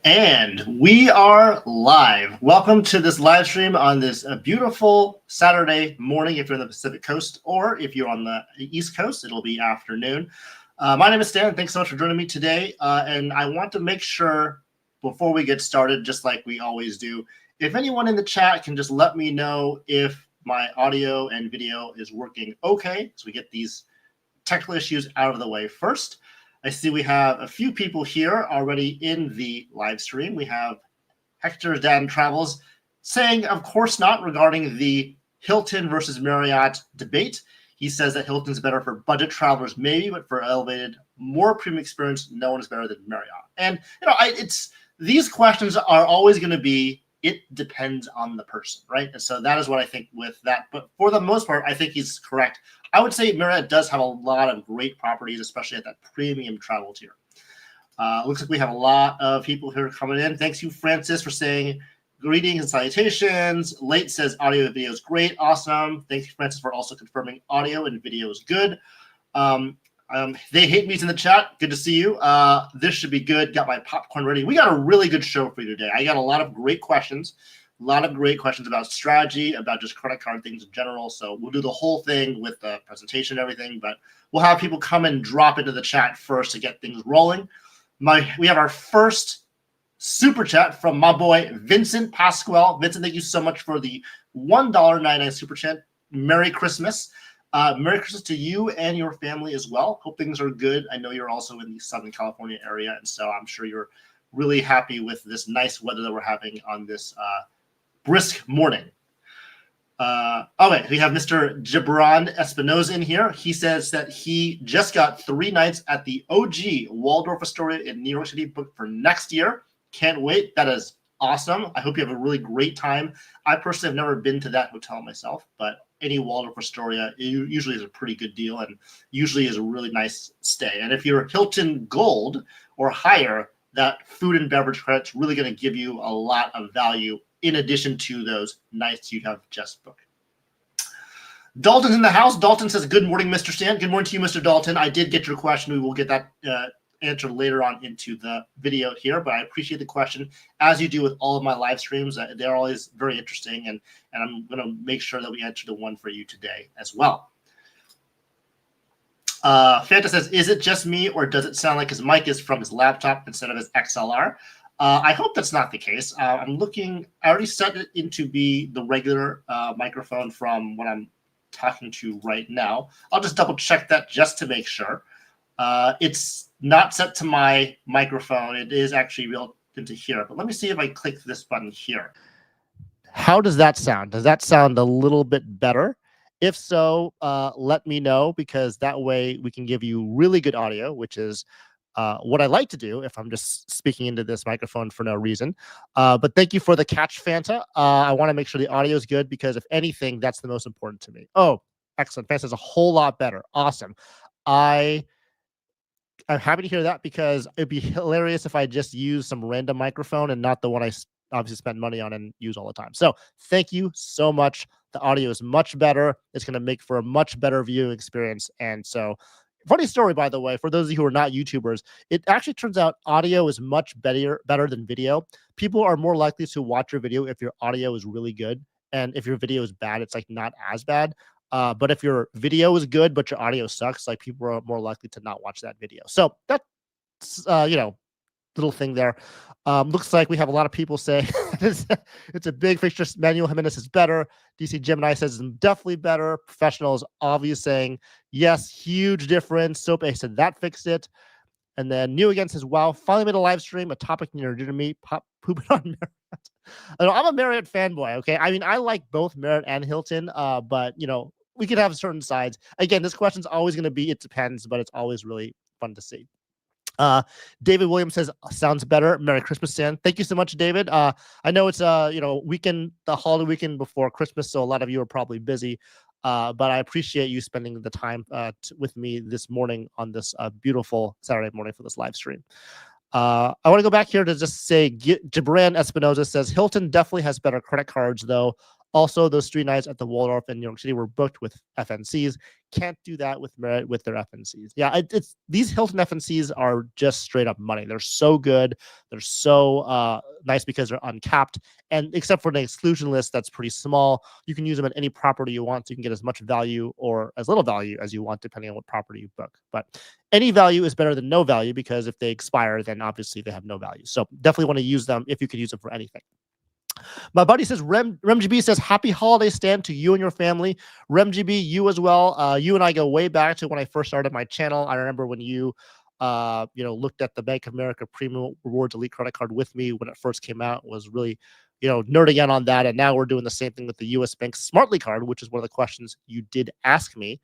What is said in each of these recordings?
And we are live. Welcome to this live stream on this beautiful Saturday morning if you're on the Pacific Coast, or if you're on the East Coast, it'll be afternoon. My name is Stan. Thanks so much for joining me today. And I want to make sure before we get started, just like we always do, if anyone in the chat can just let me know if my audio and video is working okay, so we get these technical issues out of the way first. I see we have a few people here already in the live stream. We have Hector's Dad and Travels saying, of course not, regarding the Hilton versus Marriott debate. He says that Hilton's better for budget travelers, maybe, but for elevated, more premium experience, no one is better than Marriott. And these questions are always going to be, it depends on the person, right? And so that is what I think with that. But for the most part, I think he's correct. I would say Marriott does have a lot of great properties, especially at that premium travel tier. Looks like we have a lot of people here coming in. Thanks you, Francis, for saying greetings and salutations. Late says audio and video is great. Awesome. Thank you, Francis, for also confirming audio and video is good. They hate me's in the chat. Good to see you. This should be good. Got my popcorn ready. We got a really good show for you today. I got a lot of great questions. A lot of great questions about strategy, about just credit card things in general. So we'll do the whole thing with the presentation and everything, but we'll have people come and drop into the chat first to get things rolling. We have our first super chat from my boy, Vincent Pasquale. Vincent, thank you so much for the $1.99 super chat. Merry Christmas. Merry Christmas to you and your family as well. Hope things are good. I know you're also in the Southern California area, and so I'm sure you're really happy with this nice weather that we're having on this brisk morning. Okay, we have Mr. Gibran Espinoza in here. He says that he just got 3 nights at the OG Waldorf Astoria in New York City booked for next year. Can't wait. That is awesome. I hope you have a really great time. I personally have never been to that hotel myself, but any Waldorf Astoria usually is a pretty good deal and usually is a really nice stay. And if you're Hilton Gold or higher, that food and beverage credit's really going to give you a lot of value in addition to those nights you have just booked. Dalton's in the house. Dalton says, good morning, Mr. Stan. Good morning to you, Mr. Dalton. I did get your question. We will get that answered later on into the video here, but I appreciate the question, as you do with all of my live streams. They're always very interesting, and I'm going to make sure that we answer the one for you today as well. Fanta says, is it just me, or does it sound like his mic is from his laptop instead of his XLR? I hope that's not the case. I'm looking, I already set it into be the regular microphone from what I'm talking to right now. I'll just double check that just to make sure. It's not set to my microphone. It is actually built into here, but let me see if I click this button here. How does that sound? Does that sound a little bit better? If so, let me know, because that way we can give you really good audio, which is what I like to do if I'm just speaking into this microphone for no reason. But thank you for the catch, Fanta. I want to make sure the audio is good, because if anything, that's the most important to me. Oh, excellent. Fanta's a whole lot better. Awesome. I'm happy to hear that, because it'd be hilarious if I just use some random microphone and not the one I obviously spend money on and use all the time. So thank you so much. The audio is much better. It's going to make for a much better viewing experience. And so, funny story, by the way, for those of you who are not YouTubers, it actually turns out audio is much better than video. People are more likely to watch your video if your audio is really good. And if your video is bad, it's like not as bad. But if your video is good, but your audio sucks, like people are more likely to not watch that video. So that's, little thing there. Looks like we have a lot of people say it's a big fixture. Manuel Jimenez is better. DC Gemini says it's definitely better. Professionals obvious saying yes, huge difference. Sope said that fixed it. And then New again says, wow, finally made a live stream, a topic near to me, pooping on Marriott. I'm a Marriott fanboy, okay? I mean, I like both Marriott and Hilton, but, we could have certain sides. Again, this question's always going to be, it depends, but it's always really fun to see. David Williams says, sounds better. Merry Christmas, Stan. Thank you so much, David. I know it's weekend, the holiday weekend before Christmas, so a lot of you are probably busy. But I appreciate you spending the time with me this morning on this beautiful Saturday morning for this live stream. I want to go back here to just say, Gibran Espinoza says, Hilton definitely has better credit cards, though. Also, those 3 nights at the Waldorf in New York City were booked with FNCs. Can't do that with Marriott with their FNCs. Yeah, it's these Hilton FNCs are just straight up money. They're so good. They're so nice because they're uncapped. And except for the exclusion list that's pretty small, you can use them at any property you want. So you can get as much value or as little value as you want, depending on what property you book. But any value is better than no value because if they expire, then obviously they have no value. So definitely want to use them if you could use them for anything. My buddy says, RemGB says, happy holiday, Stan, to you and your family. RemGB, you as well. You and I go way back to when I first started my channel. I remember when you, looked at the Bank of America Premium Rewards Elite Credit Card with me when it first came out. It was really, nerding in on that. And now we're doing the same thing with the US Bank Smartly Card, which is one of the questions you did ask me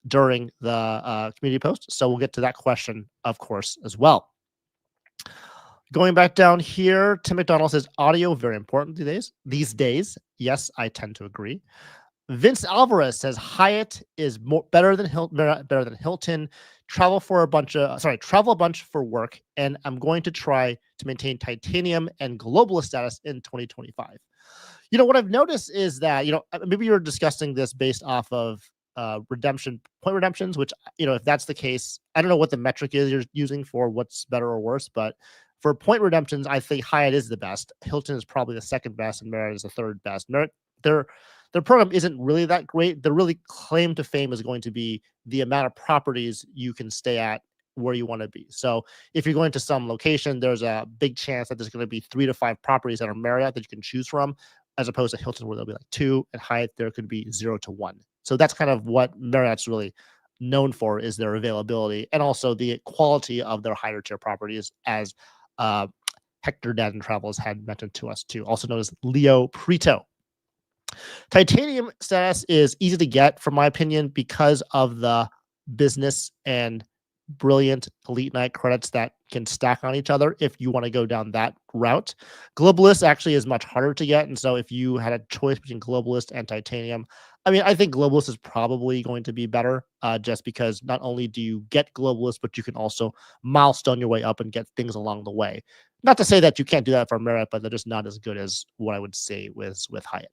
during the community post. So we'll get to that question, of course, as well. Going back down here, Tim McDonald says audio very important these days. Yes, I tend to agree. Vince Alvarez says Hyatt is better than Hilton. Travel a bunch for work, and I'm going to try to maintain titanium and globalist status in 2025. What I've noticed is that maybe you're discussing this based off of point redemptions, which if that's the case, I don't know what the metric is you're using for what's better or worse, but for point redemptions, I think Hyatt is the best. Hilton is probably the second best, and Marriott is the third best. Marriott, their program isn't really that great. Their really claim to fame is going to be the amount of properties you can stay at where you want to be. So if you're going to some location, there's a big chance that there's going to be 3 to 5 properties that are Marriott that you can choose from, as opposed to Hilton where there'll be like 2. At Hyatt, there could be 0 to 1. So that's kind of what Marriott's really known for, is their availability and also the quality of their higher tier properties, as Hector Dad and Travels had mentioned to us too, also known as Leo Prito. Titanium status is easy to get, from my opinion, because of the business and brilliant elite night credits that can stack on each other if you want to go down that route. Globalist actually is much harder to get, and so if you had a choice between Globalist and Titanium, I think Globalist is probably going to be better, just because not only do you get Globalist, but you can also milestone your way up and get things along the way. Not to say that you can't do that for Marriott, but they're just not as good as what I would say with Hyatt.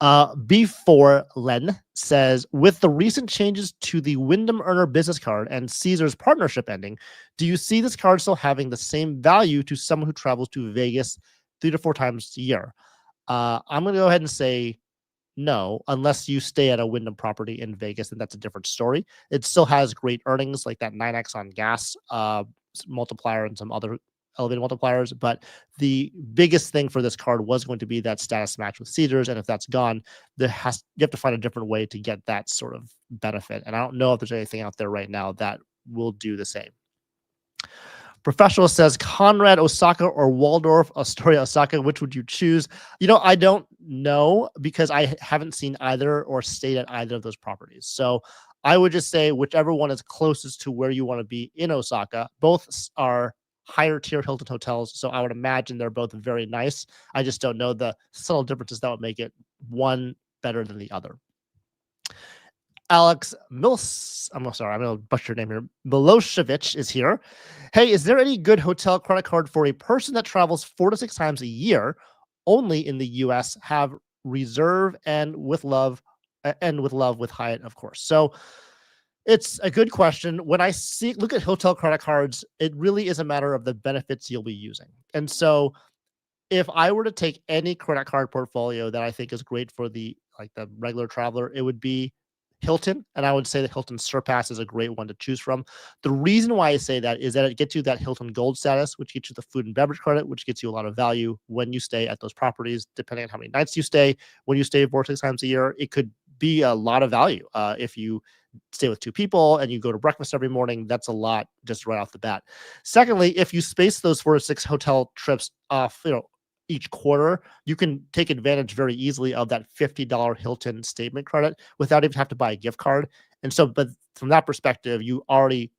B4 Len says, with the recent changes to the Wyndham Earner business card and Caesars partnership ending, do you see this card still having the same value to someone who travels to Vegas 3 to 4 times a year? I'm going to go ahead and say no, unless you stay at a Wyndham property in Vegas, and that's a different story. It still has great earnings, like that 9x on gas multiplier and some other elevated multipliers, but the biggest thing for this card was going to be that status match with Caesars, and if that's gone, you have to find a different way to get that sort of benefit, and I don't know if there's anything out there right now that will do the same. Professional says Conrad Osaka or Waldorf Astoria Osaka, which would you choose? I don't know, because I haven't seen either or stayed at either of those properties. So I would just say whichever one is closest to where you want to be in Osaka. Both are higher tier Hilton hotels, so I would imagine they're both very nice. I just don't know the subtle differences that would make it one better than the other. Alex Mils, I'm sorry, I'm going to butcher your name here. Milosevic is here. Hey, is there any good hotel credit card for a person that travels 4 to 6 times a year, only in the US, have reserve and with love with Hyatt, of course. So it's a good question. When I look at hotel credit cards, it really is a matter of the benefits you'll be using. And so if I were to take any credit card portfolio that I think is great for the regular traveler, it would be Hilton, and I would say that Hilton Surpass is a great one to choose from. The reason why I say that is that it gets you that Hilton Gold status, which gets you the food and beverage credit, which gets you a lot of value when you stay at those properties, depending on how many nights you stay. When you stay 4 to 6 times a year, it could be a lot of value. If you stay with 2 people and you go to breakfast every morning, that's a lot just right off the bat. Secondly, if you space those 4 to 6 hotel trips off, each quarter, you can take advantage very easily of that $50 Hilton statement credit without even have to buy a gift card. And so, but from that perspective, you already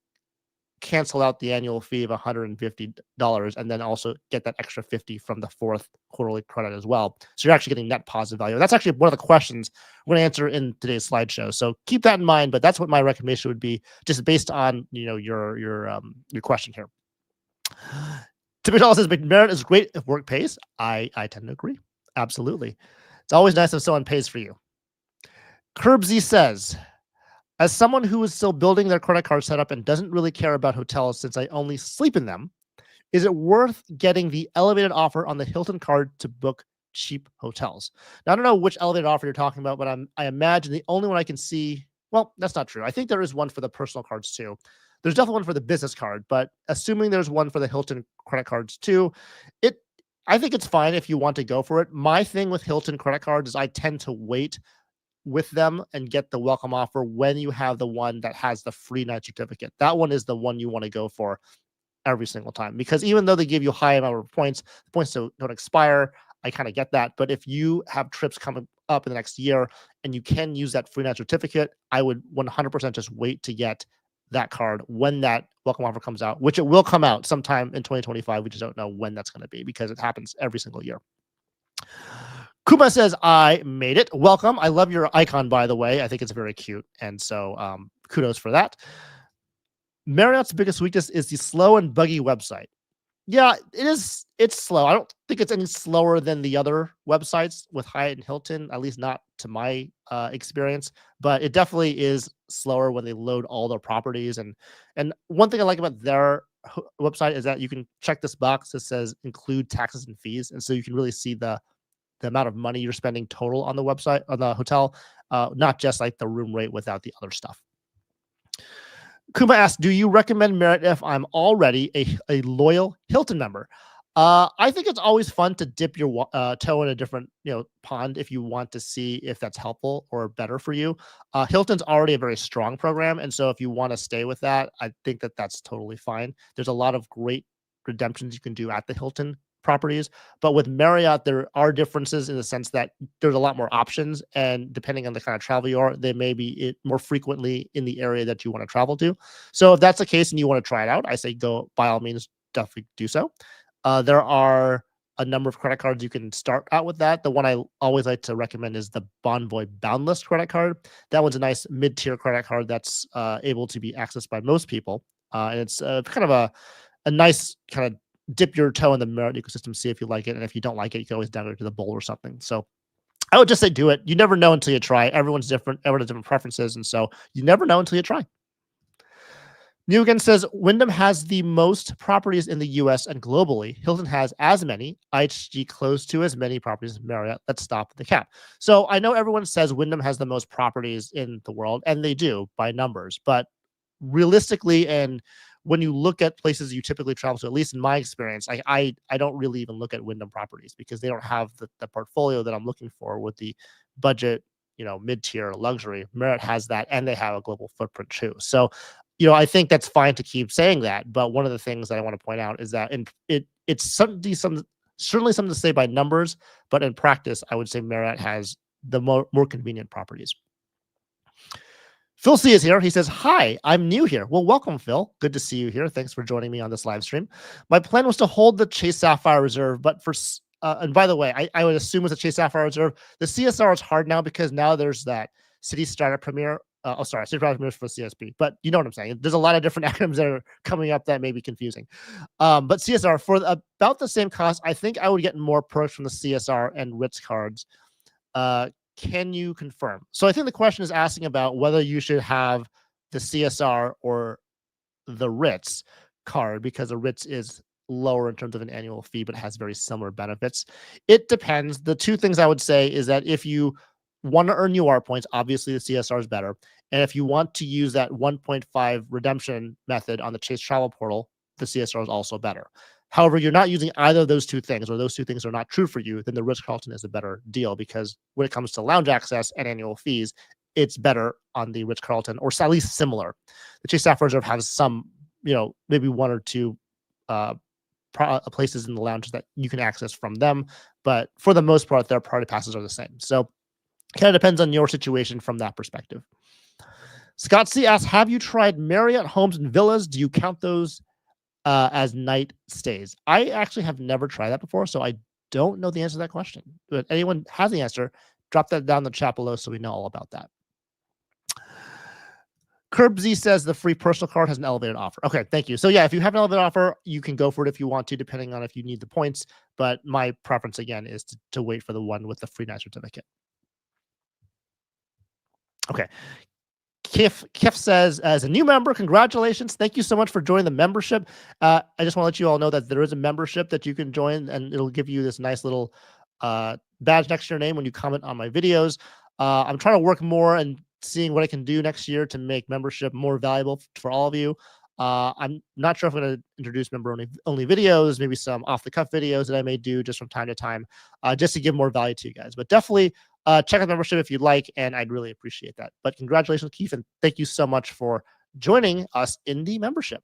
cancel out the annual fee of $150 and then also get that extra 50 from the 4th quarterly credit as well. So you're actually getting net positive value. That's actually one of the questions we're going to answer in today's slideshow. So keep that in mind, but that's what my recommendation would be, just based on, your question here. Typical says, but Marriott is great if work pays. I tend to agree. Absolutely. It's always nice if someone pays for you. Curbsy says, as someone who is still building their credit card setup and doesn't really care about hotels since I only sleep in them, is it worth getting the elevated offer on the Hilton card to book cheap hotels? Now, I don't know which elevated offer you're talking about, but I imagine the only one I can see, well, that's not true. I think there is one for the personal cards too. There's definitely one for the business card, but assuming there's one for the Hilton credit cards too, it I think it's fine if you want to go for it. My thing with Hilton credit cards is I tend to wait with them and get the welcome offer when you have the one that has the free night certificate. That one is the one you want to go for every single time, because even though they give you a high amount of points, the points don't expire. I kind of get that. But if you have trips coming up in the next year and you can use that free night certificate, I would 100% just wait to get that card when that welcome offer comes out, which it will come out sometime in 2025. We just don't know when that's going to be because it happens every single year. Kuma says, I made it. Welcome. I love your icon, by the way. I think it's very cute. And so kudos for that. Marriott's biggest weakness is the slow and buggy website. Yeah, it is. It's slow. I don't think it's any slower than the other websites with Hyatt and Hilton, at least not to my experience. But it definitely is slower when they load all their properties. And one thing I like about their website is that you can check this box that says include taxes and fees, and so you can really see the amount of money you're spending total on the website, on the hotel, not just like the room rate without the other stuff. Kuma asks, do you recommend Marriott if I'm already a loyal Hilton member? I think it's always fun to dip your toe in a different pond if you want to see if that's helpful or better for you. Hilton's already a very strong program, and so if you want to stay with that, I think that that's totally fine. There's a lot of great redemptions you can do at the Hilton properties, but with Marriott, there are differences in the sense that there's a lot more options, and depending on the kind of travel you are, they may be more frequently in the area that you want to travel to. So if that's the case and you want to try it out, I say go, by all means, definitely do so. There are a number of credit cards you can start out with that. The one I always like to recommend is the Bonvoy Boundless credit card. That one's a nice mid-tier credit card that's able to be accessed by most people, and it's kind of a nice kind of dip your toe in the Marriott ecosystem, see if you like it. And if you don't like it, you can always downgrade to the Bowl or something. So I would just say do it. You never know until you try. Everyone's different. Everyone has different preferences. And so you never know until you try. New again says, Wyndham has the most properties in the US and globally. Hilton has as many. IHG close to as many properties as Marriott. Let's stop the cap. So I know everyone says Wyndham has the most properties in the world, and they do by numbers. But realistically, and when you look at places you typically travel to, at least in my experience, I don't really even look at Wyndham properties because they don't have the portfolio that I'm looking for with the budget, mid-tier luxury. Marriott has that, and they have a global footprint too. So, I think that's fine to keep saying that. But one of the things that I want to point out is that it's certainly something to say by numbers, but in practice, I would say Marriott has the more convenient properties. Phil C is here. He says, hi, I'm new here. Well, welcome, Phil. Good to see you here. Thanks for joining me on this live stream. My plan was to hold the Chase Sapphire Reserve, but and by the way, I would assume it's a Chase Sapphire Reserve. The CSR is hard now because now there's that City Strata Premier. City Strata Premier for CSP, but you know what I'm saying. There's a lot of different acronyms that are coming up that may be confusing. But CSR, for about the same cost, I think I would get more perks from the CSR and Ritz cards. Can you confirm? So I think the question is asking about whether you should have the CSR or the Ritz card, because the Ritz is lower in terms of an annual fee, but has very similar benefits. It depends. The two things I would say is that if you want to earn UR points, obviously the CSR is better. And if you want to use that 1.5 redemption method on the Chase Travel Portal, the CSR is also better. However, you're not using either of those two things, or those two things are not true for you, then the Ritz-Carlton is a better deal, because when it comes to lounge access and annual fees, it's better on the Ritz-Carlton, or at least similar. The Chase Sapphire Reserve has some, maybe one or two places in the lounges that you can access from them, but for the most part, their party passes are the same. So it kind of depends on your situation from that perspective. Scott C asks, have you tried Marriott homes and villas? Do you count those as night stays? I actually have never tried that before, so I don't know the answer to that question. But anyone has the answer, drop that down in the chat below so we know all about that. Curbsy says the free personal card has an elevated offer. Okay, thank you. So yeah, if you have an elevated offer, you can go for it if you want to, depending on if you need the points. But my preference again is to wait for the one with the free night certificate. Okay. Kif says, as a new member, congratulations. Thank you so much for joining the membership. I just want to let you all know that there is a membership that you can join, and it'll give you this nice little badge next to your name when you comment on my videos. I'm trying to work more and seeing what I can do next year to make membership more valuable for all of you. I'm not sure if I'm going to introduce member only videos, maybe some off the cuff videos that I may do just from time to time, just to give more value to you guys. But definitely check out the membership if you'd like, and I'd really appreciate that. But congratulations, Keith, and thank you so much for joining us in the membership.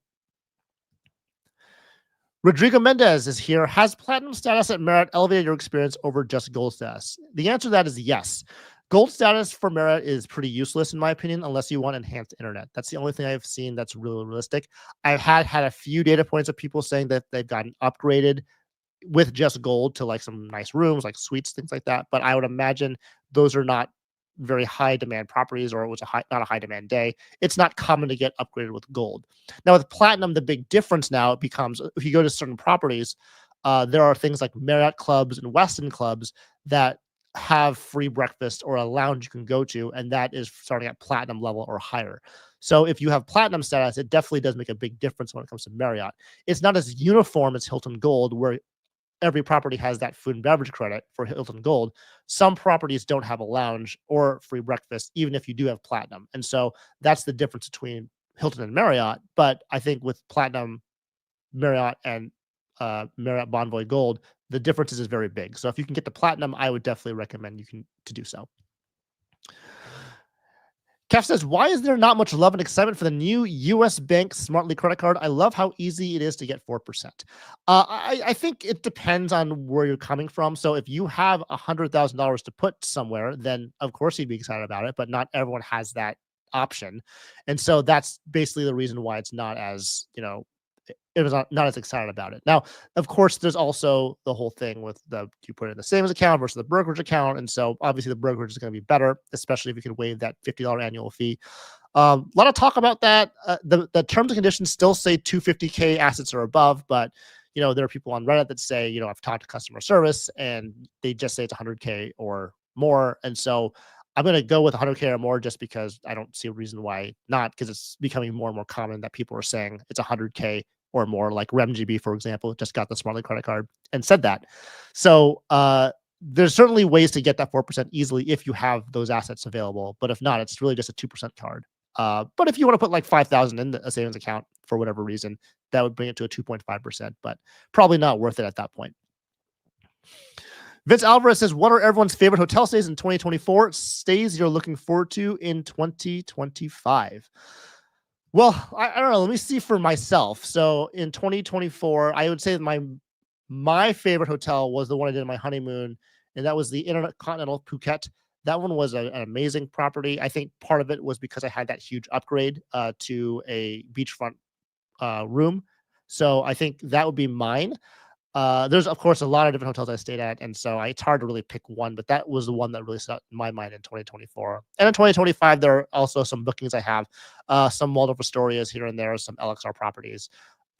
Rodrigo Mendez is here. Has platinum status at Marriott elevated your experience over just gold status? The answer to that is yes. Gold status for Marriott is pretty useless, in my opinion, unless you want enhanced internet. That's the only thing I've seen that's really realistic. I've had a few data points of people saying that they've gotten upgraded with just gold to like some nice rooms, like suites, things like that. But I would imagine those are not very high demand properties, or it was not a high demand day. It's not common to get upgraded with gold. Now with platinum, the big difference now becomes if you go to certain properties, there are things like Marriott clubs and Westin clubs that have free breakfast or a lounge you can go to, and that is starting at platinum level or higher. So if you have platinum status, it definitely does make a big difference when it comes to Marriott. It's not as uniform as Hilton Gold, where every property has that food and beverage credit for Hilton Gold. Some properties don't have a lounge or free breakfast, even if you do have platinum. And so that's the difference between Hilton and Marriott. But I think with platinum, Marriott, and Marriott Bonvoy Gold, the differences is very big. So if you can get the platinum, I would definitely recommend to do so. Kev says, why is there not much love and excitement for the new U.S. Bank Smartly credit card? I love how easy it is to get 4%. I think it depends on where you're coming from. So if you have $100,000 to put somewhere, then of course you'd be excited about it, but not everyone has that option. And so that's basically the reason why it's not as, it was not as excited about it. Now, of course, there's also the whole thing with you put it in the savings account versus the brokerage account. And so obviously the brokerage is going to be better, especially if you can waive that $50 annual fee. A lot of talk about that. The terms and conditions still say 250K assets or above, but there are people on Reddit that say, I've talked to customer service and they just say it's 100K or more. And so I'm going to go with 100K or more just because I don't see a reason why not, because it's becoming more and more common that people are saying it's 100K or more, like RemGB, for example, just got the Smartly credit card and said that. So there's certainly ways to get that 4% easily if you have those assets available. But if not, it's really just a 2% card. But if you want to put like 5,000 in a savings account for whatever reason, that would bring it to a 2.5%, but probably not worth it at that point. Vince Alvarez says, what are everyone's favorite hotel stays in 2024? Stays you're looking forward to in 2025? Well, I don't know. Let me see for myself. So in 2024, I would say that my favorite hotel was the one I did in my honeymoon, and that was the Intercontinental Phuket. That one was an amazing property. I think part of it was because I had that huge upgrade to a beachfront room. So I think that would be mine. There's, of course, a lot of different hotels I stayed at, and so it's hard to really pick one, but that was the one that really stuck in my mind in 2024. And in 2025, there are also some bookings I have, some Waldorf Astorias here and there, some LXR properties,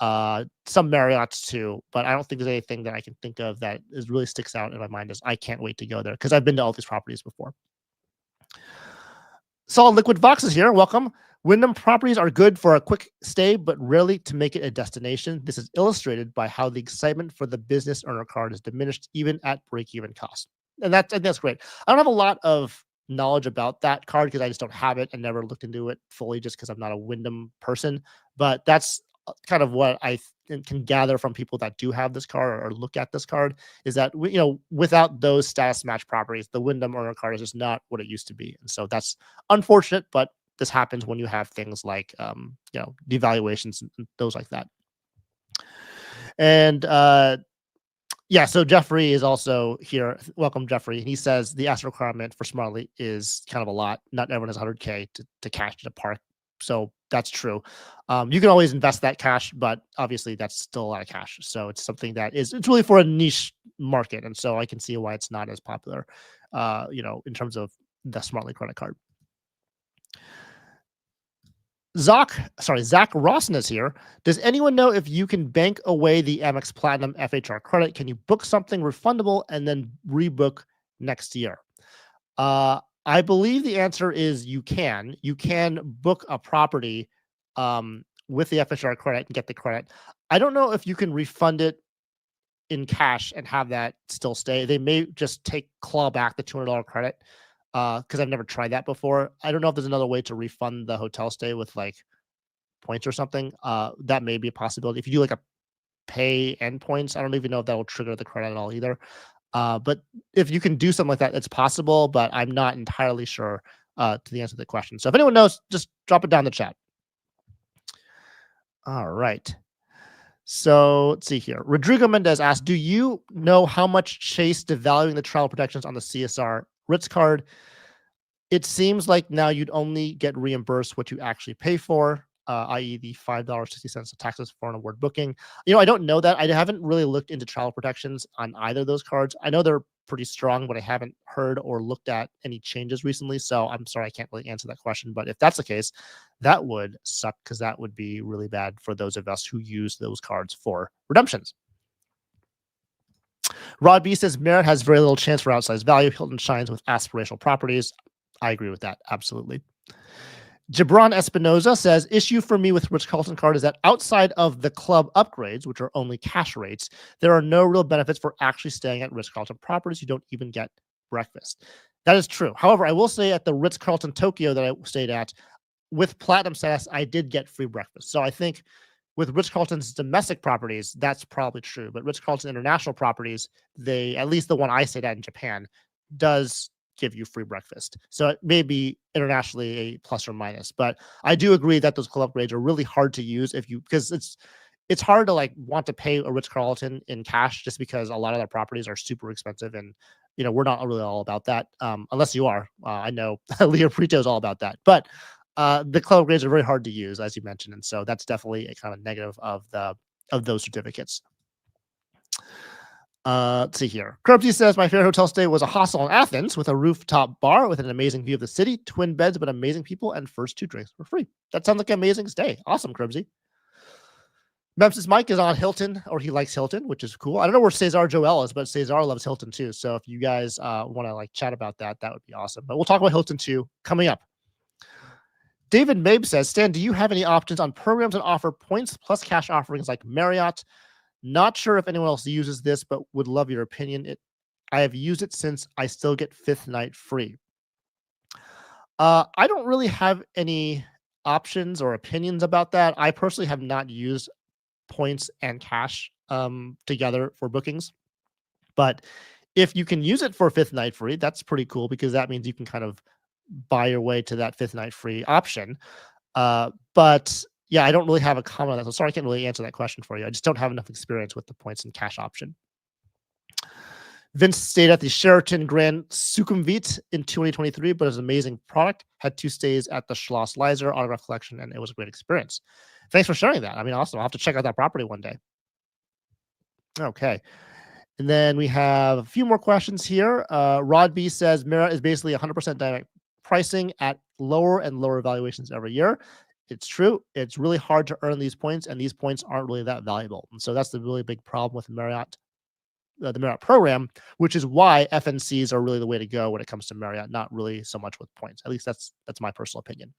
some Marriotts too, but I don't think there's anything that I can think of that really sticks out in my mind as I can't wait to go there, because I've been to all these properties before. Solid Liquid Vox is here. Welcome. Wyndham properties are good for a quick stay, but rarely to make it a destination. This is illustrated by how the excitement for the business earner card is diminished even at break-even cost. And that's great. I don't have a lot of knowledge about that card because I just don't have it and never looked into it fully just because I'm not a Wyndham person. But that's kind of what I can gather from people that do have this card or look at this card, is that without those status match properties, the Wyndham earner card is just not what it used to be. And so that's unfortunate, but this happens when you have things like devaluations and those like that. And so Jeffrey is also here. Welcome, Jeffrey. He says the asset requirement for Smartly is kind of a lot. Not everyone has 100K to cash to park. So that's true. You can always invest that cash, but obviously that's still a lot of cash. So it's something that it's really for a niche market. And so I can see why it's not as popular, in terms of the Smartly credit card. Zach Rossen is here. Does anyone know if you can bank away the Amex Platinum FHR credit? Can you book something refundable and then rebook next year? I believe the answer is you can. You can book a property with the FHR credit and get the credit. I don't know if you can refund it in cash and have that still stay. They may just claw back the $200 credit because I've never tried that before. I don't know if there's another way to refund the hotel stay with like points or something. That may be a possibility. If you do like a pay and points, I don't even know if that will trigger the credit at all either. But if you can do something like that, it's possible, but I'm not entirely sure to the answer to the question. So if anyone knows, just drop it down in the chat. All right. So let's see here. Rodrigo Mendez asked, do you know how much Chase devaluing the travel protections on the CSR Ritz card? It seems like now you'd only get reimbursed what you actually pay for, i.e. the $5.60 of taxes for an award booking. I don't know that. I haven't really looked into travel protections on either of those cards. I know they're pretty strong, but I haven't heard or looked at any changes recently. So I'm sorry, I can't really answer that question. But if that's the case, that would suck because that would be really bad for those of us who use those cards for redemptions. Rod B says Marriott has very little chance for outsized value. Hilton shines with aspirational properties. I agree with that. Absolutely. Gibran Espinoza says, issue for me with Ritz-Carlton card is that outside of the club upgrades, which are only cash rates, there are no real benefits for actually staying at Ritz-Carlton properties. You don't even get breakfast. That is true. However, I will say at the Ritz-Carlton Tokyo that I stayed at, with Platinum status, I did get free breakfast. So I think with Ritz-Carlton's domestic properties, that's probably true. But Ritz-Carlton international properties, at least the one I stayed at in Japan, does give you free breakfast. So it may be internationally a plus or minus, but I do agree that those club upgrades are really hard to use because it's hard to like want to pay a Ritz-Carlton in cash just because a lot of their properties are super expensive and we're not really all about that unless you are. I know Leo Prito is all about that, but the club upgrades are very hard to use, as you mentioned, and so that's definitely a kind of negative of those certificates. Let's see here. Curbsy says, my favorite hotel stay was a hostel in Athens with a rooftop bar with an amazing view of the city, twin beds, but amazing people, and first 2 drinks were free. That sounds like an amazing stay. Awesome, Curbsy. Memphis Mike is on Hilton, or he likes Hilton, which is cool. I don't know where Cesar Joel is, but Cesar loves Hilton too. So if you guys want to like chat about that, that would be awesome. But we'll talk about Hilton too coming up. David Mabe says, Stan, do you have any options on programs that offer points plus cash offerings like Marriott? Not sure if anyone else uses this, but would love your opinion. I have used it since I still get 5th night free. I don't really have any options or opinions about that. I personally have not used points and cash together for bookings. But if you can use it for 5th night free, that's pretty cool because that means you can kind of buy your way to that 5th night free option. But yeah, I don't really have a comment on that. So sorry, I can't really answer that question for you. I just don't have enough experience with the points and cash option. Vince stayed at the Sheraton Grand Sukhumvit in 2023, but it was an amazing product. Had 2 stays at the Schloss Leiser Autograph Collection, and it was a great experience. Thanks for sharing that. I mean, awesome. I'll have to check out that property one day. Okay. And then we have a few more questions here. Rod B says, Marriott is basically 100% dynamic pricing at lower and lower valuations every year. It's true. It's really hard to earn these points, and these points aren't really that valuable. And so that's the really big problem with Marriott, the Marriott program, which is why FNCs are really the way to go when it comes to Marriott, not really so much with points. At least that's my personal opinion.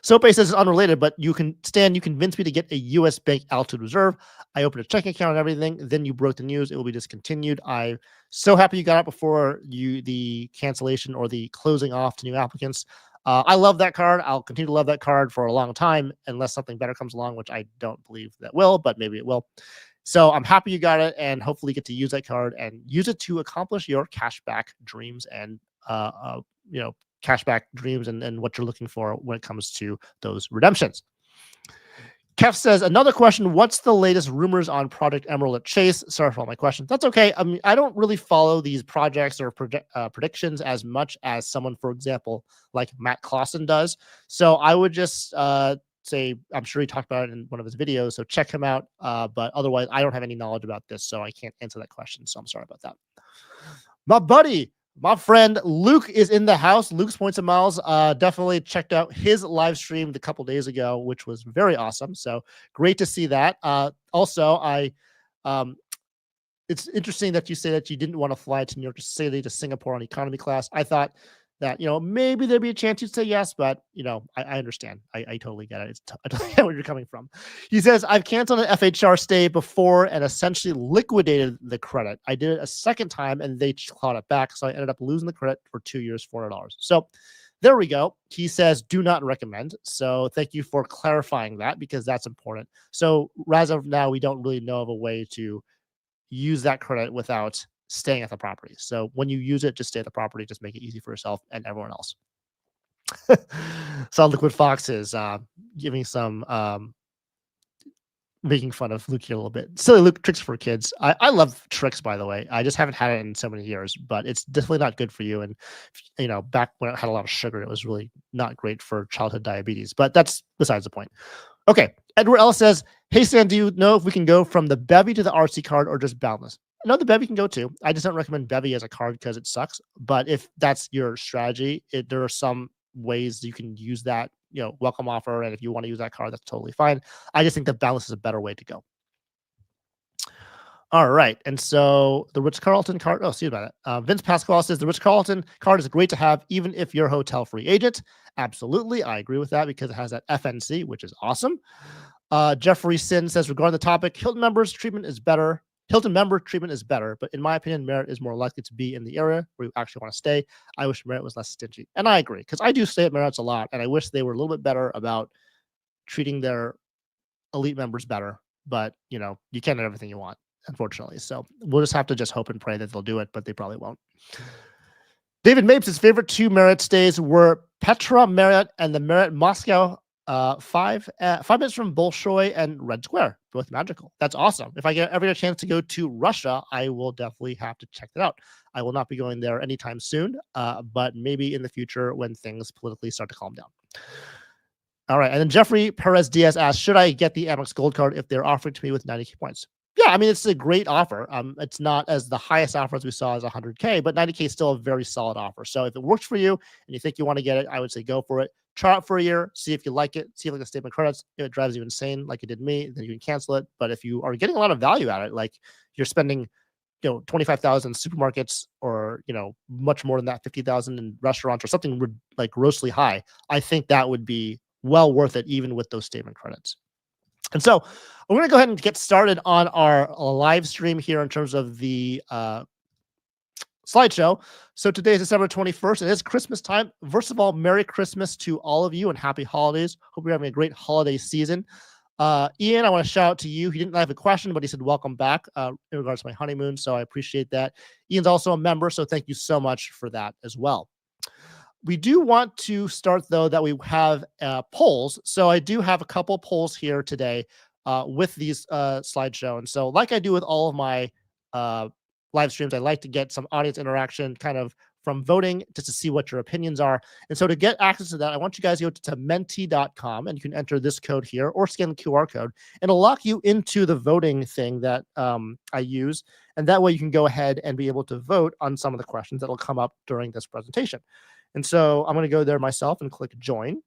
Sope says it's unrelated, but you convinced me to get a U.S. Bank Altitude Reserve. I opened a checking account and everything. Then you broke the news. It will be discontinued. I'm so happy you got it before the cancellation or the closing off to new applicants. I love that card. I'll continue to love that card for a long time unless something better comes along, which I don't believe that will, but maybe it will. So I'm happy you got it and hopefully get to use that card and use it to accomplish your cashback dreams and, cashback dreams and what you're looking for when it comes to those redemptions. Kev says, another question, what's the latest rumors on Project Emerald at Chase? Sorry for all my questions. That's okay. I mean, I don't really follow these projects or predictions as much as someone, for example, like Matt Clausen does. So I would just say, I'm sure he talked about it in one of his videos, so check him out. But otherwise, I don't have any knowledge about this, so I can't answer that question. So I'm sorry about that. My buddy, My friend Luke is in the house. Luke's Points and Miles. Definitely checked out his live stream a couple days ago, which was very awesome. So great to see that. Also, um, it's interesting that you say that you didn't want to fly to New York City to Singapore on economy class. I thought that maybe there'd be a chance you'd say yes, but I understand. I totally get it. I totally get where you're coming from. He says I've canceled an FHR stay before and essentially liquidated the credit. I did it a second time and they clawed it back, so I ended up losing the credit for 2 years, $400. So there we go. He says do not recommend. So thank you for clarifying that because that's important. So as of now, we don't really know of a way to use that credit without staying at the property. So when you use it, just stay at the property, just make it easy for yourself and everyone else. So Liquid Fox is giving some making fun of Luke here a little bit. Silly Luke tricks for kids. I love tricks, by the way. I just haven't had it in so many years, but it's definitely not good for you. And back when it had a lot of sugar, it was really not great for childhood diabetes. But that's besides the point. Okay. Edward Ellis says, hey, Sam, do you know if we can go from the Bevy to the RC card or just Boundless? No, the Bevy can go too. I just don't recommend Bevy as a card because it sucks. But if that's your strategy, there are some ways you can use that, welcome offer. And if you want to use that card, that's totally fine. I just think the Boundless is a better way to go. All right. And so the Ritz-Carlton card, excuse me about it. Vince Pasquale says the Ritz-Carlton card is great to have even if you're a hotel free agent. Absolutely. I agree with that because it has that FNC, which is awesome. Jeffrey Sin says regarding the topic, Hilton member treatment is better, but in my opinion, Marriott is more likely to be in the area where you actually want to stay. I wish Marriott was less stingy. And I agree because I do stay at Marriott's a lot and I wish they were a little bit better about treating their elite members better. But, you can't have everything you want, unfortunately. So we'll just have to just hope and pray that they'll do it, but they probably won't. David Mapes' favorite 2 Marriott stays were Petra Marriott and the Marriott Moscow, 5 minutes from Bolshoi and Red Square, both magical. That's awesome. If I ever get a chance to go to Russia, I will definitely have to check that out. I will not be going there anytime soon, but maybe in the future when things politically start to calm down. All right. And then Jeffrey Perez Diaz asks, should I get the Amex Gold Card if they're offering to me with 90K points? Yeah, I mean, it's a great offer. It's not as the highest offer as we saw as 100K, but 90K is still a very solid offer. So if it works for you and you think you want to get it, I would say go for it. Try it for a year, see if you like it, see if like a statement of credits. If it drives you insane like it did me, then you can cancel it. But if you are getting a lot of value out of it, like you're spending, 25,000 in supermarkets or, much more than that, 50,000 in restaurants or something like grossly high, I think that would be well worth it, even with those statement credits. And so we're going to go ahead and get started on our live stream here in terms of the slideshow. So today is December 21st. It is Christmas time. First of all, Merry Christmas to all of you and happy holidays. Hope you're having a great holiday season. Ian, I want to shout out to you. He didn't have a question, but he said, welcome back in regards to my honeymoon. So I appreciate that. Ian's also a member. So thank you so much for that as well. We do want to start, though, that we have polls. So I do have a couple polls here today with these slideshow. And so like I do with all of my live streams, I like to get some audience interaction kind of from voting just to see what your opinions are. And so to get access to that, I want you guys to go to menti.com and you can enter this code here or scan the QR code and it'll lock you into the voting thing that I use. And that way you can go ahead and be able to vote on some of the questions that will come up during this presentation. And so I'm going to go there myself and click join.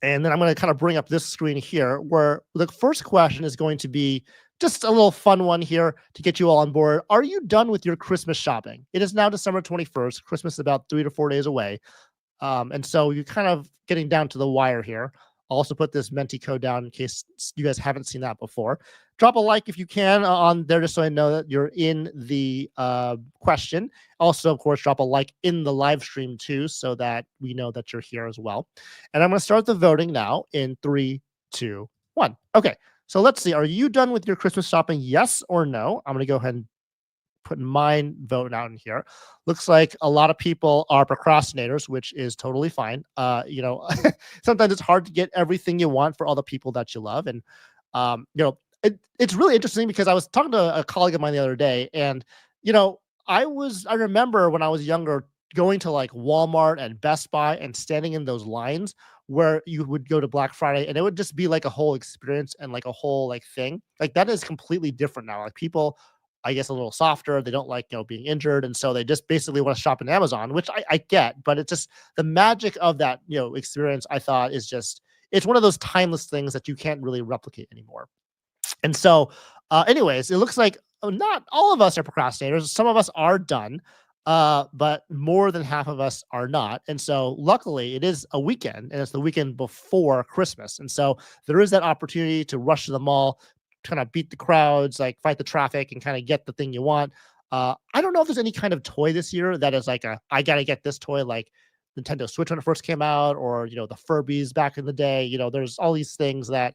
And then I'm going to kind of bring up this screen here where the first question is going to be just a little fun one here to get you all on board. Are you done with your Christmas shopping? It is now December 21st. Christmas is about 3 to 4 days away. And so you're kind of getting down to the wire here. I'll also put this Menti code down in case you guys haven't seen that before. Drop a like if you can on there just so I know that you're in the question. Also, of course, drop a like in the live stream too so that we know that you're here as well. And I'm going to start the voting now in 3, 2, 1. Okay, so let's see. Are you done with your Christmas shopping? Yes or no? I'm going to go ahead and put mine vote out in here. Looks like a lot of people are procrastinators, which is totally fine. Sometimes it's hard to get everything you want for all the people that you love. And, it's really interesting because I was talking to a colleague of mine the other day and, I remember when I was younger going to like Walmart and Best Buy and standing in those lines where you would go to Black Friday and it would just be like a whole experience and like a whole like thing. Like that is completely different now. Like people I guess, a little softer. They don't like, being injured. And so they just basically want to shop in Amazon, which I get, but it's just the magic of that, experience, I thought, is just, it's one of those timeless things that you can't really replicate anymore. And so, anyways, it looks like not all of us are procrastinators. Some of us are done, but more than half of us are not. And so, luckily, it is a weekend, and it's the weekend before Christmas. And so, there is that opportunity to rush to the mall, kind of beat the crowds, like fight the traffic, and kind of get the thing you want. I don't know if there's any kind of toy this year that is like I gotta get this toy, like Nintendo Switch when it first came out, or the Furbies back in the day. There's all these things that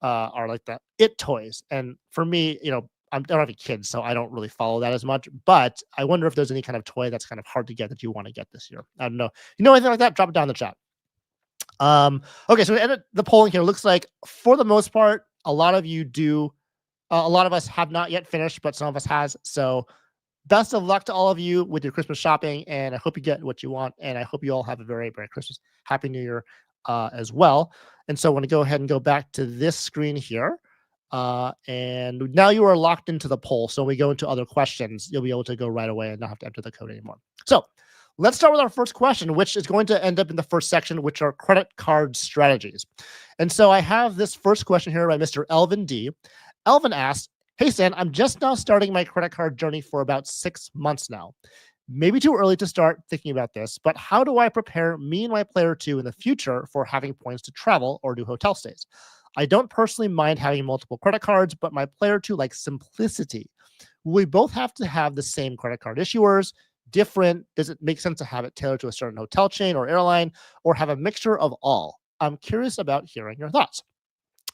are like the it toys. And for me, I don't have any kids, so I don't really follow that as much. But I wonder if there's any kind of toy that's kind of hard to get that you want to get this year. I don't know. Anything like that? Drop it down in the chat. Okay, so we ended the polling here. Looks like for the most part, a lot of you do. A lot of us have not yet finished, but some of us has. So best of luck to all of you with your Christmas shopping, and I hope you get what you want. And I hope you all have a very Merry Christmas, Happy New Year, as well. And so I want to go ahead and go back to this screen here. And now you are locked into the poll. So when we go into other questions, you'll be able to go right away and not have to enter the code anymore. So let's start with our first question, which is going to end up in the first section, which are credit card strategies. And so I have this first question here by Mr. Elvin D. Elvin asks, "Hey, Stan, I'm just now starting my credit card journey for about 6 months now. Maybe too early to start thinking about this, but how do I prepare me and my player two in the future for having points to travel or do hotel stays? I don't personally mind having multiple credit cards, but my player two likes simplicity. We both have to have the same credit card issuers, different? Does it make sense to have it tailored to a certain hotel chain or airline, or have a mixture of all? I'm curious about hearing your thoughts."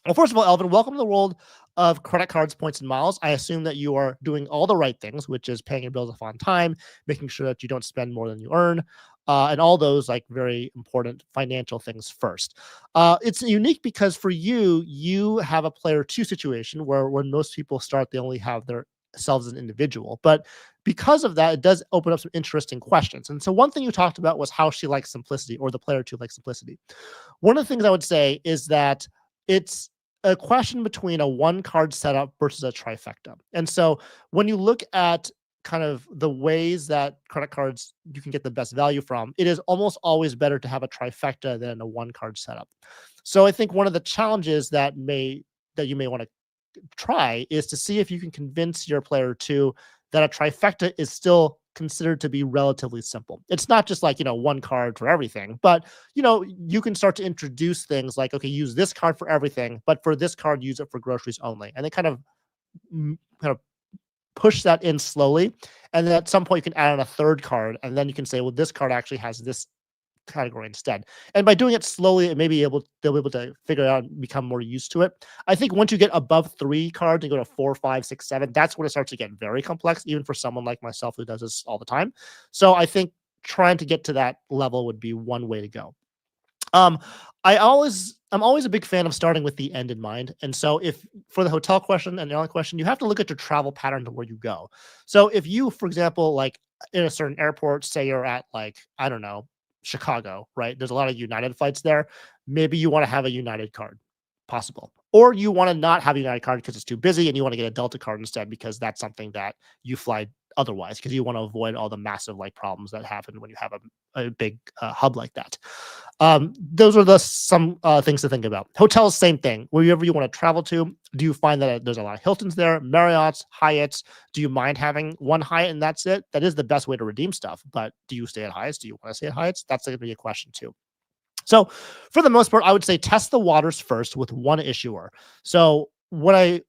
Well, first of all, Elvin, welcome to the world of credit cards, points, and miles. I assume that you are doing all the right things, which is paying your bills off on time, making sure that you don't spend more than you earn, and all those like very important financial things first. It's unique because for you, you have a player two situation where when most people start, they only have their selves as an individual. But because of that, it does open up some interesting questions. And so one thing you talked about was how she likes simplicity, or the player two likes simplicity. One of the things I would say is that it's a question between a one card setup versus a trifecta. And so when you look at kind of the ways that credit cards you can get the best value from, it is almost always better to have a trifecta than a one card setup. So I think one of the challenges that you may want to try is to see if you can convince your player two that a trifecta is still considered to be relatively simple. It's not just like, one card for everything, but, you can start to introduce things like, okay, use this card for everything, but for this card, use it for groceries only. And they kind of push that in slowly. And then at some point you can add on a third card, and then you can say, well, this card actually has this category instead. And by doing it slowly, they'll be able to figure it out and become more used to it. I think once you get above 3 cards and go to 4, 5, 6, 7, that's when it starts to get very complex, even for someone like myself who does this all the time. So I think trying to get to that level would be one way to go. I'm always a big fan of starting with the end in mind. And so if for the hotel question and the airline question, you have to look at your travel pattern to where you go. So if you, for example, like in a certain airport, say you're at like, I don't know, Chicago, right? There's a lot of United flights there. Maybe you want to have a United card, possible. Or you want to not have a United card because it's too busy and you want to get a Delta card instead because that's something that you fly otherwise, because you want to avoid all the massive like problems that happen when you have a big hub like that. Those are some things to think about. Hotels, same thing. Wherever you want to travel to, do you find that there's a lot of Hiltons there, Marriotts, Hyatts? Do you mind having one Hyatt and that's it? That is the best way to redeem stuff. But do you stay at Hyatts? Do you want to stay at Hyatts? That's going to be a question too. So for the most part, I would say test the waters first with one issuer. So when I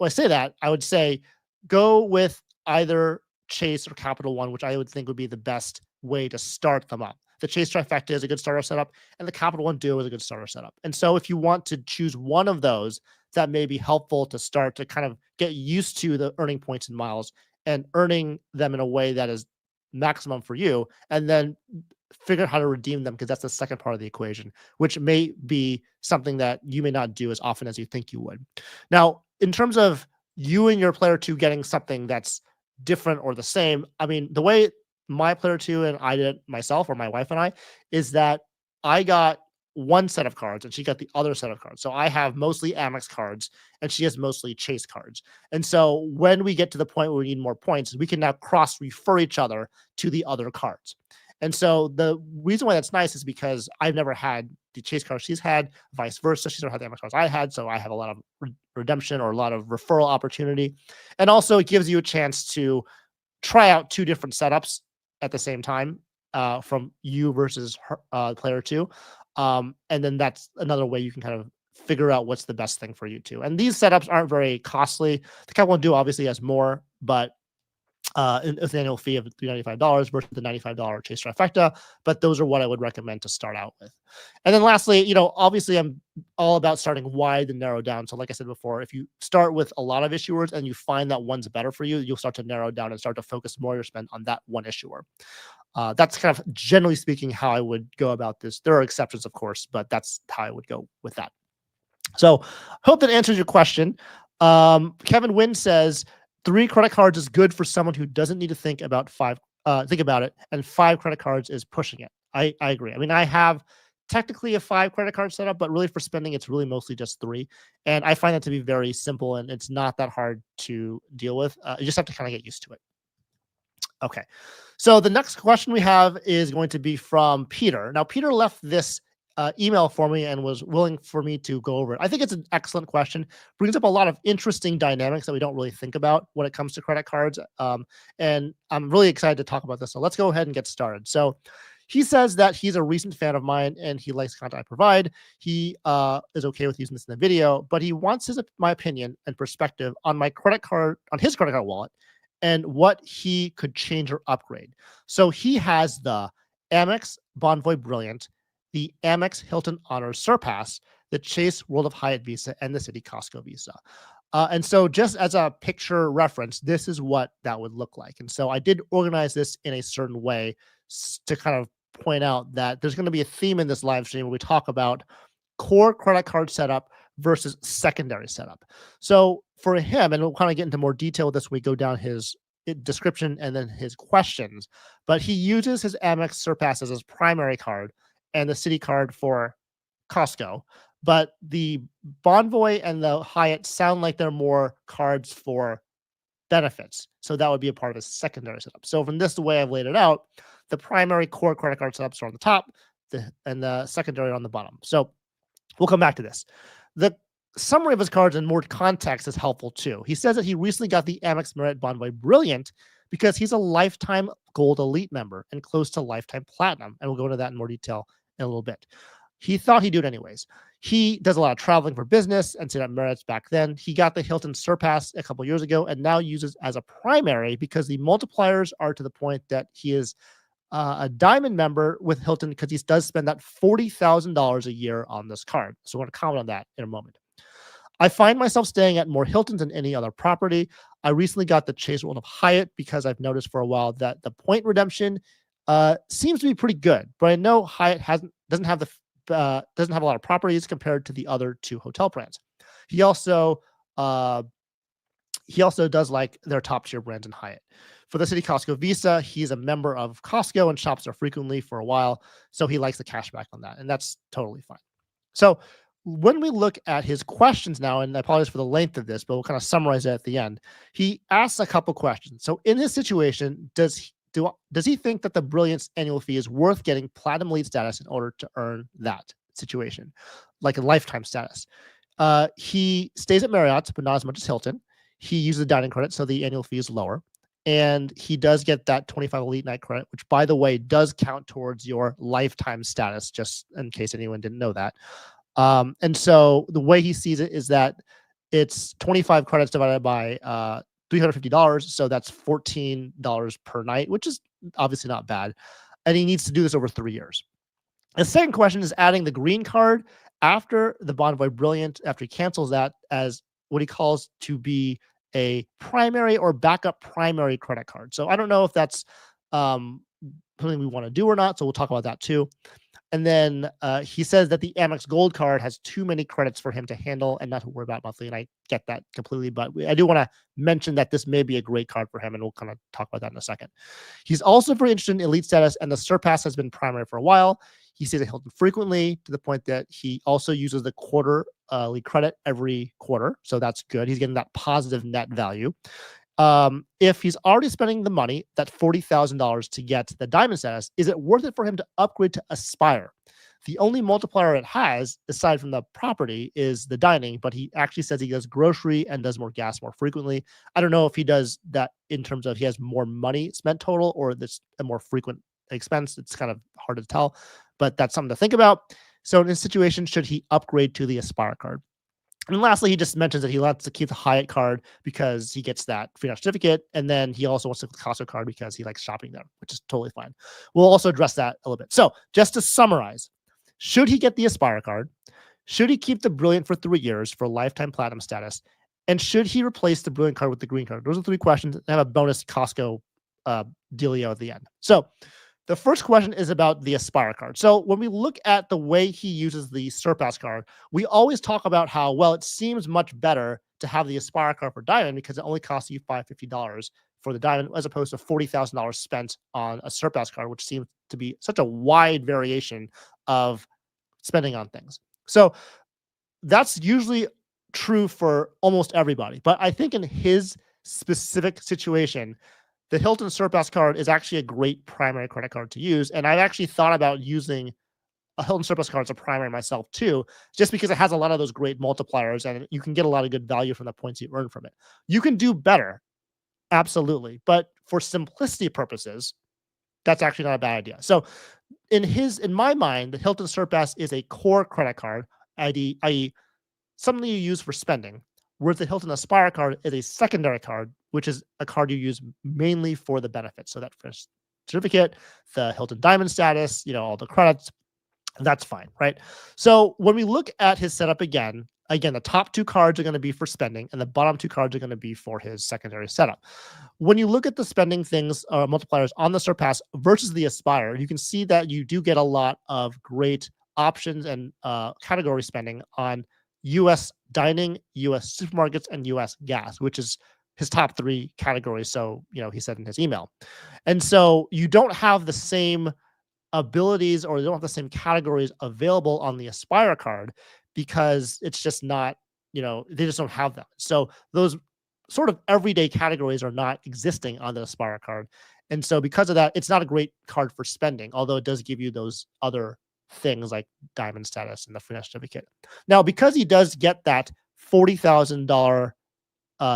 say that, I would say go with either Chase or Capital One, which I would think would be the best way to start them up. The Chase trifecta is a good starter setup, and the Capital One Duo is a good starter setup. And so if you want to choose one of those, that may be helpful to start to kind of get used to the earning points and miles and earning them in a way that is maximum for you, and then figure out how to redeem them, because that's the second part of the equation, which may be something that you may not do as often as you think you would. Now, in terms of you and your player two getting something that's different or the same, I mean, the way my player two and I did it myself, or my wife and I, is that I got one set of cards and she got the other set of cards. So I have mostly Amex cards and she has mostly Chase cards. And so when we get to the point where we need more points, we can now cross refer each other to the other cards. And so the reason why that's nice is because I've never had the Chase cards she's had, vice versa. She's never had the Amex cards I had. So I have a lot of redemption or a lot of referral opportunity. And also it gives you a chance to try out two different setups at the same time from you versus her, player two. And then that's another way you can kind of figure out what's the best thing for you too. And these setups aren't very costly. The Cat 1 Duo obviously has more, but with an annual fee of $395 versus the $95 Chase Trifecta. But those are what I would recommend to start out with. And then lastly, obviously I'm all about starting wide and narrow down. So like I said before, if you start with a lot of issuers and you find that one's better for you, you'll start to narrow down and start to focus more of your spend on that one issuer. That's kind of generally speaking how I would go about this. There are exceptions, of course, but that's how I would go with that. So hope that answers your question. Kevin Wynn says 3 credit cards is good for someone who doesn't need to think about it, and 5 credit cards is pushing it. I agree. I mean, I have technically a 5 credit card setup, but really for spending, it's really mostly just 3. And I find that to be very simple and it's not that hard to deal with. You just have to kind of get used to it. Okay. So the next question we have is going to be from Peter. Now, Peter left this email for me and was willing for me to go over it. I think it's an excellent question. Brings up a lot of interesting dynamics that we don't really think about when it comes to credit cards. And I'm really excited to talk about this. So let's go ahead and get started. So he says that he's a recent fan of mine and he likes the content I provide. He is okay with using this in the video, but he wants my opinion and perspective on my credit card, on his credit card wallet, and what he could change or upgrade. So he has the Amex Bonvoy Brilliant, the Amex Hilton Honors Surpass, the Chase World of Hyatt Visa, and the Citi Costco Visa. And so just as a picture reference, this is what that would look like. And so I did organize this in a certain way to kind of point out that there's going to be a theme in this live stream where we talk about core credit card setup versus secondary setup. So for him, and we'll kind of get into more detail with this when we go down his description and then his questions, but he uses his Amex Surpass as his primary card and the Citi card for Costco. But the Bonvoy and the Hyatt sound like they're more cards for benefits. So that would be a part of his secondary setup. So from this, the way I've laid it out, the primary core credit card setups are on the top and the secondary on the bottom. So we'll come back to this. The summary of his cards and more context is helpful too. He says that he recently got the Amex Marriott Bonvoy Brilliant because he's a lifetime Gold Elite member and close to lifetime Platinum. And we'll go into that in more detail in a little bit. He thought he'd do it anyways. He does a lot of traveling for business and stayed at Marriott's back then. He got the Hilton Surpass a couple years ago and now uses as a primary because the multipliers are to the point that he is a diamond member with Hilton because he does spend that $40,000 a year on this card. So I want to comment on that in a moment. I find myself staying at more Hiltons than any other property. I recently got the Chase World of Hyatt because I've noticed for a while that the point redemption seems to be pretty good, but I know Hyatt doesn't have a lot of properties compared to the other 2 hotel brands. He also does like their top tier brands in Hyatt. For the Citi Costco Visa, he's a member of Costco and shops there frequently for a while, so he likes the cash back on that, and that's totally fine. So when we look at his questions now, and I apologize for the length of this, but we'll kind of summarize it at the end. He asks a couple questions. So in his situation, does he think that the Brilliance annual fee is worth getting Platinum Elite status in order to earn that situation, like a lifetime status? He stays at Marriott, but not as much as Hilton. He uses the dining credit, so the annual fee is lower. And he does get that 25 Elite Night credit, which, by the way, does count towards your lifetime status, just in case anyone didn't know that. And so the way he sees it is that it's 25 credits divided by $350. So that's $14 per night, which is obviously not bad. And he needs to do this over 3 years. The second question is adding the green card after the Bonvoy Brilliant, after he cancels that, as what he calls to be a primary or backup primary credit card. So I don't know if that's something we want to do or not. So we'll talk about that too. And then he says that the Amex Gold card has too many credits for him to handle and not to worry about monthly. And I get that completely. But I do want to mention that this may be a great card for him. And we'll kind of talk about that in a second. He's also very interested in elite status. And the Surpass has been primary for a while. He stays at Hilton frequently to the point that he also uses the quarterly credit every quarter. So that's good. He's getting that positive net value. If he's already spending the money, that $40,000 to get the diamond status, is it worth it for him to upgrade to Aspire? The only multiplier it has, aside from the property, is the dining, but he actually says he does grocery and does more gas more frequently. I don't know if he does that in terms of he has more money spent total or that's a more frequent expense. It's kind of hard to tell, but that's something to think about. So in this situation, should he upgrade to the Aspire card? And lastly, he just mentions that he wants to keep the Hyatt card because he gets that free lunch certificate. And then he also wants the Costco card because he likes shopping there, which is totally fine. We'll also address that a little bit. So just to summarize, should he get the Aspire card? Should he keep the Brilliant for 3 years for lifetime platinum status? And should he replace the Brilliant card with the Green card? Those are 3 questions. I have a bonus Costco dealio at the end. So the first question is about the Aspire card. So when we look at the way he uses the Surpass card, we always talk about how, well, it seems much better to have the Aspire card for Diamond because it only costs you $550 for the Diamond as opposed to $40,000 spent on a Surpass card, which seems to be such a wide variation of spending on things. So that's usually true for almost everybody. But I think in his specific situation, the Hilton Surpass card is actually a great primary credit card to use. And I've actually thought about using a Hilton Surpass card as a primary myself too, just because it has a lot of those great multipliers and you can get a lot of good value from the points you earn from it. You can do better, absolutely. But for simplicity purposes, that's actually not a bad idea. So in my mind, the Hilton Surpass is a core credit card, i.e. something you use for spending, whereas the Hilton Aspire card is a secondary card, which is a card you use mainly for the benefits. So that first certificate, the Hilton Diamond status, all the credits, that's fine, right? So when we look at his setup again, the top 2 cards are going to be for spending and the bottom 2 cards are going to be for his secondary setup. When you look at the spending things, multipliers on the Surpass versus the Aspire, you can see that you do get a lot of great options and category spending on U.S. dining, U.S. supermarkets, and U.S. gas, which is his top 3 categories. So, he said in his email. And so you don't have the same abilities or you don't have the same categories available on the Aspire card because it's just not, they just don't have them. So those sort of everyday categories are not existing on the Aspire card. And so because of that, it's not a great card for spending, although it does give you those other things like diamond status and the free certificate. Now, because he does get that $40,000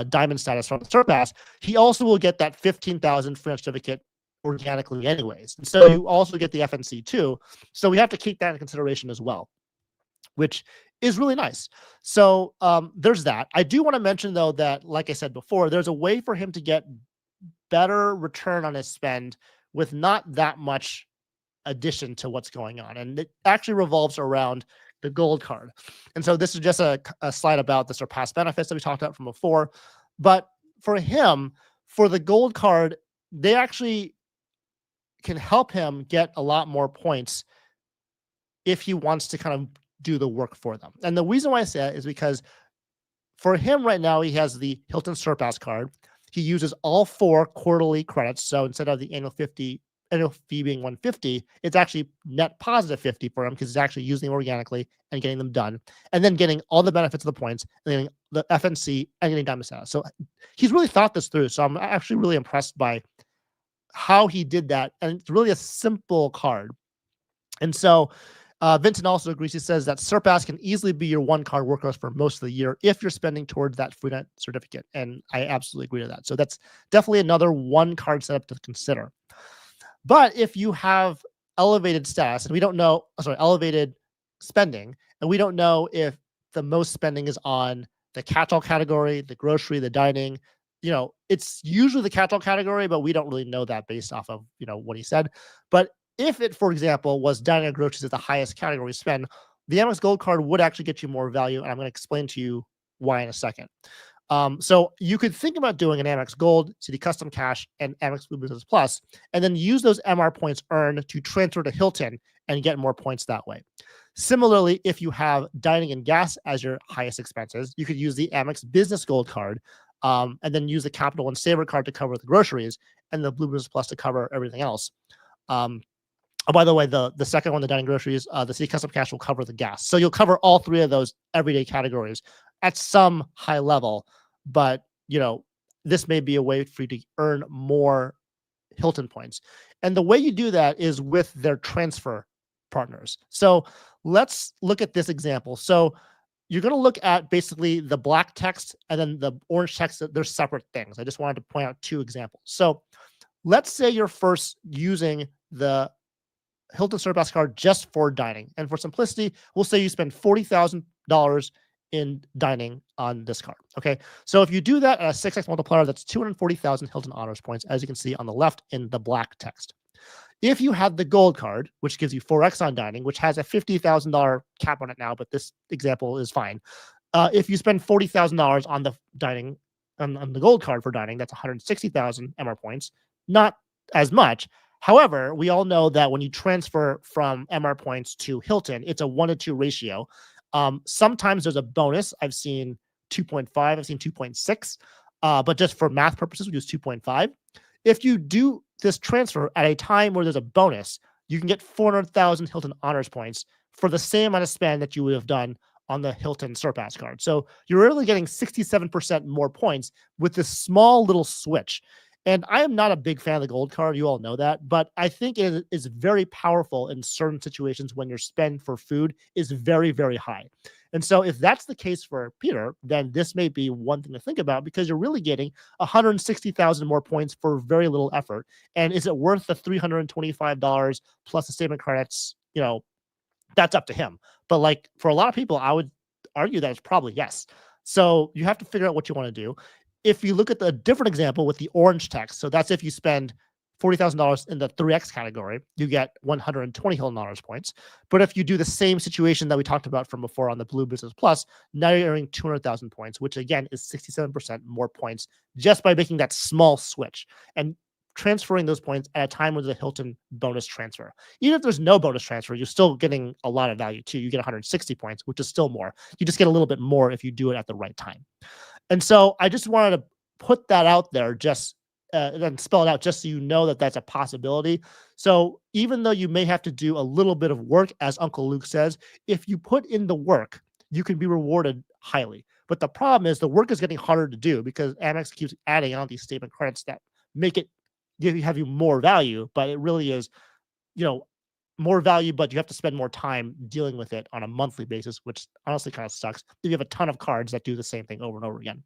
diamond status from the Surpass, he also will get that $15,000 free certificate organically anyways. And so you also get the FNC too. So we have to keep that in consideration as well, which is really nice. So there's that. I do want to mention though that, like I said before, there's a way for him to get better return on his spend with not that much addition to what's going on. And it actually revolves around the gold card. And so this is just a slide about the Surpass benefits that we talked about from before. But for him, for the gold card, they actually can help him get a lot more points if he wants to kind of do the work for them. And the reason why I say that is because for him right now, he has the Hilton Surpass card. He uses all 4 quarterly credits. So instead of the annual fee being $150, it's actually net positive 50 for him because he's actually using them organically and getting them done, and then getting all the benefits of the points, and getting the FNC and getting diamond status. So he's really thought this through. So I'm actually really impressed by how he did that, and it's really a simple card. And so Vincent also agrees. He says that Surpass can easily be your 1 card workhorse for most of the year if you're spending towards that free net certificate, and I absolutely agree to that. So that's definitely another 1 card setup to consider. But if you have elevated status, and we don't know, elevated spending, and we don't know if the most spending is on the catch-all category, the grocery, the dining, it's usually the catch-all category, but we don't really know that based off of, what he said. But if it, for example, was dining and groceries as the highest category spend, the Amex Gold card would actually get you more value, and I'm going to explain to you why in a second. So you could think about doing an Amex Gold, Citi Custom Cash, and Amex Blue Business Plus, and then use those MR points earned to transfer to Hilton and get more points that way. Similarly, if you have dining and gas as your highest expenses, you could use the Amex Business Gold card, and then use the Capital One Saver card to cover the groceries and the Blue Business Plus to cover everything else. Oh, by the way, the second one, the dining groceries, the City Custom Cash will cover the gas. So you'll cover all three of those everyday categories at some high level. But, this may be a way for you to earn more Hilton points. And the way you do that is with their transfer partners. So let's look at this example. So you're going to look at basically the black text and then the orange text. They're separate things. I just wanted to point out two examples. So let's say you're first using the Hilton Surpass card just for dining. And for simplicity, we'll say you spend $40,000 in dining on this card. Okay. So if you do that at a 6x multiplier, that's 240,000 Hilton Honors points, as you can see on the left in the black text. If you have the gold card, which gives you 4x on dining, which has a $50,000 cap on it now, but this example is fine. If you spend $40,000 on the dining, on the gold card for dining, that's 160,000 MR points. Not as much. However, we all know that when you transfer from MR points to Hilton, it's a 1-to-2 ratio. Sometimes there's a bonus. I've seen 2.5, I've seen 2.6, but just for math purposes, we use 2.5. If you do this transfer at a time where there's a bonus, you can get 400,000 Hilton Honors points for the same amount of spend that you would have done on the Hilton Surpass card. So you're really getting 67% more points with this small little switch. And I am not a big fan of the gold card. You all know that. But I think it is very powerful in certain situations when your spend for food is very, very high. And so if that's the case for Peter, then this may be one thing to think about because you're really getting 160,000 more points for very little effort. And is it worth the $325 plus the statement credits? That's up to him. But like for a lot of people, I would argue that it's probably yes. So you have to figure out what you want to do. If you look at the different example with the orange text, so that's if you spend $40,000 in the 3X category, you get 120 Hilton Honors points. But if you do the same situation that we talked about from before on the Blue Business Plus, now you're earning 200,000 points, which again is 67% more points just by making that small switch and transferring those points at a time with the Hilton bonus transfer. Even if there's no bonus transfer, you're still getting a lot of value too. You get 160 points, which is still more. You just get a little bit more if you do it at the right time. And so I just wanted to put that out there just and spell it out just so you know that that's a possibility. So even though you may have to do a little bit of work, as Uncle Luke says, if you put in the work, you can be rewarded highly. But the problem is the work is getting harder to do because Amex keeps adding on these statement credits that make it have you more value, but it really is, more value, but you have to spend more time dealing with it on a monthly basis, which honestly kind of sucks. You have a ton of cards that do the same thing over and over again.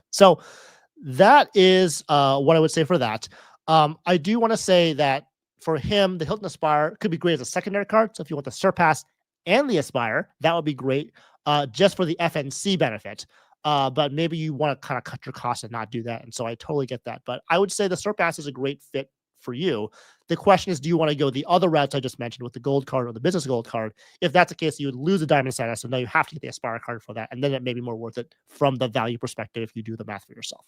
So that is what I would say for that. I do want to say that for him, the Hilton Aspire could be great as a secondary card. So if you want the Surpass and the Aspire, that would be great just for the FNC benefit. But maybe you want to kind of cut your costs and not do that. And so I totally get that. But I would say the Surpass is a great fit for you. The question is, do you want to go the other routes I just mentioned with the gold card or the business gold card? If that's the case, you would lose the diamond status. So now you have to get the Aspire card for that. And then it may be more worth it from the value perspective if you do the math for yourself.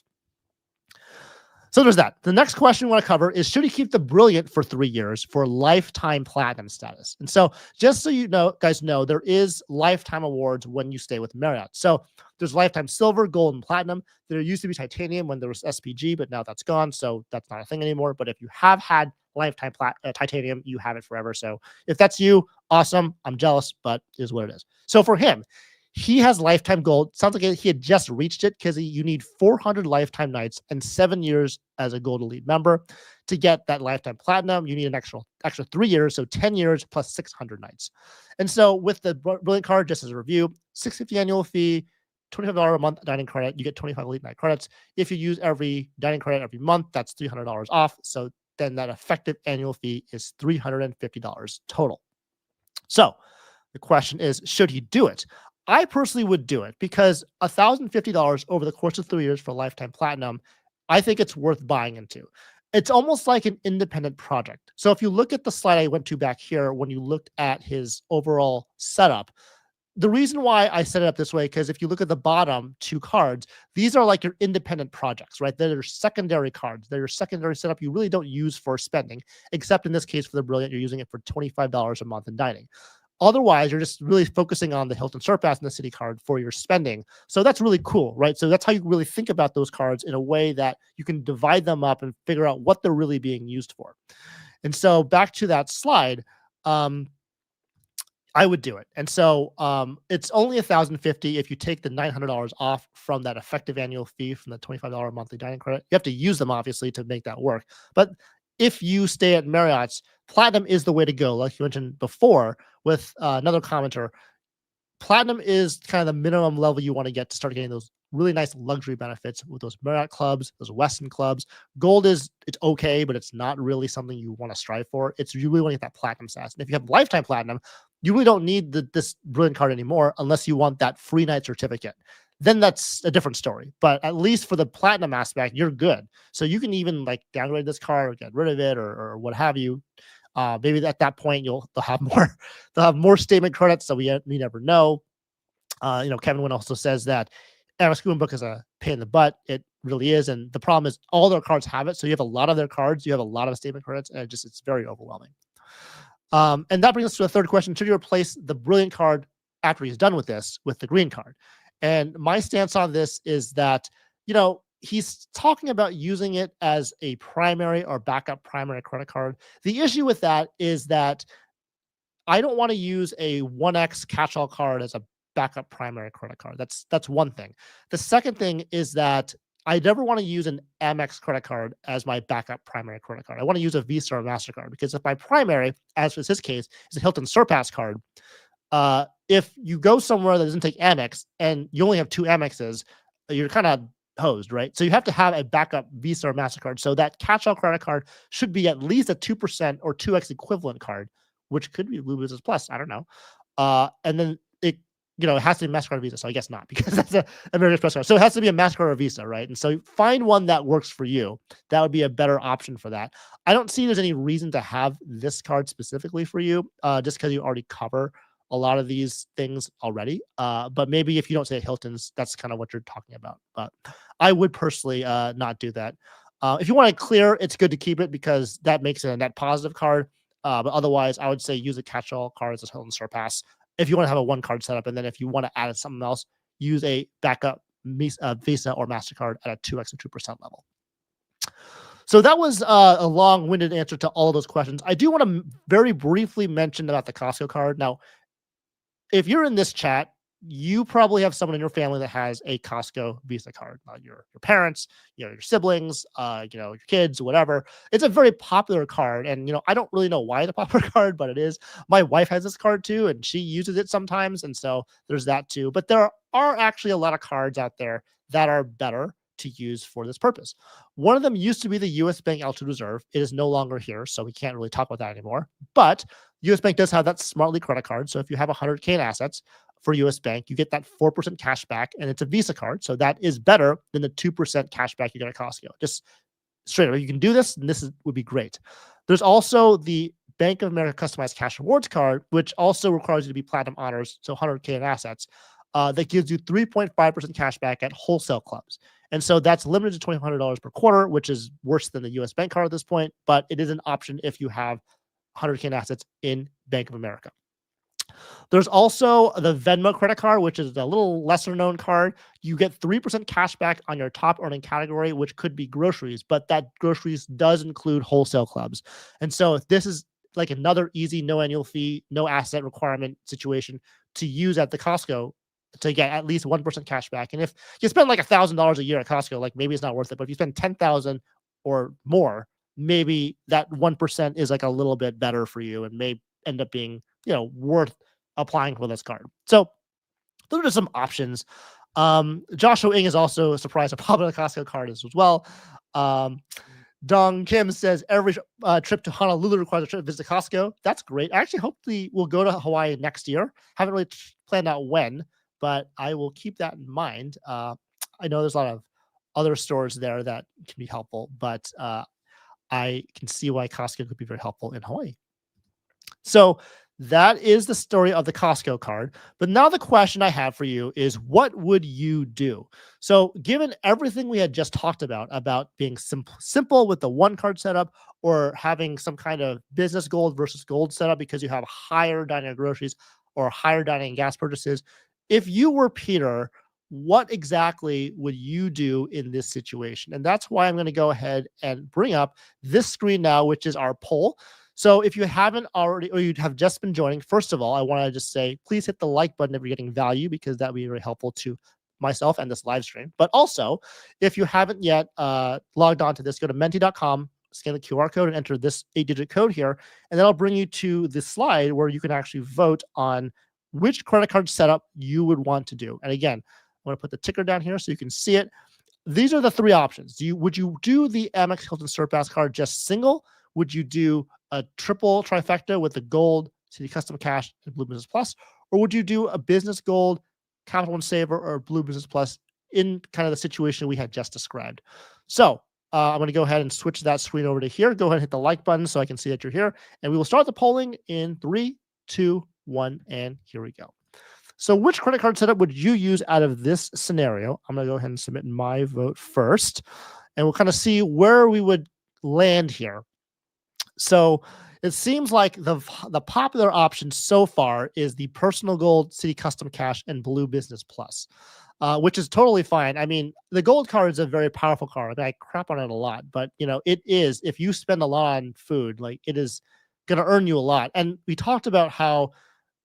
So there's that. The next question we want to cover is, should he keep the Brilliant for 3 years for lifetime platinum status? And so just so you know, guys know, there is lifetime awards when you stay with Marriott. So there's lifetime silver, gold, and platinum. There used to be titanium when there was SPG, but now that's gone. So that's not a thing anymore. But if you have had lifetime titanium, you have it forever. So if that's you, awesome. I'm jealous, but it is what it is. So for him, he has lifetime gold. Sounds like he had just reached it because you need 400 lifetime nights and 7 years as a gold elite member. To get that lifetime platinum, you need an extra 3 years, so 10 years plus 600 nights. And so with the Brilliant card, just as a review, $650 annual fee, $25 a month dining credit, you get 25 elite night credits. If you use every dining credit every month, that's $300 off. So then that effective annual fee is $350 total. So the question is, should he do it? I personally would do it because $1,050 over the course of 3 years for lifetime platinum, I think it's worth buying into. It's almost like an independent project. So if you look at the slide I went to back here, when you looked at his overall setup, the reason why I set it up this way, because if you look at the bottom 2 cards, these are like your independent projects, right? They're your secondary cards. They're your secondary setup you really don't use for spending, except in this case for the Brilliant, you're using it for $25 a month in dining. Otherwise, you're just really focusing on the Hilton Surpass and the City card for your spending. So that's really cool, right? So that's how you really think about those cards in a way that you can divide them up and figure out what they're really being used for. And so back to that slide, I would do it. And so it's only $1,050 if you take the $900 off from that effective annual fee from the $25 monthly dining credit. You have to use them obviously to make that work. But if you stay at Marriott's, Platinum is the way to go. Like you mentioned before with another commenter, Platinum is kind of the minimum level you want to get to start getting those really nice luxury benefits with those Marriott clubs, those Westin clubs. Gold it's okay, but it's not really something you want to strive for. It's you really want to get that platinum status. And if you have lifetime platinum, you really don't need this brilliant card anymore unless you want that free night certificate. Then that's a different story. But at least for the platinum aspect, you're good. So you can even like downgrade this card or get rid of it or what have you. Maybe at that point they'll have more statement credits, so we never know. Kevin Wynn also says that Amex Book is a pain in the butt. It really is, and the problem is all their cards have it. So you have a lot of their cards, you have a lot of statement credits, and it's very overwhelming. And that brings us to a third question: should you replace the brilliant card after he's done with this with the green card? And my stance on this is that he's talking about using it as a primary or backup primary credit card. The issue with that is that I don't want to use a 1x catch-all card as a backup primary credit card. That's one thing. The second thing is that I never want to use an Amex credit card as my backup primary credit card. I want to use a Visa or MasterCard because if my primary, as was his case, is a Hilton Surpass card, if you go somewhere that doesn't take Amex and you only have two Amexes, you're kind of hosed, right? So you have to have a backup Visa or MasterCard. So that catch-all credit card should be at least a 2% or 2x equivalent card, which could be Blue Business Plus. I don't know. And then it has to be MasterCard or Visa. So I guess not because that's a American Express card. So it has to be a MasterCard or Visa, right? And so find one that works for you. That would be a better option for that. I don't see there's any reason to have this card specifically for you, just because you already cover a lot of these things already. But maybe if you don't say Hilton's, that's kind of what you're talking about. But I would personally not do that. If you want to clear, it's good to keep it because that makes it a net positive card. But otherwise, I would say use a catch-all card as a Hilton Surpass if you want to have a one card setup. And then if you want to add something else, use a backup Visa or MasterCard at a 2x or 2% level. So that was a long-winded answer to all of those questions. I do want to very briefly mention about the Costco card. Now, if you're in this chat, you probably have someone in your family that has a Costco Visa card. Your parents, your siblings, your kids, whatever. It's a very popular card, and I don't really know why it's a popular card, but it is. My wife has this card too, and she uses it sometimes, and so there's that too. But there are actually a lot of cards out there that are better to use for this purpose. One of them used to be the U.S. Bank Altitude Reserve. It is no longer here, so we can't really talk about that anymore. But U.S. Bank does have that Smartly credit card. So if you have 100K in assets for U.S. Bank, you get that 4% cash back, and it's a Visa card. So that is better than the 2% cash back you get at Costco. Just straight up, you can do this, and would be great. There's also the Bank of America Customized Cash Rewards card, which also requires you to be Platinum Honors, so 100K in assets. That gives you 3.5% cash back at wholesale clubs. And so that's limited to $2,500 per quarter, which is worse than the U.S. Bank card at this point, but it is an option if you have 100K in assets in Bank of America. There's also the Venmo credit card, which is a little lesser known card. You get 3% cash back on your top earning category, which could be groceries, but that groceries does include wholesale clubs. And so if this is like another easy, no annual fee, no asset requirement situation to use at the Costco to get at least 1% cash back. And if you spend like $1,000 a year at Costco, like maybe it's not worth it, but if you spend 10,000 or more, maybe that 1% is like a little bit better for you and may end up being, worth applying for this card. So those are some options. Joshua Ing is also surprised a popular Costco card as well. Dong Kim says every trip to Honolulu requires a trip to visit Costco. That's great. I actually hopefully we'll go to Hawaii next year. Haven't really planned out when, but I will keep that in mind. I know there's a lot of other stores there that can be helpful, but I can see why Costco could be very helpful in Hawaii. So that is the story of the Costco card. But now the question I have for you is, what would you do? So given everything we had just talked about being simple with the one card setup or having some kind of business gold versus gold setup because you have higher dining groceries or higher dining gas purchases, if you were Peter, what exactly would you do in this situation? And that's why I'm going to go ahead and bring up this screen now, which is our poll. So if you haven't already, or you have just been joining, first of all, I want to just say, please hit the like button if you're getting value, because that would be very helpful to myself and this live stream. But also, if you haven't yet logged on to this, go to menti.com, scan the QR code and enter this 8-digit code here, and that'll bring you to the slide where you can actually vote on which credit card setup you would want to do. And again, I'm going to put the ticker down here so you can see it. These are the three options. Would you do the Amex Hilton Surpass card just single? Would you do a triple trifecta with the gold, City Custom Cash, and Blue Business Plus? Or would you do a business gold, Capital One Saver, or Blue Business Plus in kind of the situation we had just described? So I'm going to go ahead and switch that screen over to here. Go ahead and hit the like button so I can see that you're here. And we will start the polling in 3, 2, 1, and here we go. So which credit card setup would you use out of this scenario? I'm going to go ahead and submit my vote first, and we'll kind of see where we would land here. So it seems like the popular option so far is the Personal Gold, City Custom Cash, and Blue Business Plus, which is totally fine. I mean, the gold card is a very powerful card. I mean, I crap on it a lot, but it is, if you spend a lot on food, like, it is going to earn you a lot. And we talked about how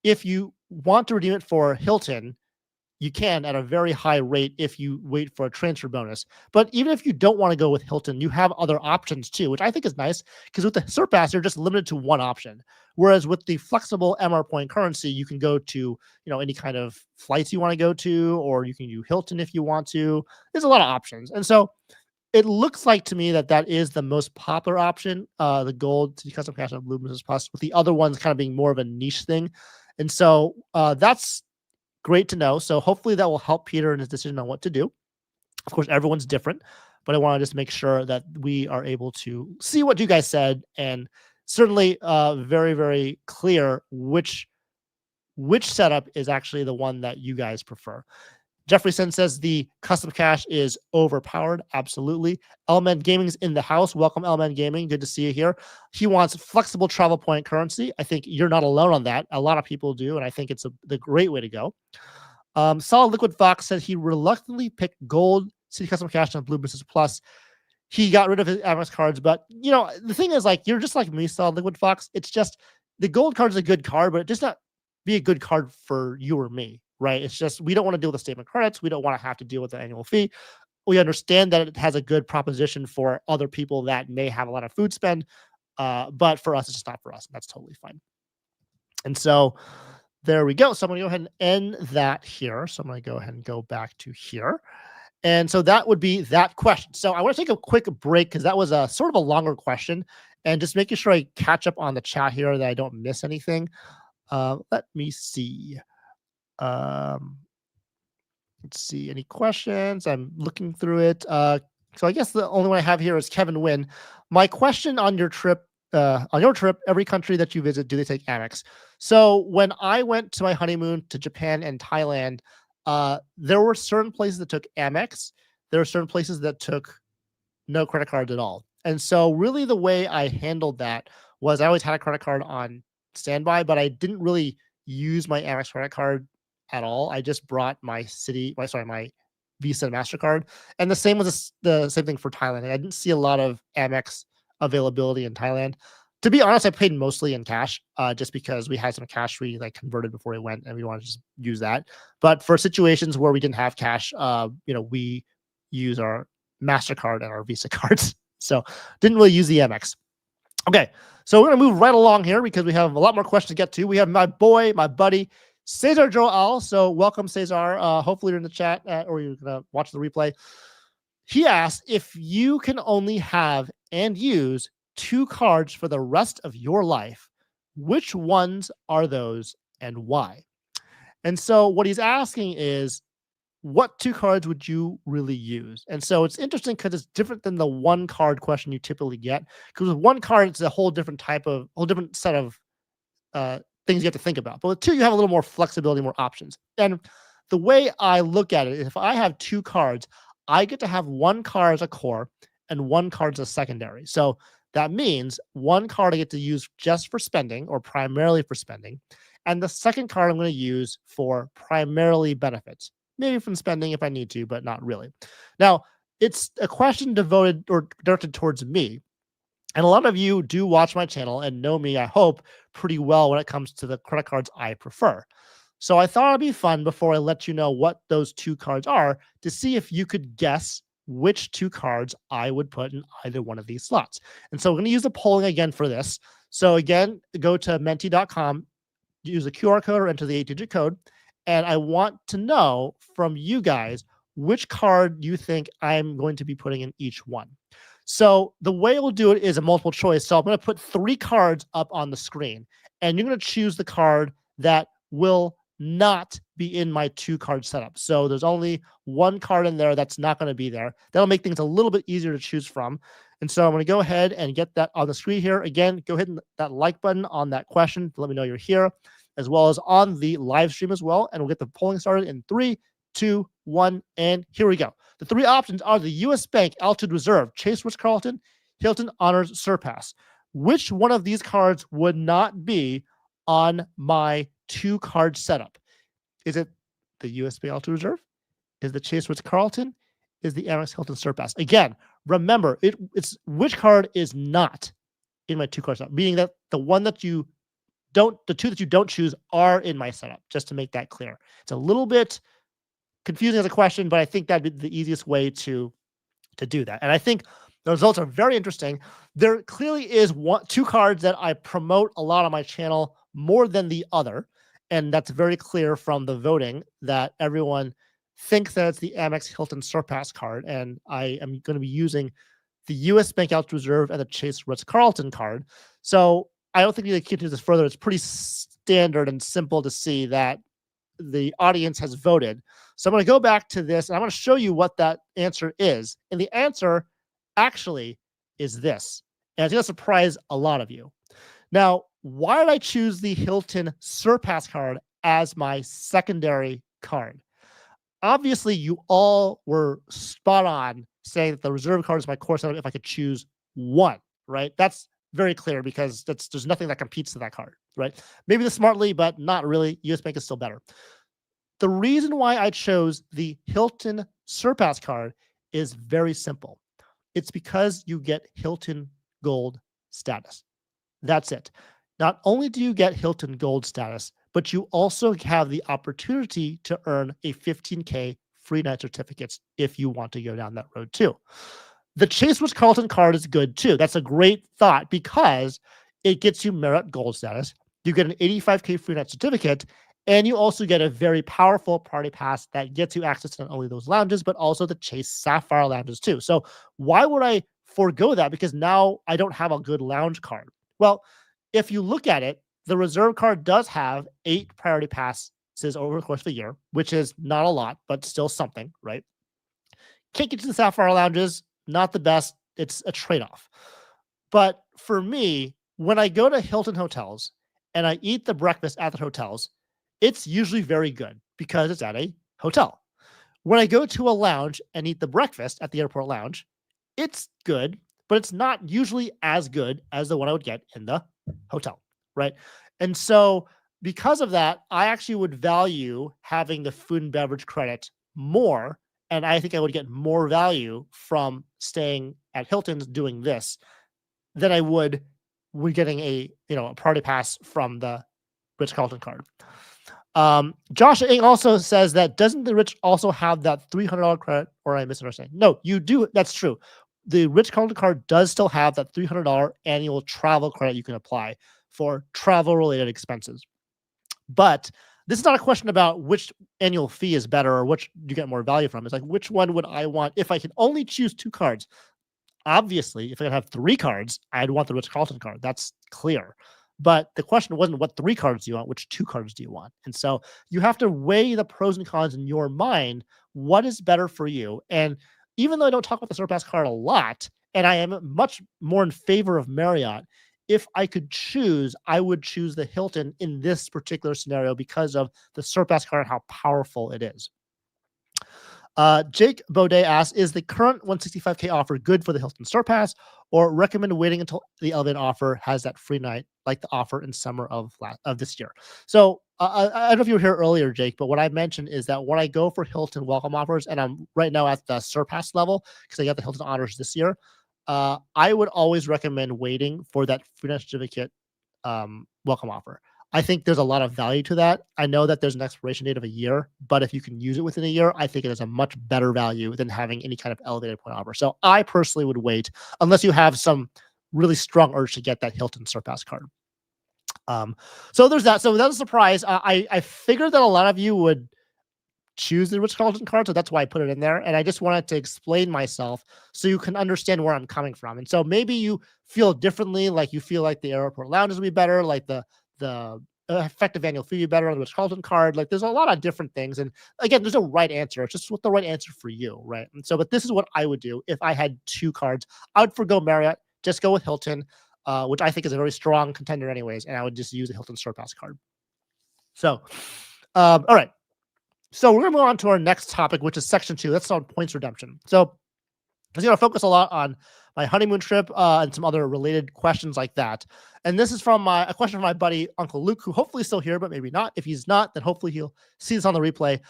if you want to redeem it for Hilton, you can at a very high rate if you wait for a transfer bonus. But even if you don't want to go with Hilton, you have other options too, which I think is nice, because with the Surpass, you're just limited to one option. Whereas with the flexible MR point currency, you can go to, any kind of flights you want to go to, or you can do Hilton if you want to. There's a lot of options. And so it looks like to me that is the most popular option, the gold, City Custom Cash, and Blue Business Plus, with the other ones kind of being more of a niche thing. And so that's great to know. So hopefully that will help Peter in his decision on what to do. Of course, everyone's different, but I want to just make sure that we are able to see what you guys said, and certainly very, very clear which setup is actually the one that you guys prefer. Jeffreyson says the custom cash is overpowered. Absolutely. Elman Gaming's in the house. Welcome, Elman Gaming. Good to see you here. He wants flexible travel point currency. I think you're not alone on that. A lot of people do, and I think it's the great way to go. Solid Liquid Fox said he reluctantly picked gold, City Custom Cash, and Blue Business Plus. He got rid of his Amex cards, but the thing is, like, you're just like me, Solid Liquid Fox. It's just the gold card is a good card, but it does not be a good card for you or me. Right. It's just, we don't want to deal with the statement credits. We don't want to have to deal with the annual fee. We understand that it has a good proposition for other people that may have a lot of food spend. But for us, it's just not for us. That's totally fine. And so there we go. So I'm going to go ahead and end that here. So I'm going to go ahead and go back to here. And so that would be that question. So I want to take a quick break because that was a sort of a longer question, and just making sure I catch up on the chat here that I don't miss anything. Let me see. Let's see, any questions? I'm looking through it. So I guess the only one I have here is Kevin Wynn. My question on your trip, every country that you visit, do they take Amex? So when I went to my honeymoon to Japan and Thailand, there were certain places that took Amex. There were certain places that took no credit cards at all. And so really the way I handled that was I always had a credit card on standby, but I didn't really use my Amex credit card at all. I just brought my Visa and MasterCard. And the same was the same thing for Thailand. I didn't see a lot of Amex availability in Thailand. To be honest, I paid mostly in cash, just because we had some cash we converted before we went, and we wanted to just use that. But for situations where we didn't have cash, we use our MasterCard and our Visa cards. So didn't really use the Amex. Okay, so we're going to move right along here because we have a lot more questions to get to. We have my buddy, Cesar Joel. So welcome, Cesar. Hopefully you're in the chat or you're going to watch the replay. He asked, if you can only have and use 2 cards for the rest of your life, which ones are those and why? And so what he's asking is, what 2 cards would you really use? And so it's interesting because it's different than the 1 card question you typically get. Because with 1 card, it's a whole different set of things you have to think about. But with 2, you have a little more flexibility, more options. And the way I look at it is, if I have 2 cards, I get to have 1 card as a core and 1 card as a secondary. So that means 1 card I get to use just for spending, or primarily for spending. And the second card I'm going to use for primarily benefits. maybe from spending if I need to, but not really. Now, it's a question devoted or directed towards me. And a lot of you do watch my channel and know me, I hope, pretty well when it comes to the credit cards I prefer. So I thought it'd be fun before I let you know what those two cards are to see if you could guess which two cards I would put in either one of these slots. And so we're going to use the polling again for this. So again, go to menti.com, use the QR code or enter the 8-digit code. And I want to know from you guys which card you think I'm going to be putting in each one. So the way we'll do it is a multiple choice. So I'm going to put 3 cards up on the screen, and you're going to choose the card that will not be in my 2-card setup. So there's only 1 card in there that's not going to be there. That'll make things a little bit easier to choose from. And so I'm going to go ahead and get that on the screen here. Again, go ahead and that like button on that question to let me know you're here, as well as on the live stream as well. And we'll get the polling started in 3, 2, 1, and here we go. The 3 options are the U.S. Bank Altitude Reserve, Chase Ritz-Carlton, Hilton Honors Surpass. Which one of these cards would not be on my 2-card setup? Is it the U.S. Bank Altitude Reserve? Is the Chase Ritz-Carlton? Is the Amex Hilton Surpass? Again, remember, it's which card is not in my 2-card setup, meaning that the one that you don't, the 2 that you don't choose are in my setup, just to make that clear. It's a little bit confusing as a question, but I think that'd be the easiest way to do that. And I think the results are very interesting. There clearly is 2 cards that I promote a lot on my channel more than the other. And that's very clear from the voting that everyone thinks that it's the Amex Hilton Surpass card. And I am going to be using the U.S. Bank Altitude Reserve and the Chase Ritz-Carlton card. So I don't think we need to keep this further. It's pretty standard and simple to see that the audience has voted. So I'm going to go back to this and I'm going to show you what that answer is. And the answer actually is this. And it's going to surprise a lot of you. Now, why did I choose the Hilton Surpass card as my secondary card? Obviously, you all were spot on saying that the reserve card is my core setup if I could choose one, right? That's very clear because there's nothing that competes to that card, right? Maybe the Smartly, but not really. US Bank is still better. The reason why I chose the Hilton Surpass card is very simple. It's because you get Hilton Gold status. That's it. Not only do you get Hilton Gold status, but you also have the opportunity to earn a $15K free night certificates if you want to go down that road too. The Chase Ritz-Carlton card is good too. That's a great thought because it gets you Marriott Gold status. You get an $85K free night certificate, and you also get a very powerful party pass that gets you access to not only those lounges, but also the Chase Sapphire lounges too. So why would I forego that? Because now I don't have a good lounge card. Well, if you look at it, the reserve card does have 8 priority passes over the course of the year, which is not a lot, but still something, right? Can't get to the Sapphire lounges, not the best. It's a trade-off. But for me, when I go to Hilton hotels and I eat the breakfast at the hotels, it's usually very good because it's at a hotel. When I go to a lounge and eat the breakfast at the airport lounge, it's good, but it's not usually as good as the one I would get in the hotel, right? And so because of that, I actually would value having the food and beverage credit more. And I think I would get more value from staying at Hilton's doing this than I would getting a party pass from the Ritz-Carlton card. Josh Ng also says that doesn't the Ritz also have that $300 credit, or I misunderstand? No, you do. That's true. The Ritz-Carlton card does still have that $300 annual travel credit you can apply for travel-related expenses. But this is not a question about which annual fee is better or which you get more value from. It's like, which one would I want if I could only choose 2 cards? Obviously, if I could have 3 cards, I'd want the Ritz-Carlton card. That's clear. But the question wasn't what 3 cards do you want, which 2 cards do you want? And so you have to weigh the pros and cons in your mind. What is better for you? And even though I don't talk about the Surpass card a lot, and I am much more in favor of Marriott, if I could choose, I would choose the Hilton in this particular scenario because of the Surpass card and how powerful it is. Jake Baudet asks, is the current $165K offer good for the Hilton Surpass, or recommend waiting until the elevated offer has that free night like the offer in summer of this year? So I don't know if you were here earlier, Jake, but what I mentioned is that when I go for Hilton welcome offers, and I'm right now at the surpass level because I got the Hilton honors this year, I would always recommend waiting for that free certificate welcome offer. I think there's a lot of value to that. I know that there's an expiration date of a year, but if you can use it within a year, I think it is a much better value than having any kind of elevated point offer. So I personally would wait unless you have some really strong urge to get that Hilton Surpass card. So there's that. So that was a surprise. I figured that a lot of you would choose the Ritz-Carlton card, so that's why I put it in there. And I just wanted to explain myself so you can understand where I'm coming from. And so maybe you feel differently, like you feel like the airport lounges will be better, like the effective annual fee will be better on the Ritz-Carlton card. Like there's a lot of different things. And again, there's no right answer. It's just what the right answer for you, right? And so, but this is what I would do if I had two cards. I would forgo Marriott, just go with Hilton, which I think is a very strong contender anyways, and I would just use a Hilton Surpass card. So, all right. So we're going to move on to our next topic, which is section 2. That's on points redemption. So I was going to focus a lot on my honeymoon trip and some other related questions like that. And this is from a question from my buddy, Uncle Luke, who hopefully is still here, but maybe not. If he's not, then hopefully he'll see this on the replay.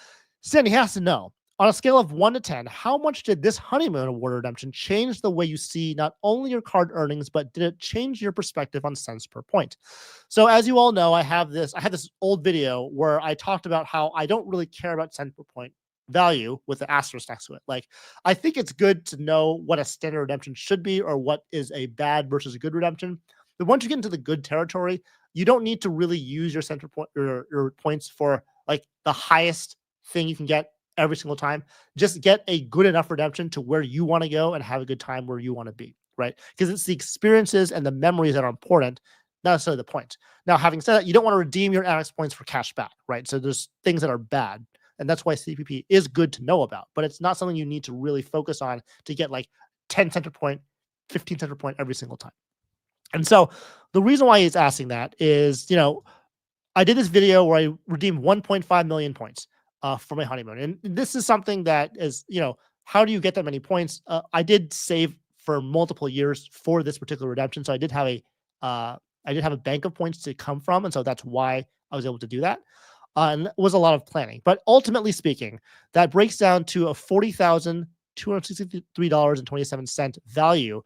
Sandy has to know, on a scale of 1 to 10, how much did this honeymoon award redemption change the way you see not only your card earnings, but did it change your perspective on cents per point? So as you all know, I had this old video where I talked about how I don't really care about cent per point value with the asterisk next to it. Like, I think it's good to know what a standard redemption should be or what is a bad versus a good redemption. But once you get into the good territory, you don't need to really use your cent per point, your points for like the highest thing you can get every single time. Just get a good enough redemption to where you want to go and have a good time where you want to be, right? Because it's the experiences and the memories that are important, not necessarily the points. Now, having said that, you don't want to redeem your Amex points for cash back, right? So there's things that are bad, and that's why CPP is good to know about, but it's not something you need to really focus on to get like 10 cent per point, 15 cent per point every single time. And so the reason why he's asking that is, I did this video where I redeemed 1.5 million points for my honeymoon. And this is something that is, how do you get that many points? I did save for multiple years for this particular redemption. So I did have a bank of points to come from. And so that's why I was able to do that. And it was a lot of planning. But ultimately speaking, that breaks down to a $40,263.27 value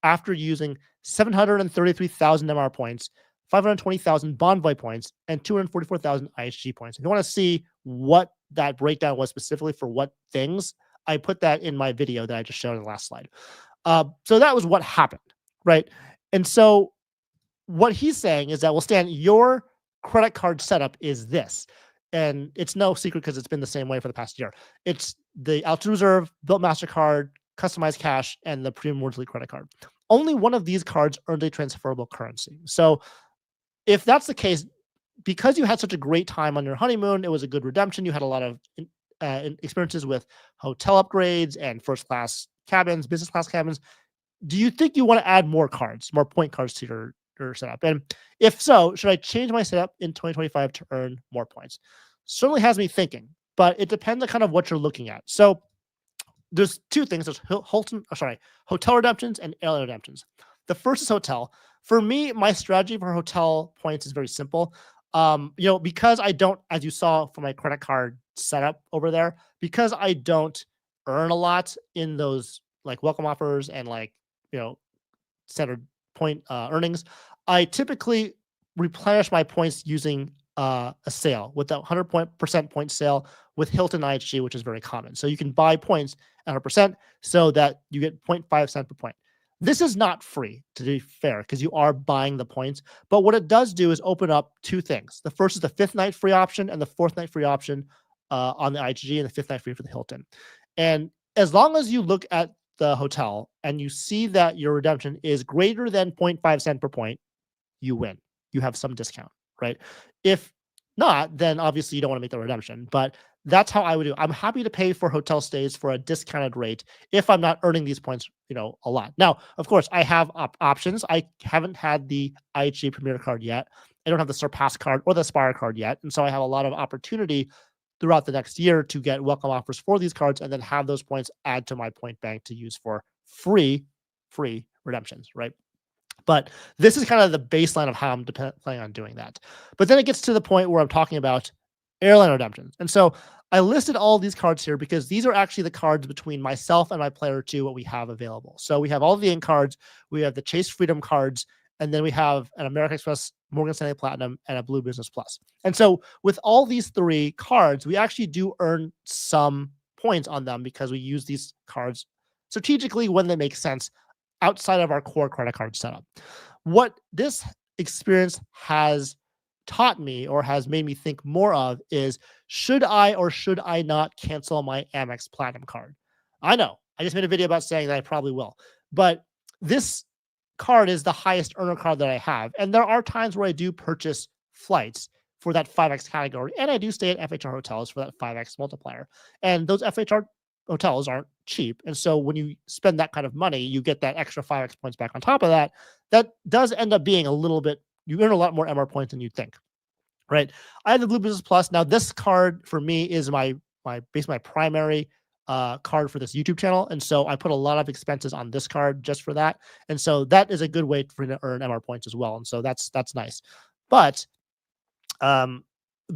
after using 733,000 MR points, 520,000 Bonvoy points, and 244,000 IHG points. If you want to see what that breakdown was specifically for what things, I put that in my video that I just showed in the last slide. So that was what happened, right? And so what he's saying is that, well, Stan, your credit card setup is this. And it's no secret because it's been the same way for the past year. It's the Altitude Reserve, Built MasterCard, Customized Cash, and the Premium Rewards Elite credit card. Only one of these cards earned a transferable currency. So if that's the case, because you had such a great time on your honeymoon, it was a good redemption. You had a lot of experiences with hotel upgrades and first class cabins, business class cabins. Do you think you want to add more cards, more point cards to your setup? And if so, should I change my setup in 2025 to earn more points? Certainly has me thinking, but it depends on kind of what you're looking at. So there's two things. There's hotel redemptions and airline redemptions. The first is hotel. For me, my strategy for hotel points is very simple. Because I don't, as you saw from my credit card setup over there, because I don't earn a lot in those like welcome offers and standard point earnings, I typically replenish my points using a sale with that 100% point sale with Hilton IHG, which is very common. So you can buy points at 100% so that you get 0.5 cents per point. This is not free, to be fair, because you are buying the points. But what it does do is open up two things. The first is the 5th night free option and the 4th night free option on the IHG, and the 5th night free for the Hilton. And as long as you look at the hotel and you see that your redemption is greater than 0.5 cent per point, you win. You have some discount, right? If not, then obviously you don't want to make the redemption. But that's how I would do it. I'm happy to pay for hotel stays for a discounted rate if I'm not earning these points, a lot. Now, of course, I have options. I haven't had the IHG Premier card yet. I don't have the Surpass card or the Aspire card yet. And so I have a lot of opportunity throughout the next year to get welcome offers for these cards and then have those points add to my point bank to use for free redemptions, right? But this is kind of the baseline of how I'm planning on doing that. But then it gets to the point where I'm talking about airline redemptions. And so I listed all these cards here because these are actually the cards between myself and my player two, what we have available. So we have all the in cards, we have the Chase Freedom cards, and then we have an American Express, Morgan Stanley Platinum, and a Blue Business Plus. And so with all these three cards, we actually do earn some points on them because we use these cards strategically when they make sense outside of our core credit card setup. What this experience has taught me or has made me think more of is, should I or should I not cancel my Amex Platinum card? I know I just made a video about saying that I probably will, but this card is the highest earner card that I have. And there are times where I do purchase flights for that 5X category, and I do stay at FHR hotels for that 5X multiplier. And those FHR hotels aren't cheap. And so when you spend that kind of money, you get that extra 5X points back on top of that. That does end up being a little bit, you earn a lot more MR points than you'd think, right? I have the Blue Business Plus. Now this card for me is my primary card for this YouTube channel. And so I put a lot of expenses on this card just for that. And so that is a good way for me to earn MR points as well. And so that's nice. But the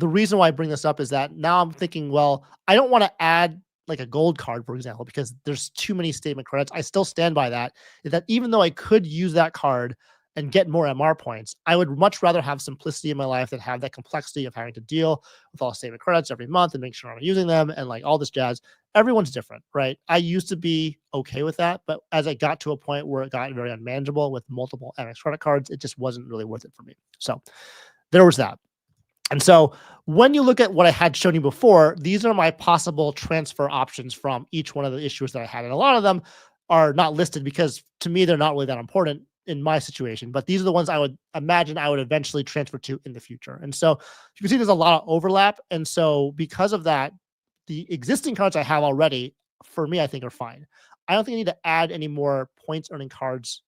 reason why I bring this up is that now I'm thinking, well, I don't want to add like a gold card, for example, because there's too many statement credits. I still stand by that, is that even though I could use that card and get more MR points, I would much rather have simplicity in my life than have that complexity of having to deal with all statement credits every month and make sure I'm using them and like all this jazz. Everyone's different, right? I used to be okay with that, but as I got to a point where it got very unmanageable with multiple Amex credit cards, it just wasn't really worth it for me. So there was that. And so when you look at what I had shown you before, these are my possible transfer options from each one of the issuers that I had. And a lot of them are not listed because to me, they're not really that important in my situation, but these are the ones I would imagine I would eventually transfer to in the future. And so you can see there's a lot of overlap. And so because of that, the existing cards I have already, for me, I think are fine. I don't think I need to add any more points earning cards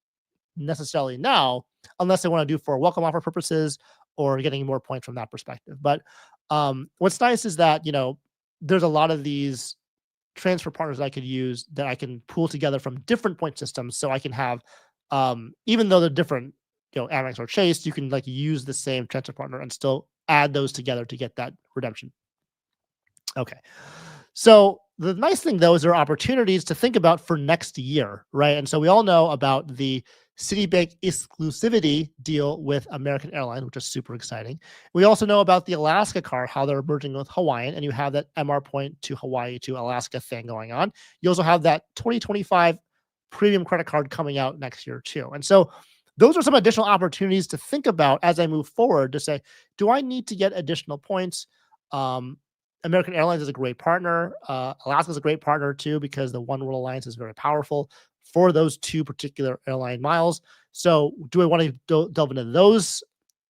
necessarily now, unless I want to do for welcome offer purposes or getting more points from that perspective. But what's nice is that, you know, there's a lot of these transfer partners I could use that I can pool together from different point systems. So I can have, even though they're different, you know, Amex or Chase, you can like use the same transfer partner and still add those together to get that redemption. Okay. So the nice thing though is there are opportunities to think about for next year, right? And so we all know about the Citibank exclusivity deal with American Airlines, which is super exciting. We also know about the Alaska card, how they're merging with Hawaiian, and you have that MR point to Hawaii to Alaska thing going on. You also have that 2025 premium credit card coming out next year too. And so those are some additional opportunities to think about as I move forward to say, do I need to get additional points? American Airlines is a great partner. Alaska is a great partner too, because the One World Alliance is very powerful for those two particular airline miles. So do I want to delve into those,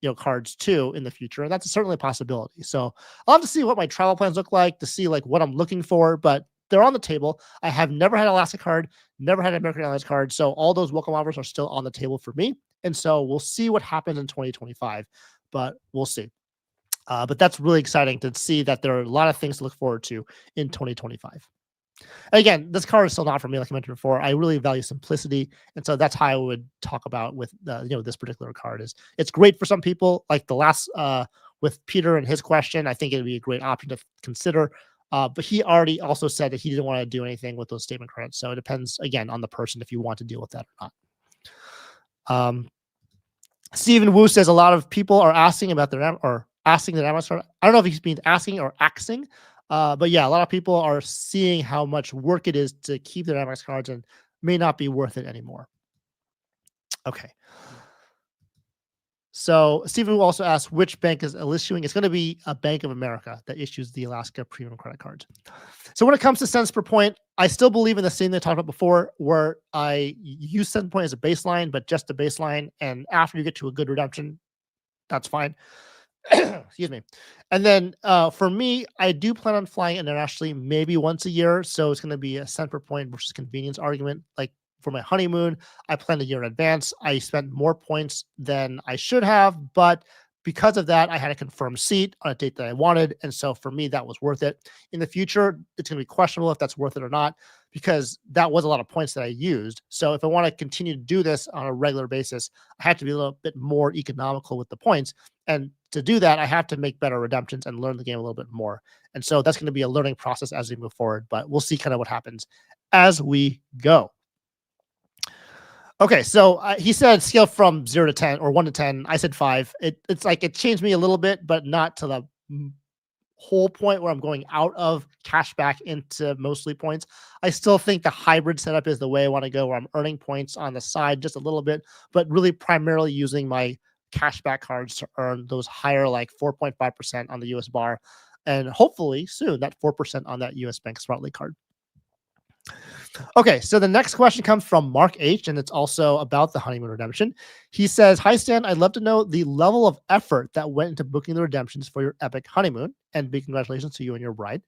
you know, cards too in the future? And that's certainly a possibility. So I'll have to see what my travel plans look like to see like what I'm looking for, but they're on the table. I have never had an Alaska card, never had an American Airlines card. So all those welcome offers are still on the table for me. And so we'll see what happens in 2025, but we'll see. But that's really exciting to see that there are a lot of things to look forward to in 2025. Again, this card is still not for me, like I mentioned before. I really value simplicity, and so that's how I would talk about with you know, this particular card. Is it's great for some people, like the last with Peter and his question. I think it would be a great option to consider. But he already also said that he didn't want to do anything with those statement credits. So it depends again on the person if you want to deal with that or not. Stephen Wu says a lot of people are asking about their asking their Amex card. I don't know if he's been asking or axing. But yeah, a lot of people are seeing how much work it is to keep their Amex cards and may not be worth it anymore. Okay. So Stephen will also ask which bank is issuing. It's going to be a Bank of America that issues the Alaska Premium Credit Cards. So when it comes to cents per point, I still believe in the same thing I talked about before, where I use cents per point as a baseline, but just a baseline. And after you get to a good redemption, that's fine. Excuse me. And then for me, I do plan on flying internationally maybe once a year. So it's going to be a cent per point versus convenience argument. Like for my honeymoon, I planned a year in advance. I spent more points than I should have, but because of that, I had a confirmed seat on a date that I wanted. And so for me, that was worth it. In the future, it's going to be questionable if that's worth it or not, because that was a lot of points that I used. So if I want to continue to do this on a regular basis, I have to be a little bit more economical with the points. And to do that, I have to make better redemptions and learn the game a little bit more. And so that's going to be a learning process as we move forward, but we'll see kind of what happens as we go. Okay, so he said scale from 0 to 10 or 1 to 10. I said 5. It's like it changed me a little bit, but not to the whole point where I'm going out of cash back into mostly points. I still think the hybrid setup is the way I want to go, where I'm earning points on the side just a little bit, but really primarily using my cashback cards to earn those higher, like 4.5% on the US bar, and hopefully soon that 4% on that US Bank Smartly card. Okay, so the next question comes from Mark H, and it's also about the honeymoon redemption. He says, "Hi Stan, I'd love to know the level of effort that went into booking the redemptions for your epic honeymoon, and big congratulations to you and your bride.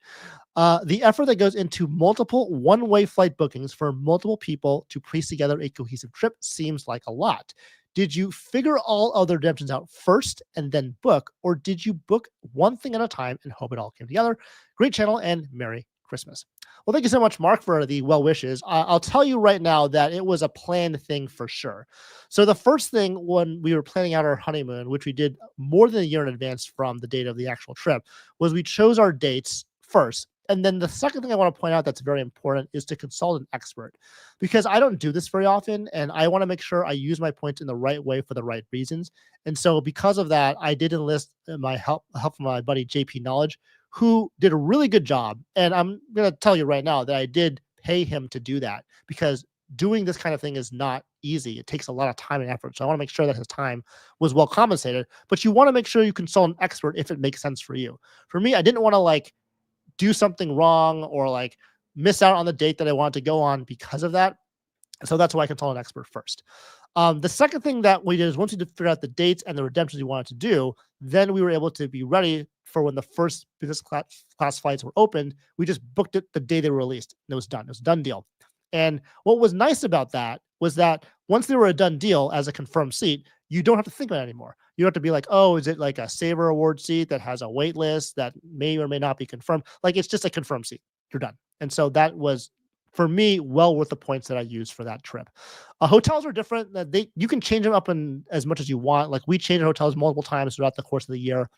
The effort that goes into multiple one-way flight bookings for multiple people to piece together a cohesive trip seems like a lot. Did you figure all other redemptions out first and then book, or did you book one thing at a time and hope it all came together? Great channel and Merry Christmas." Well, thank you so much, Mark, for the well wishes. I'll tell you right now that it was a planned thing for sure. So the first thing when we were planning out our honeymoon, which we did more than a year in advance from the date of the actual trip, was we chose our dates first. And then the second thing I want to point out that's very important is to consult an expert, because I don't do this very often, and I want to make sure I use my points in the right way for the right reasons. And so because of that, I did enlist my help from my buddy JP Knowledge, who did a really good job. And I'm going to tell you right now that I did pay him to do that, because doing this kind of thing is not easy. It takes a lot of time and effort. So I want to make sure that his time was well compensated, but you want to make sure you consult an expert if it makes sense for you. For me, I didn't want to like do something wrong or like miss out on the date that I wanted to go on because of that. So that's why I consult an expert first. The second thing that we did is once we figured out the dates and the redemptions we wanted to do, then we were able to be ready for when the first business class flights were opened. We just booked it the day they were released, and it was done. It was a done deal. And what was nice about that was that once they were a done deal as a confirmed seat, you don't have to think about it anymore. You don't have to be like, oh, is it like a Saver Award seat that has a wait list that may or may not be confirmed? Like, it's just a confirmed seat. You're done. And so that was, for me, well worth the points that I used for that trip. Hotels are different. You can change them up in as much as you want. Like, we changed hotels multiple times throughout the course of the year.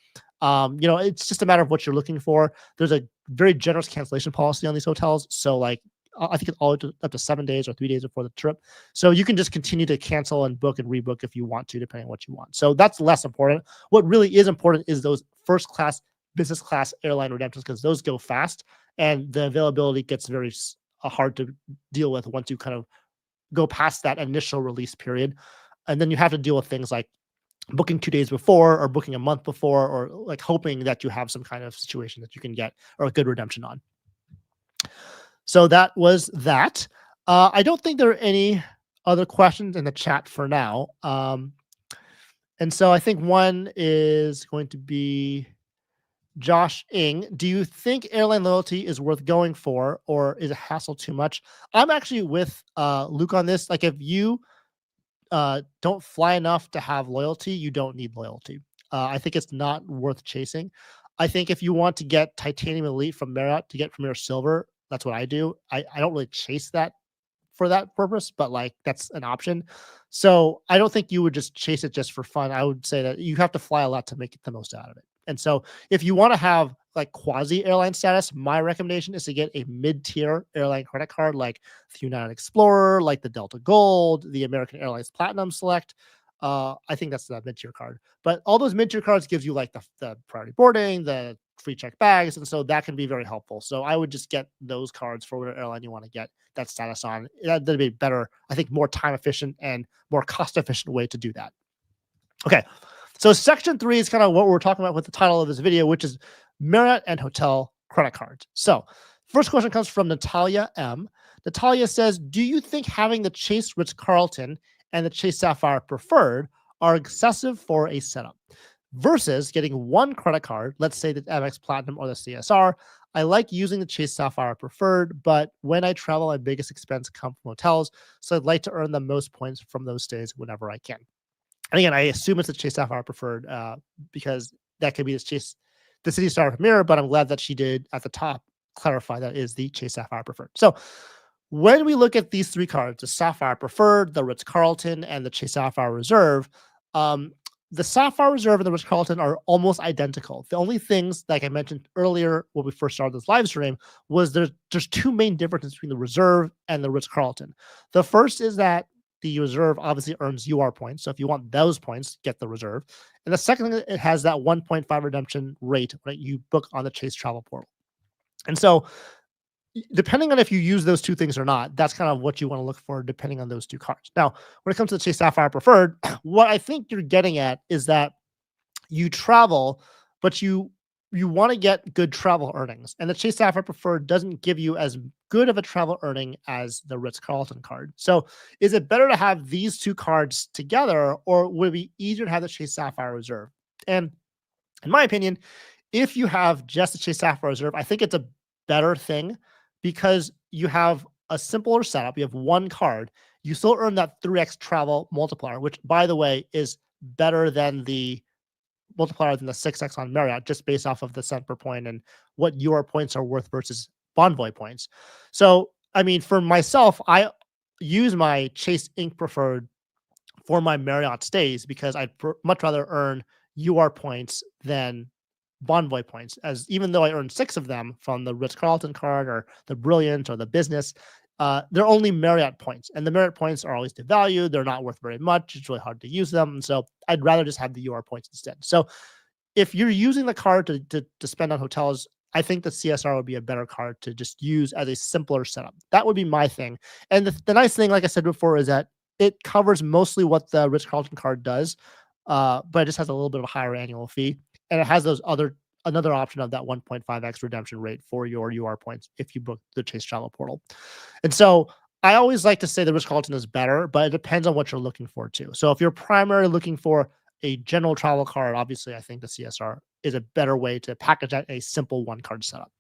It's just a matter of what you're looking for. There's a very generous cancellation policy on these hotels. So like, I think it's all up to 7 days or 3 days before the trip. So you can just continue to cancel and book and rebook if you want to, depending on what you want. So that's less important. What really is important is those first class, business class airline redemptions, because those go fast and the availability gets very hard to deal with once you kind of go past that initial release period. And then you have to deal with things like booking 2 days before or booking a month before, or like hoping that you have some kind of situation that you can get or a good redemption on. So that was that. I don't think there are any other questions in the chat for now. And so I think one is going to be Josh Ing. Do you think airline loyalty is worth going for, or is a hassle too much? I'm actually with Luke on this. Like, if you don't fly enough to have loyalty, you don't need loyalty. I think it's not worth chasing. I think if you want to get Titanium Elite from Marriott to get Premier Silver, that's what I do. I don't really chase that for that purpose, but like, that's an option. So I don't think you would just chase it just for fun. I would say that you have to fly a lot to make the most out of it. And so if you want to have like quasi airline status, my recommendation is to get a mid-tier airline credit card, like the United Explorer, like the Delta Gold, the American Airlines Platinum Select. I think that's the mid-tier card. But all those mid-tier cards gives you like the priority boarding, the free check bags, and so that can be very helpful. So I would just get those cards for whatever airline you want to get that status on. That'd be better, I think, more time efficient and more cost efficient way to do that. Okay, so section 3 is kind of what we're talking about with the title of this video, which is Marriott and hotel credit cards. So first question comes from Natalia M. Natalia says, do you think having the Chase Ritz-Carlton and the Chase Sapphire Preferred are excessive for a setup versus getting one credit card, let's say the Amex Platinum or the CSR? I like using the Chase Sapphire Preferred, but when I travel, my biggest expense comes from hotels, so I'd like to earn the most points from those stays whenever I can. And again, I assume it's a Chase Sapphire Preferred because that could be the City Star Premier, but I'm glad that she did at the top clarify that is the Chase Sapphire Preferred. So when we look at these three cards, the Sapphire Preferred, the Ritz-Carlton, and the Chase Sapphire Reserve, the Sapphire Reserve and the Ritz-Carlton are almost identical. The only things, like I mentioned earlier when we first started this live stream, was there's two main differences between the Reserve and the Ritz-Carlton. The first is that the Reserve obviously earns UR points. So if you want those points, get the Reserve. And the second thing, it has that 1.5 redemption rate when you book on the Chase Travel Portal. And so depending on if you use those two things or not, that's kind of what you want to look for depending on those two cards. Now, when it comes to the Chase Sapphire Preferred, what I think you're getting at is that you travel, but you want to get good travel earnings. And the Chase Sapphire Preferred doesn't give you as good of a travel earning as the Ritz-Carlton card. So is it better to have these two cards together, or would it be easier to have the Chase Sapphire Reserve? And in my opinion, if you have just the Chase Sapphire Reserve, I think it's a better thing because you have a simpler setup. You have one card. You still earn that 3x travel multiplier, which, by the way, is better than the multiplier than the 6x on Marriott, just based off of the cent per point and what your points are worth versus Bonvoy points. So, I mean, for myself, I use my Chase Inc. Preferred for my Marriott stays because I'd much rather earn UR points than Bonvoy points, as even though I earn 6 of them from the Ritz-Carlton card or the Brilliant or the Business, they're only Marriott points, and the Marriott points are always devalued. They're not worth very much. It's really hard to use them, and so I'd rather just have the UR points instead. So if you're using the card to spend on hotels, I think the CSR would be a better card to just use as a simpler setup. That would be my thing. And the nice thing, like I said before, is that it covers mostly what the Ritz-Carlton card does, but it just has a little bit of a higher annual fee. And it has another option of that 1.5x redemption rate for your UR points if you book the Chase Travel Portal. And so I always like to say the Ritz-Carlton is better, but it depends on what you're looking for too. So if you're primarily looking for a general travel card, obviously I think the CSR is a better way to package out a simple one card setup.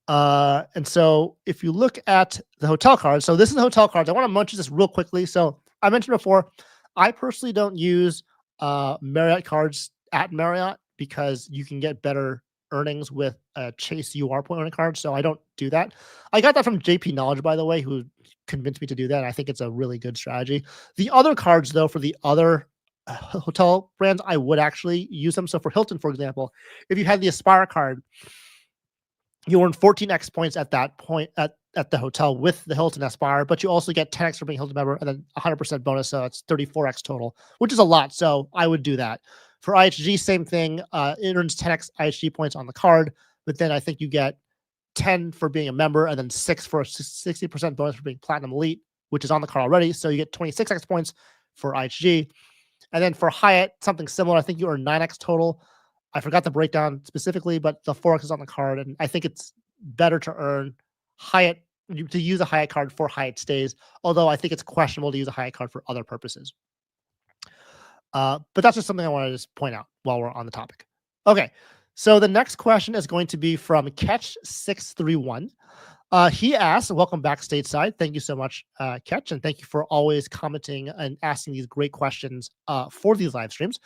And so if you look at the hotel cards, so this is the hotel cards. I want to mention this real quickly. So I mentioned before, I personally don't use Marriott cards at Marriott because you can get better earnings with a Chase UR point on a card. So I don't do that. I got that from JP Knowledge, by the way, who convinced me to do that. I think it's a really good strategy. The other cards, though, for the other hotel brands, I would actually use them. So for Hilton, for example, if you had the Aspire card, you earn 14x points at that point at the hotel with the Hilton Aspire, but you also get 10x for being a Hilton member and then 100% bonus. So it's 34x total, which is a lot. So I would do that. For IHG, same thing. It earns 10x IHG points on the card, but then I think you get 10 for being a member and then 6 for a 60% bonus for being Platinum Elite, which is on the card already. So you get 26x points for IHG. And then for Hyatt, something similar. I think you earn 9x total. I forgot the breakdown specifically, but the 4x is on the card. And I think it's better to earn Hyatt, to use a Hyatt card for Hyatt stays, although I think it's questionable to use a Hyatt card for other purposes. But that's just something I want to just point out while we're on the topic. Okay, so the next question is going to be from Catch631. He asks, welcome back stateside. Thank you so much, Catch, and thank you for always commenting and asking these great questions for these live streams.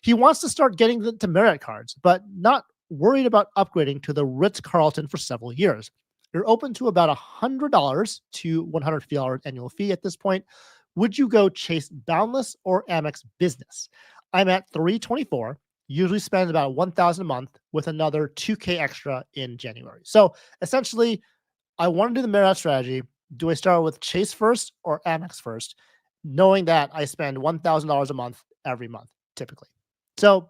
He wants to start getting to Marriott cards, but not worried about upgrading to the Ritz-Carlton for several years. You're open to about $100 to $150 annual fee at this point. Would you go Chase Boundless or Amex Business? I'm at 324, usually spend about $1,000 a month with another $2K extra in January. So essentially, I want to do the Marriott strategy. Do I start with Chase first or Amex first, knowing that I spend $1,000 a month every month, typically? So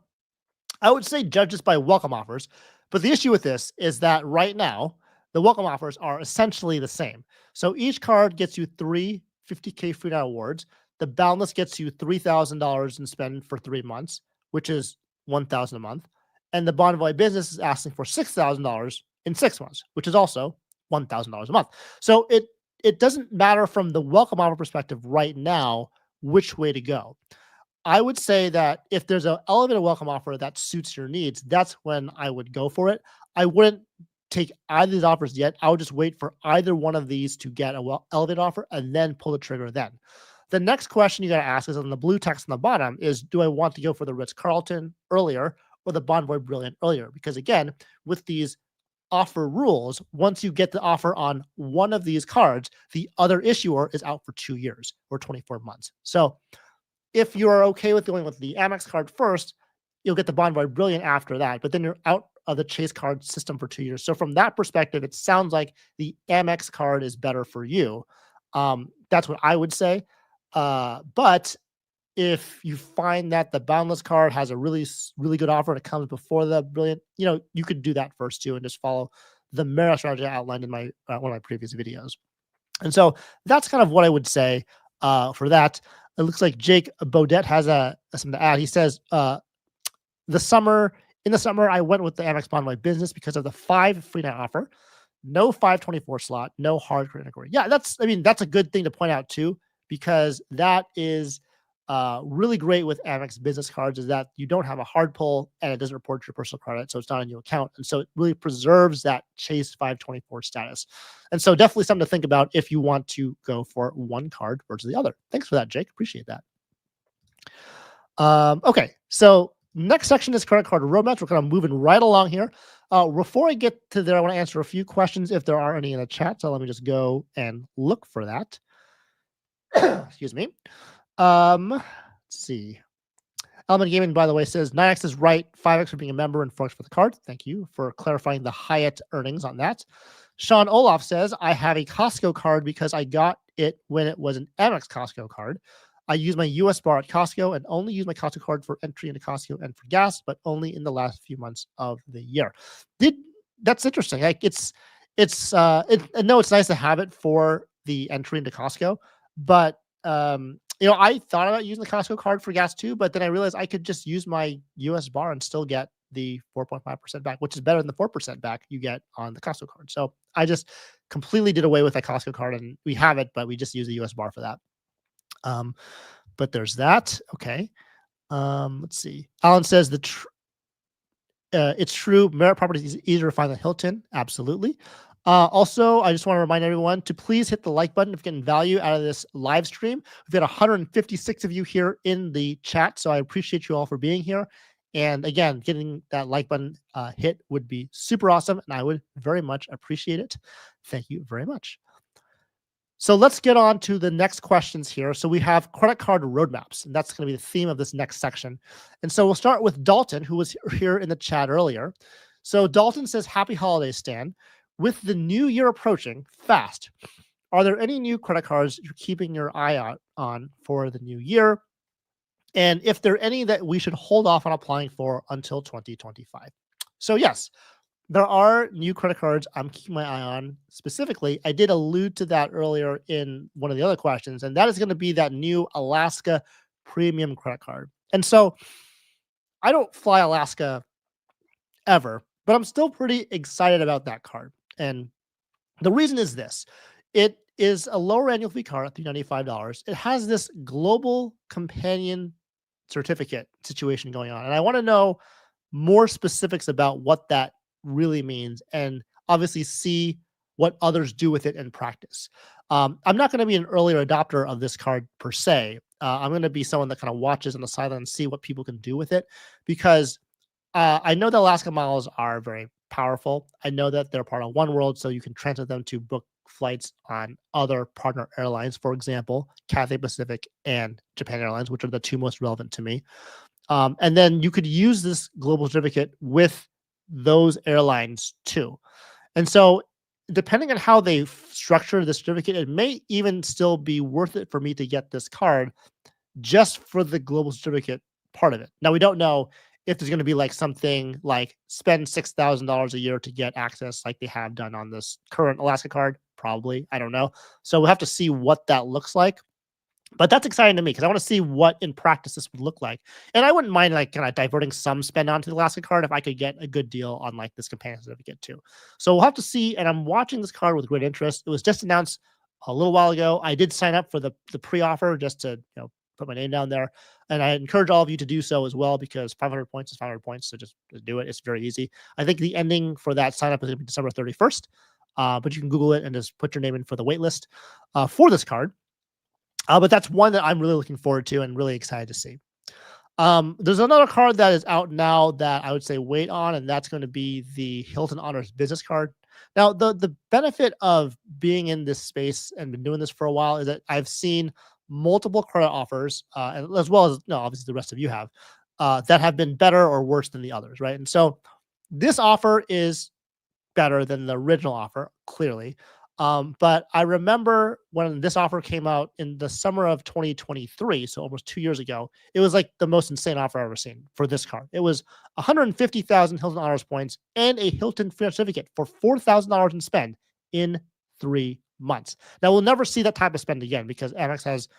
I would say judge this by welcome offers. But the issue with this is that right now, the welcome offers are essentially the same. So each card gets you 3 50K free night awards. The Boundless gets you $3,000 in spend for 3 months, which is $1,000 a month. And the Bonvoy Business is asking for $6,000 in 6 months, which is also $1,000 a month. So it doesn't matter from the welcome offer perspective right now which way to go. I would say that if there's an elevated welcome offer that suits your needs, that's when I would go for it. I wouldn't take either of these offers yet. I would just wait for either one of these to get a elevated offer and then pull the trigger then. the next question you got to ask is on the blue text on the bottom is, do I want to go for the Ritz-Carlton earlier or the Bonvoy Brilliant earlier? Because again, with these offer rules, once you get the offer on one of these cards, the other issuer is out for 2 years or 24 months. So if you're okay with going with the Amex card first, you'll get the Bonvoy Brilliant after that, but then you're out of the Chase card system for 2 years. So from that perspective, it sounds like the Amex card is better for you. That's what I would say. But if you find that the Boundless card has a really good offer and it comes before the Brilliant, you could do that first too and just follow the Marriott strategy I outlined in my one of my previous videos. And so that's kind of what I would say for that. It looks like Jake Baudet has something to add. He says, in the summer, I went with the Amex Bonvoy Business because of the 5 free night offer, no 524 slot, no hard category. Yeah, that's a good thing to point out too, because that is really great with Amex business cards, is that you don't have a hard pull and it doesn't report your personal credit, so it's not in your account, and so it really preserves that Chase 524 status. And so definitely something to think about if you want to go for one card versus the other. Thanks for that, Jake. Appreciate that. Okay, so next section is credit card roadmaps. We're kind of moving right along here. Before I get to there, I want to answer a few questions if there are any in the chat. So let me just go and look for that. Excuse me. Let's see. Element Gaming, by the way, says 9x is right, 5x for being a member, and 4x for the card. Thank you for clarifying the Hyatt earnings on that. Sean Olaf says, I have a Costco card because I got it when it was an Amex Costco card. I use my US bar at Costco and only use my Costco card for entry into Costco and for gas, but only in the last few months of the year. That's interesting. Like I know it's nice to have it for the entry into Costco, but I thought about using the Costco card for gas too, but then I realized I could just use my US bar and still get the 4.5% back, which is better than the 4% back you get on the Costco card. So I just completely did away with that Costco card, and we have it, but we just use the US bar for that. But there's that. Okay. Let's see. Alan says it's true. Marriott properties is easier to find than Hilton. Absolutely. Also, I just want to remind everyone to please hit the like button if you're getting value out of this live stream. We've got 156 of you here in the chat, so I appreciate you all for being here. And again, getting that like button hit would be super awesome, and I would very much appreciate it. Thank you very much. So let's get on to the next questions here. So we have credit card roadmaps, and that's going to be the theme of this next section. And so we'll start with Dalton, who was here in the chat earlier. So Dalton says, happy holidays, Stan. With the new year approaching fast, are there any new credit cards you're keeping your eye out on for the new year? And if there are any that we should hold off on applying for until 2025? So yes, there are new credit cards I'm keeping my eye on. Specifically, I did allude to that earlier in one of the other questions, and that is going to be that new Alaska premium credit card. And so I don't fly Alaska ever, but I'm still pretty excited about that card. And the reason is this. It is a lower annual fee card at $395. It has this global companion certificate situation going on. And I want to know more specifics about what that really means, and obviously see what others do with it in practice. I'm not going to be an earlier adopter of this card per se. I'm going to be someone that kind of watches on the sideline and see what people can do with it, because I know the Alaska miles are very powerful. I know that they're part of One World, so you can transfer them to book flights on other partner airlines, for example, Cathay Pacific and Japan Airlines, which are the two most relevant to me. And then you could use this global certificate with those airlines too. And so depending on how they structure the certificate, it may even still be worth it for me to get this card just for the global certificate part of it. Now, we don't know if there's going to be like something like spend $6,000 a year to get access like they have done on this current Alaska card. Probably. I don't know. So we'll have to see what that looks like. But that's exciting to me because I want to see what in practice this would look like. And I wouldn't mind like kind of diverting some spend onto the Alaska card if I could get a good deal on like this companion certificate too. So we'll have to see. And I'm watching this card with great interest. It was just announced a little while ago. I did sign up for the pre-offer just to put my name down there. And I encourage all of you to do so as well, because 500 points is 500 points. So just do it. It's very easy. I think the ending for that sign up is going to be December 31st. But you can Google it and just put your name in for the wait list for this card. But that's one that I'm really looking forward to and really excited to see. There's another card that is out now that I would say wait on, and that's going to be the Hilton Honors Business Card. Now, the benefit of being in this space and been doing this for a while is that I've seen multiple credit offers, and as well as no, obviously the rest of you have, that have been better or worse than the others, right? And so this offer is better than the original offer, clearly. But I remember when this offer came out in the summer of 2023, so almost 2 years ago, it was like the most insane offer I've ever seen for this card. It was 150,000 Hilton Honors points and a Hilton free certificate for $4,000 in spend in 3 months. Now, we'll never see that type of spend again because Amex has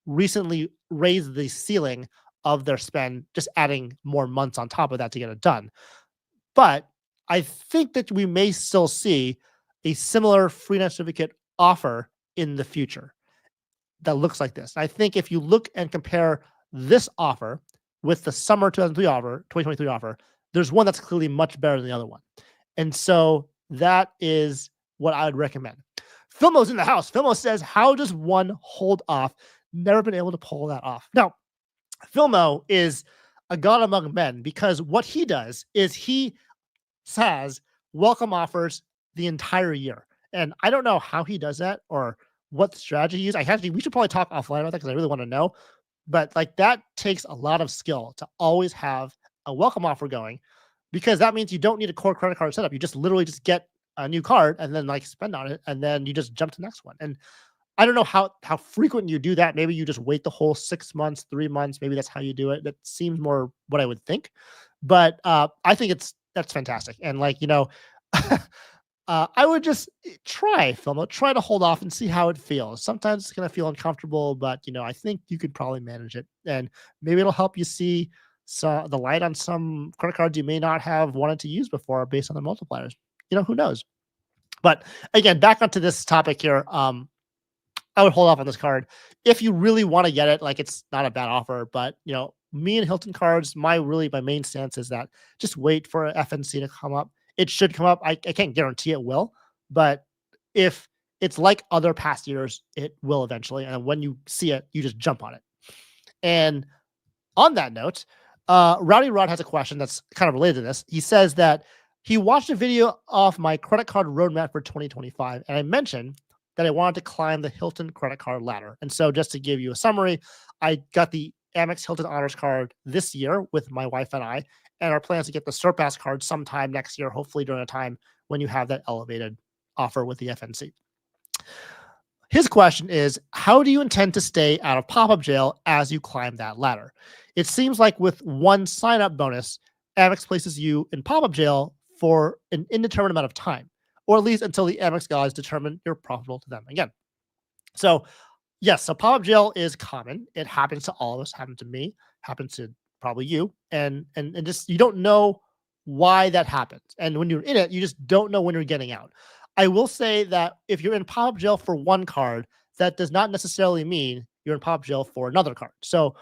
recently raised the ceiling of their spend, just adding more months on top of that to get it done. But I think that we may still see a similar free net certificate offer in the future that looks like this. I think if you look and compare this offer with the summer 2023 offer, there's one that's clearly much better than the other one. And so that is what I would recommend. Filmo's in the house. Filmo says, how does one hold off? Never been able to pull that off. Now, Filmo is a god among men because what he does is he has welcome offers the entire year. And I don't know how he does that or what strategy he uses. We should probably talk offline about that because I really want to know. But like that takes a lot of skill to always have a welcome offer going because that means you don't need a core credit card setup. You just literally just get a new card and then like spend on it and then you just jump to the next one. And I don't know how frequent you do that. Maybe you just wait the whole 6 months, 3 months. Maybe that's how you do it. That seems more what I would think. But I think that's fantastic. And like, I would just try to hold off and see how it feels. Sometimes it's going to feel uncomfortable, but I think you could probably manage it. And maybe it'll help you see the light on some credit cards you may not have wanted to use before based on the multipliers. Who knows? But again, back onto this topic here. I would hold off on this card if you really want to get it. Like it's not a bad offer, but me and Hilton cards, my main stance is that just wait for FNC to come up. It should come up. I can't guarantee it will, but if it's like other past years, it will eventually. And when you see it, you just jump on it. And on that note, Rowdy Rod has a question that's kind of related to this. He says that he watched a video of my credit card roadmap for 2025, and I mentioned that I wanted to climb the Hilton credit card ladder. And so just to give you a summary, I got the Amex Hilton Honors card this year with my wife and I, and our plans to get the Surpass card sometime next year, hopefully during a time when you have that elevated offer with the FNC. His question is, how do you intend to stay out of pop-up jail as you climb that ladder? It seems like with one sign-up bonus, Amex places you in pop-up jail for an indeterminate amount of time, or at least until the Amex guys determine you're profitable to them again. So yes, so pop-up jail is common. It happens to all of us, happened to me, happens to probably you. And just, you don't know why that happens. And when you're in it, you just don't know when you're getting out. I will say that if you're in pop-up jail for one card, that does not necessarily mean you're in pop-up jail for another card. So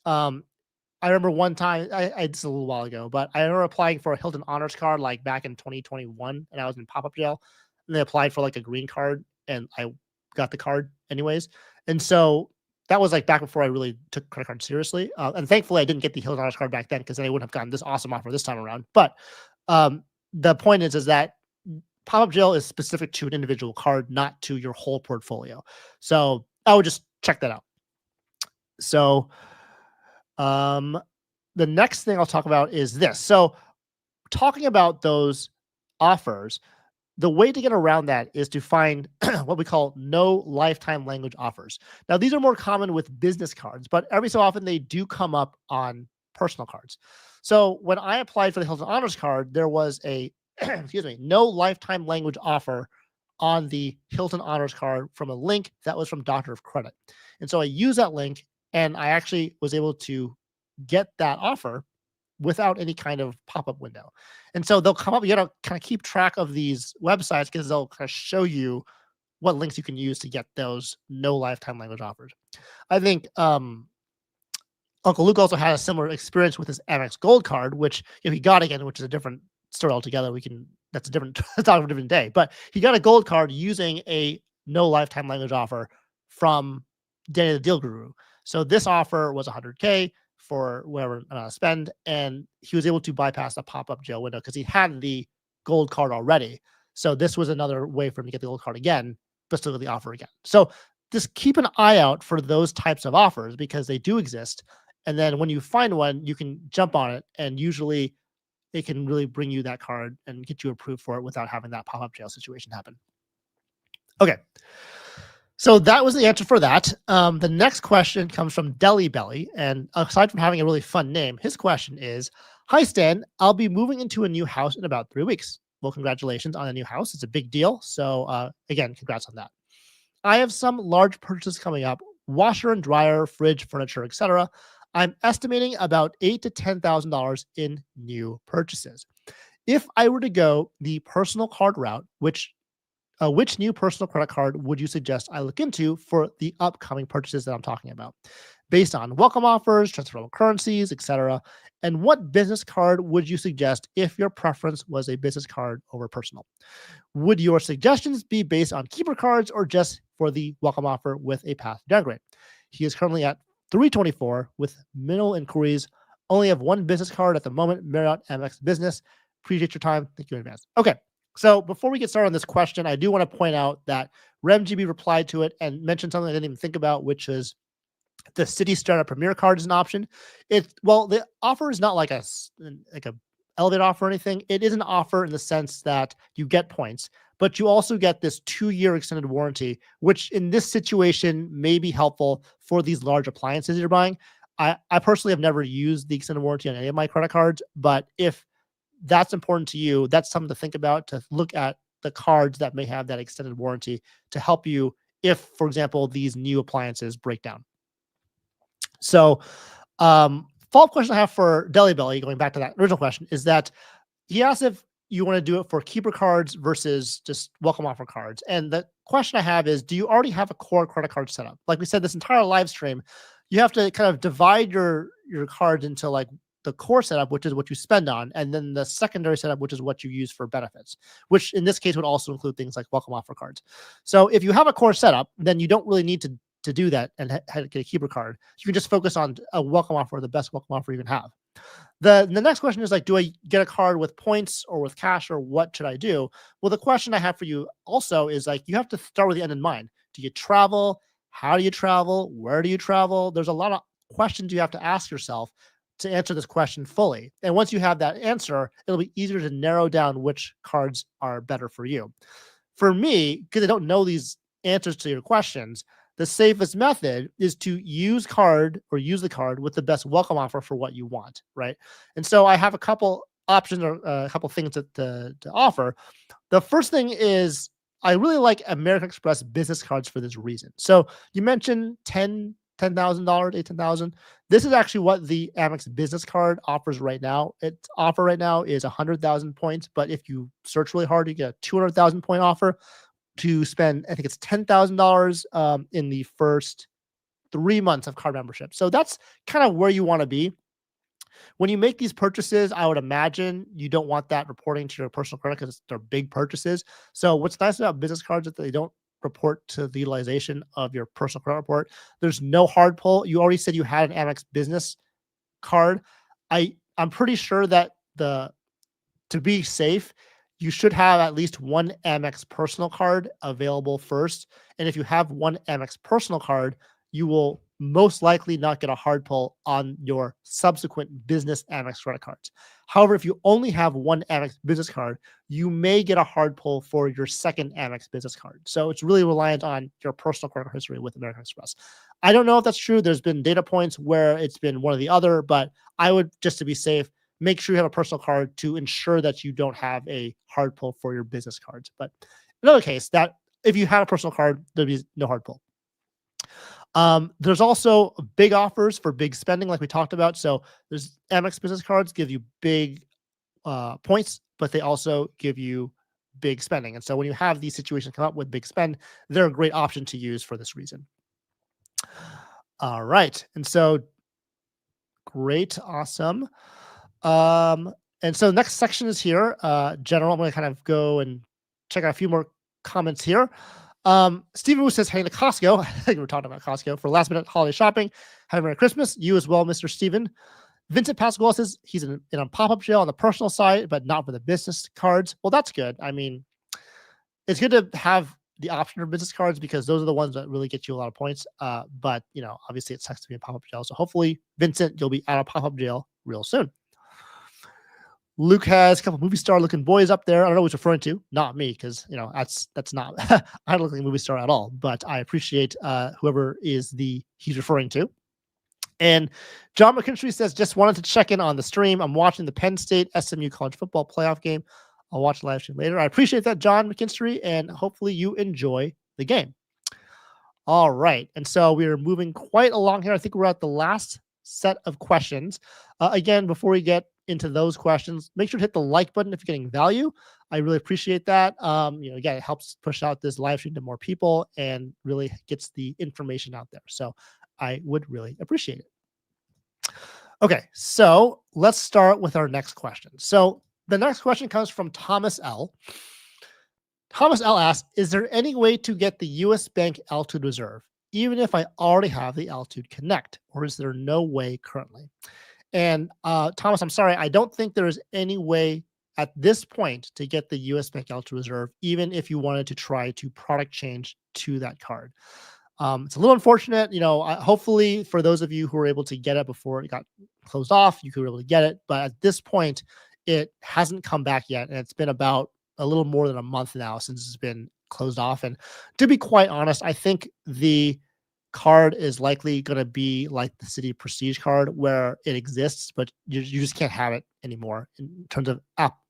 I remember one time, it's a little while ago, but I remember applying for a Hilton Honors card like back in 2021, and I was in pop-up jail, and they applied for like a green card, and I got the card anyways. And so that was like back before I really took credit cards seriously. And thankfully, I didn't get the Hilton Honors card back then because then I wouldn't have gotten this awesome offer this time around. But the point is that pop-up jail is specific to an individual card, not to your whole portfolio. So I would just check that out. So the next thing I'll talk about is this. So talking about those offers, the way to get around that is to find what we call no lifetime language offers. Now, these are more common with business cards, but every so often they do come up on personal cards. So when I applied for the Hilton Honors card, there was a no lifetime language offer on the Hilton Honors card from a link that was from Doctor of Credit. And so I used that link and I actually was able to get that offer without any kind of pop-up window. And so they'll come up, you got to kind of keep track of these websites because they'll kind of show you what links you can use to get those no lifetime language offers. I think Uncle Luke also had a similar experience with his Amex Gold card, which he got again, which is a different story altogether. That's a different talk for a different day. But he got a gold card using a no lifetime language offer from Danny the Deal Guru. So this offer was 100K for whatever spend, and he was able to bypass the pop-up jail window because he had the gold card already. So this was another way for him to get the gold card again, but still get the offer again. So just keep an eye out for those types of offers because they do exist. And then when you find one, you can jump on it, and usually it can really bring you that card and get you approved for it without having that pop-up jail situation happen. Okay. So that was the answer for that. The next question comes from Deli Belly. And aside from having a really fun name, his question is, hi, Stan, I'll be moving into a new house in about 3 weeks. Well, congratulations on a new house. It's a big deal. So again, congrats on that. I have some large purchases coming up, washer and dryer, fridge, furniture, etc. I'm estimating about $8,000 to $10,000 in new purchases. If I were to go the personal card route, which new personal credit card would you suggest I look into for the upcoming purchases that I'm talking about, based on welcome offers, transferable currencies, etc.? And what business card would you suggest if your preference was a business card over personal? Would your suggestions be based on keeper cards or just for the welcome offer with a path to downgrade? He is currently at 324 with minimal inquiries. Only have one business card at the moment, Marriott Amex Business. Appreciate your time. Thank you in advance. Okay. So before we get started on this question, I do want to point out that RemGB replied to it and mentioned something I didn't even think about, which is the City Startup Premier card is an option. The offer is not like a Elevate offer or anything. It is an offer in the sense that you get points, but you also get this 2-year extended warranty, which in this situation may be helpful for these large appliances you're buying. I personally have never used the extended warranty on any of my credit cards, but if that's important to you, that's something to think about, to look at the cards that may have that extended warranty to help you if, for example, these new appliances break down. So, follow-up question I have for Deli Belly, going back to that original question, is that he asked if you want to do it for keeper cards versus just welcome offer cards. And the question I have is, do you already have a core credit card set up? Like we said, this entire live stream, you have to kind of divide your cards into like the core setup, which is what you spend on, and then the secondary setup, which is what you use for benefits, which in this case would also include things like welcome offer cards. So if you have a core setup, then you don't really need to do that and get a keeper card. You can just focus on a welcome offer, the best welcome offer you can have. The next question is like, do I get a card with points or with cash, or what should I do? Well, the question I have for you also is like, you have to start with the end in mind. Do you travel? How do you travel? Where do you travel? There's a lot of questions you have to ask yourself to answer this question fully. And once you have that answer, it'll be easier to narrow down which cards are better for you. For me, because I don't know these answers to your questions, the safest method is to use the card with the best welcome offer for what you want, right? And so I have a couple options or a couple things to offer. The first thing is I really like American Express business cards for this reason. So you mentioned $10,000, $10,000. This is actually what the Amex business card offers right now. Its offer right now is 100,000 points, but if you search really hard, you get a 200,000 point offer to spend, I think it's $10,000 in the first 3 months of card membership. So that's kind of where you want to be. When you make these purchases, I would imagine you don't want that reporting to your personal credit because they're big purchases. So what's nice about business cards is that they don't report to the utilization of your personal credit report. There's no hard pull. You already said you had an Amex business card. I'm pretty sure that to be safe, you should have at least one Amex personal card available first. And if you have one Amex personal card, you will most likely not get a hard pull on your subsequent business Amex credit cards. However, if you only have one Amex business card, you may get a hard pull for your second Amex business card. So it's really reliant on your personal credit history with American Express. I don't know if that's true. There's been data points where it's been one or the other, but I would, just to be safe, make sure you have a personal card to ensure that you don't have a hard pull for your business cards. But in other case, that if you had a personal card, there'd be no hard pull. There's also big offers for big spending, like we talked about. So there's Amex business cards give you big points, but they also give you big spending. And so when you have these situations come up with big spend, they're a great option to use for this reason. All right. And so great. Awesome. And so the next section is here, general. I'm going to kind of go and check out a few more comments here. Stephen Wu says, hey to Costco. I think we're talking about Costco for last minute holiday shopping. Have a Merry Christmas. You as well, Mr. Stephen. Vincent Pasquale says he's in a pop-up jail on the personal side, but not for the business cards. Well, that's good. I mean, it's good to have the option for business cards because those are the ones that really get you a lot of points. But obviously it sucks to be in pop-up jail. So hopefully, Vincent, you'll be out of pop-up jail real soon. Luke has a couple movie star looking boys up there. I don't know what he's referring to. Not me, because that's not I don't look like a movie star at all. But I appreciate whoever is he's referring to. And John McKinstry says, just wanted to check in on the stream. I'm watching the Penn State SMU college football playoff game. I'll watch the live stream later. I appreciate that, John McKinstry, and hopefully you enjoy the game. All right. And so we are moving quite along here. I think we're at the last set of questions. Again, before we get into those questions, make sure to hit the like button if you're getting value. I really appreciate that. Again, it helps push out this live stream to more people and really gets the information out there. So I would really appreciate it. Okay, so let's start with our next question. So the next question comes from Thomas L. Thomas L asks, is there any way to get the US Bank Altitude Reserve, even if I already have the Altitude Connect, or is there no way currently? And Thomas, I'm sorry, I don't think there is any way at this point to get the US Bank Altitude Reserve, even if you wanted to try to product change to that card. It's a little unfortunate, hopefully for those of you who were able to get it before it got closed off, you could be able to get it. But at this point, it hasn't come back yet. And it's been about a little more than a month now since it's been closed off. And to be quite honest, I think the card is likely going to be like the City Prestige card where it exists, but you just can't have it anymore in terms of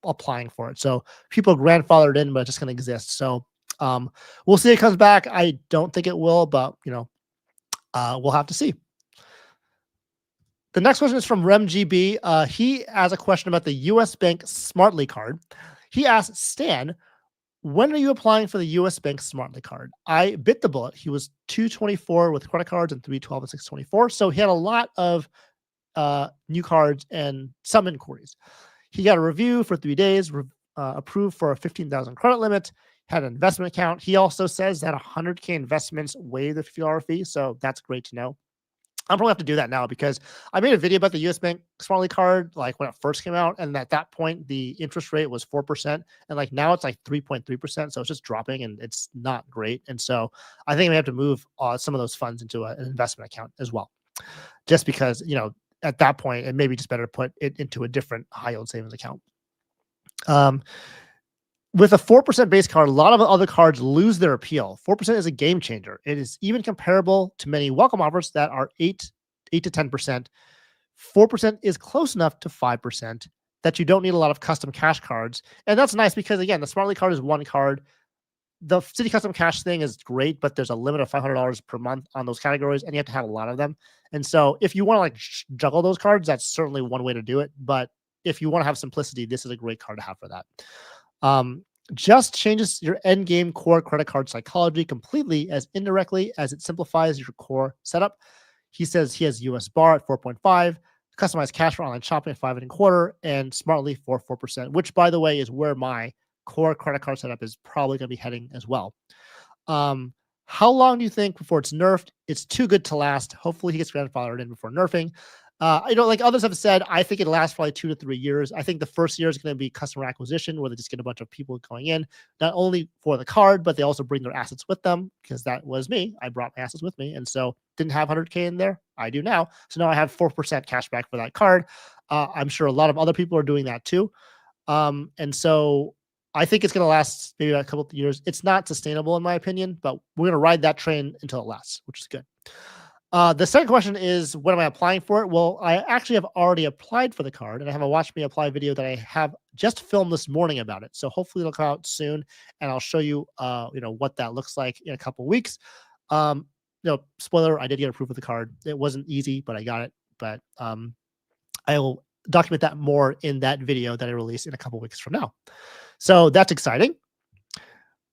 applying for it. So people are grandfathered in, but it's just going to exist. So we'll see if it comes back. I don't think it will, but we'll have to see. The next question is from RemGB. He has a question about the US Bank Smartly card. He asks, Stan, when are you applying for the US Bank Smartly card? I bit the bullet. He was 224 with credit cards and 312 and 624. So he had a lot of new cards and some inquiries. He got a review for 3 days, approved for a 15,000 credit limit, had an investment account. He also says that 100K investments waive the $50 fee. So that's great to know. I'm probably have to do that now because I made a video about the US Bank Smartly card, like when it first came out. And at that point, the interest rate was 4%. And like now it's like 3.3%. So it's just dropping and it's not great. And so I think we have to move some of those funds into an investment account as well. Just because, at that point, it may be just better to put it into a different high yield savings account. With a 4% base card, a lot of other cards lose their appeal. 4% is a game changer. It is even comparable to many welcome offers that are 8 to 10%. 4% is close enough to 5% that you don't need a lot of custom cash cards. And that's nice because, again, the Smartly card is one card. The City Custom Cash thing is great, but there's a limit of $500 per month on those categories, and you have to have a lot of them. And so if you want to juggle those cards, that's certainly one way to do it. But if you want to have simplicity, this is a great card to have for that. Just changes your endgame core credit card psychology completely as indirectly as it simplifies your core setup. He says he has US bar at 4.5, customized cash for online shopping at 5.25, and Smartly for 4%, which by the way is where my core credit card setup is probably going to be heading as well. How long do you think before it's nerfed? It's too good to last. Hopefully he gets grandfathered in before nerfing. Like others have said, I think it lasts probably 2 to 3 years. I think the first year is going to be customer acquisition, where they just get a bunch of people going in, not only for the card, but they also bring their assets with them, because that was me. I brought my assets with me, and so didn't have 100K in there. I do now. So now I have 4% cash back for that card. I'm sure a lot of other people are doing that too. And so I think it's going to last maybe a couple of years. It's not sustainable in my opinion, but we're going to ride that train until it lasts, which is good. The second question is, when am I applying for it? Well, I actually have already applied for the card, and I have a Watch Me Apply video that I have just filmed this morning about it. So hopefully it'll come out soon, and I'll show you, what that looks like in a couple of weeks. Spoiler, I did get approved for the card. It wasn't easy, but I got it. But I will document that more in that video that I release in a couple of weeks from now. So that's exciting.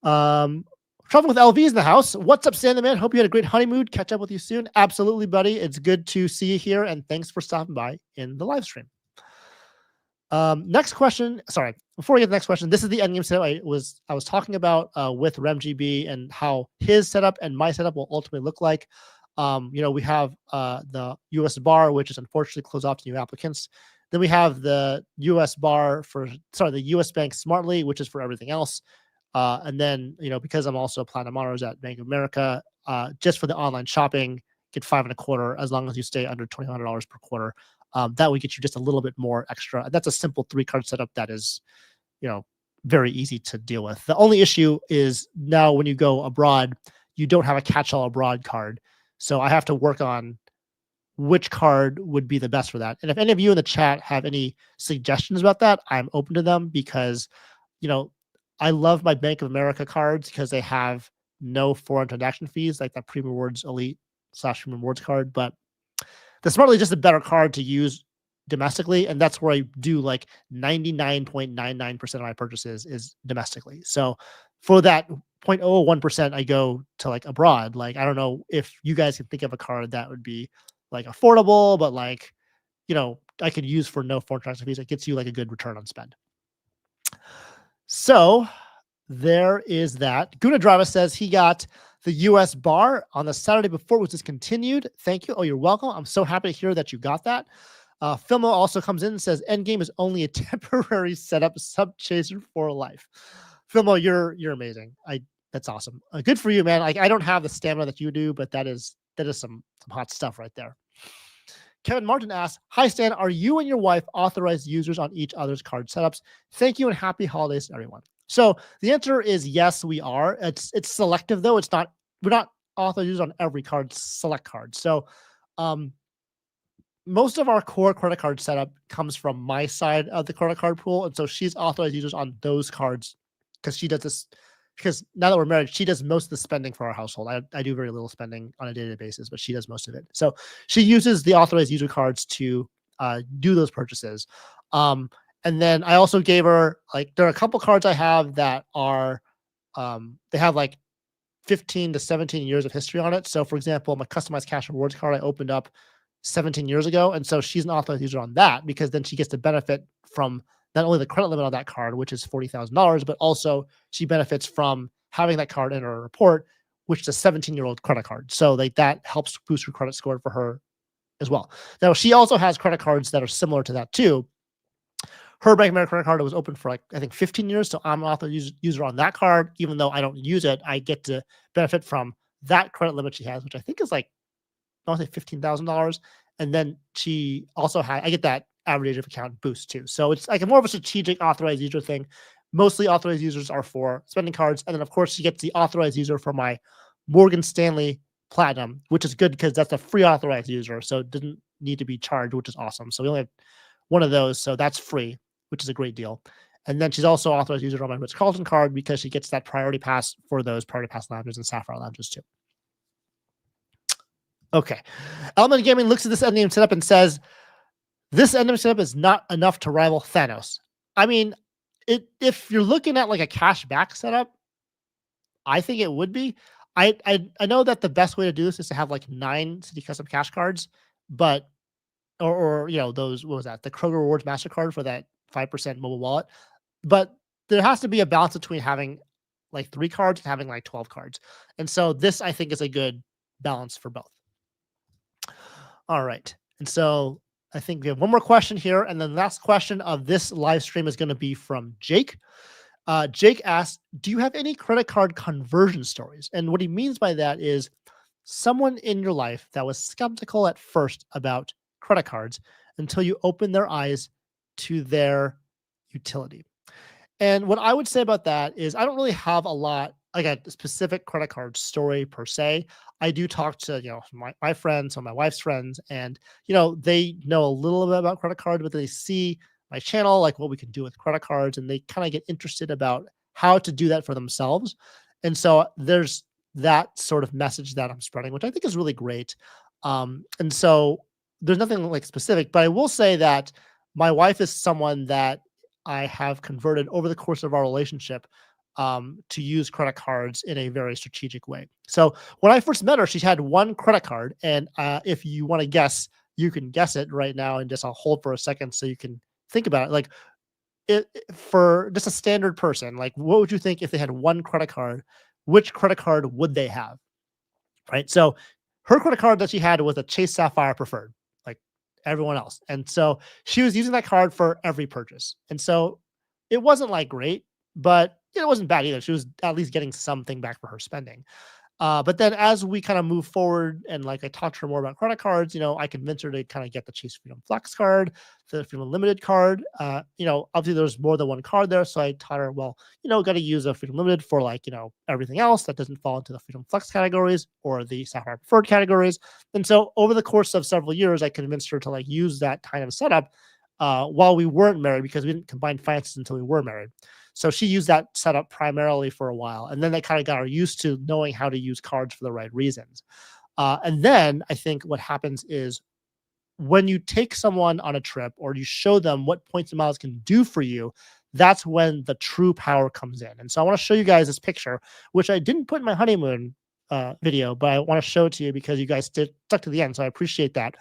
Travel with LV's in the house. What's up, Stan the Man? Hope you had a great honeymoon. Catch up with you soon. Absolutely, buddy. It's good to see you here, and thanks for stopping by in the live stream. Next question. Sorry, before we get to the next question, this is the endgame setup I was talking about with RemGB and how his setup and my setup will ultimately look like. We have the US bar, which is unfortunately closed off to new applicants. Then we have the US bar the US Bank Smartly, which is for everything else. And then, because I'm also Platinum Honors at Bank of America, just for the online shopping, get 5.25 as long as you stay under $2,500 per quarter. That would get you just a little bit more extra. That's a simple 3-card setup that is, very easy to deal with. The only issue is now when you go abroad, you don't have a catch-all abroad card. So I have to work on which card would be the best for that. And if any of you in the chat have any suggestions about that, I'm open to them because, I love my Bank of America cards because they have no foreign transaction fees, like that Premium Rewards Elite / Premium Rewards card. But the Smartly is just a better card to use domestically, and that's where I do like 99.99% of my purchases is domestically. So for that 0.01%, I go to like abroad. Like, I don't know if you guys can think of a card that would be like affordable, but like, I could use for no foreign transaction fees. It gets you like a good return on spend. So there is that. Guna Driver says he got the US bar on the Saturday before it was discontinued. Thank you. Oh, you're welcome. I'm so happy to hear that you got that. Filmo also comes in and says Endgame is only a temporary setup, sub chaser for life. Filmo, you're amazing. That's awesome. Good for you, man. I don't have the stamina that you do, but that is some hot stuff right there. Kevin Martin asks, hi Stan, are you and your wife authorized users on each other's card setups? Thank you and happy holidays to everyone. So the answer is yes, we are. It's selective though. We're not authorized users on every card, select card. So most of our core credit card setup comes from my side of the credit card pool. And so she's authorized users on those cards because she does this. Because now that we're married, she does most of the spending for our household. I do very little spending on a day-to-day basis, but she does most of it. So she uses the authorized user cards to do those purchases. And then I also gave her, like, there are a couple cards I have that are, they have like 15 to 17 years of history on it. So for example, my customized cash rewards card I opened up 17 years ago. And so she's an authorized user on that because then she gets to benefit from not only the credit limit on that card, which is $40,000, but also she benefits from having that card in her report, which is a 17-year-old credit card. So like that helps boost her credit score for her as well. Now she also has credit cards that are similar to that too. Her Bank of America credit card was open for like, I think 15 years. So I'm an authorized user on that card. Even though I don't use it, I get to benefit from that credit limit she has, which I think is like, I want to say $15,000. And then she also I get that average age of account boost too. So it's like more of a strategic authorized user thing. Mostly authorized users are for spending cards. And then of course she gets the authorized user for my Morgan Stanley Platinum, which is good because that's a free authorized user. So it doesn't need to be charged, which is awesome. So we only have one of those. So that's free, which is a great deal. And then she's also authorized user on my Ritz-Carlton card because she gets that priority pass for those priority pass lounges and Sapphire lounges too. Okay. Element Gaming looks at this endgame setup and says, this endgame setup is not enough to rival Thanos. I mean, if you're looking at like a cash back setup, I think it would be. I know that the best way to do this is to have like 9 City Custom cash cards, but or those, what was that? The Kroger Rewards MasterCard for that 5% mobile wallet. But there has to be a balance between having like 3 cards and having like 12 cards. And so this I think is a good balance for both. All right. And so I think we have one more question here. And the last question of this live stream is going to be from Jake. Jake asks, do you have any credit card conversion stories? And what he means by that is someone in your life that was skeptical at first about credit cards until you open their eyes to their utility. And what I would say about that is I don't really have a lot, like a specific credit card story per se. I do talk to, my friends or my wife's friends, and, they know a little bit about credit cards, but they see my channel, like what we can do with credit cards, and they kind of get interested about how to do that for themselves. And so there's that sort of message that I'm spreading, which I think is really great. And so there's nothing like specific, but I will say that my wife is someone that I have converted over the course of our relationship to use credit cards in a very strategic way. So when I first met her, she had one credit card. And if you want to guess, you can guess it right now, and just I'll hold for a second so you can think about it. Like for just a standard person, like what would you think if they had one credit card? Which credit card would they have? Right. So her credit card that she had was a Chase Sapphire Preferred, like everyone else. And so she was using that card for every purchase. And so it wasn't like great, but it wasn't bad either. She was at least getting something back for her spending. But then as we kind of move forward and like I talked to her more about credit cards, I convinced her to kind of get the Chase Freedom Flex card, the Freedom Unlimited card. Obviously there's more than one card there. So I taught her, well, got to use a Freedom Limited for like, everything else that doesn't fall into the Freedom Flex categories or the Sapphire Preferred categories. And so over the course of several years, I convinced her to like use that kind of setup while we weren't married because we didn't combine finances until we were married. So she used that setup primarily for a while. And then they kind of got her used to knowing how to use cards for the right reasons. And then I think what happens is when you take someone on a trip or you show them what points and miles can do for you, that's when the true power comes in. And so I want to show you guys this picture, which I didn't put in my honeymoon video, but I want to show it to you because you guys stuck to the end. So I appreciate that.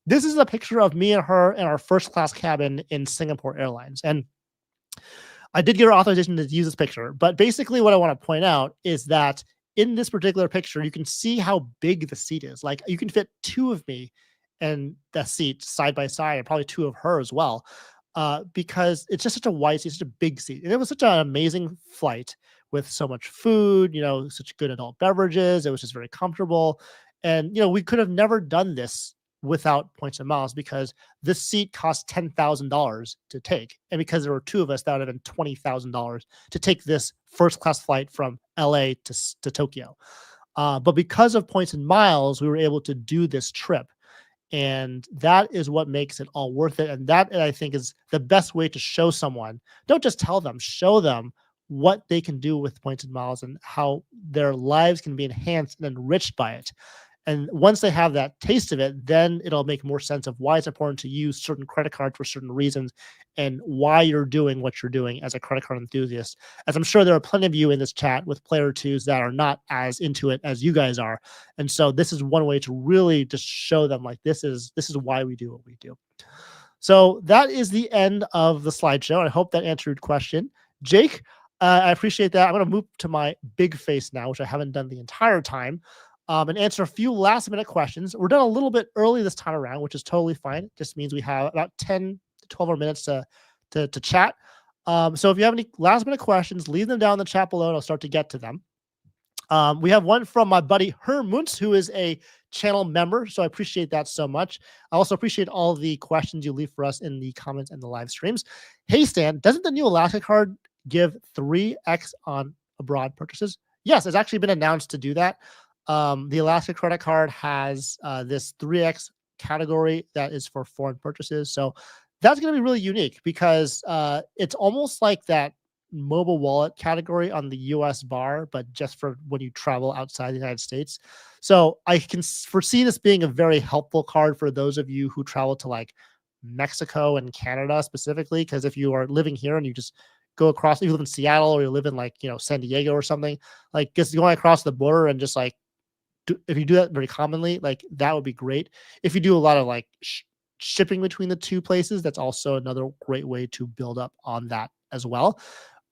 This is a picture of me and her in our first class cabin in Singapore Airlines. And I did get her authorization to use this picture, but basically what I want to point out is that in this particular picture, you can see how big the seat is. Like you can fit two of me in the seat side by side, and probably two of her as well, because it's just such a wide seat, such a big seat. And it was such an amazing flight with so much food, such good adult beverages. It was just very comfortable. And, we could have never done this without points and miles because this seat cost $10,000 to take. And because there were two of us, that would have been $20,000 to take this first class flight from LA to Tokyo. But because of points and miles, we were able to do this trip. And that is what makes it all worth it. And that I think is the best way to show someone. Don't just tell them, show them what they can do with points and miles and how their lives can be enhanced and enriched by it. And once they have that taste of it, then it'll make more sense of why it's important to use certain credit cards for certain reasons and why you're doing what you're doing as a credit card enthusiast. As I'm sure there are plenty of you in this chat with player twos that are not as into it as you guys are. And so this is one way to really just show them like, this is why we do what we do. So that is the end of the slideshow. I hope that answered your question. Jake, I appreciate that. I'm going to move to my big face now, which I haven't done the entire time. And answer a few last minute questions. We're done a little bit early this time around, which is totally fine. It just means we have about 10 to 12 more minutes to chat. So if you have any last minute questions, leave them down in the chat below and I'll start to get to them. We have one from my buddy Hermunz, who is a channel member. So I appreciate that so much. I also appreciate all the questions you leave for us in the comments and the live streams. Hey, Stan, doesn't the new Alaska card give 3x on abroad purchases? Yes, it's actually been announced to do that. The Alaska credit card has this 3x category that is for foreign purchases. So that's going to be really unique because it's almost like that mobile wallet category on the US bar, but just for when you travel outside the United States. So I can foresee this being a very helpful card for those of you who travel to like Mexico and Canada specifically, because if you are living here and you just go across, you live in Seattle or you live in like, San Diego or something, like just going across the border and just like, if you do that very commonly, like that would be great. If you do a lot of like shipping between the two places, that's also another great way to build up on that as well.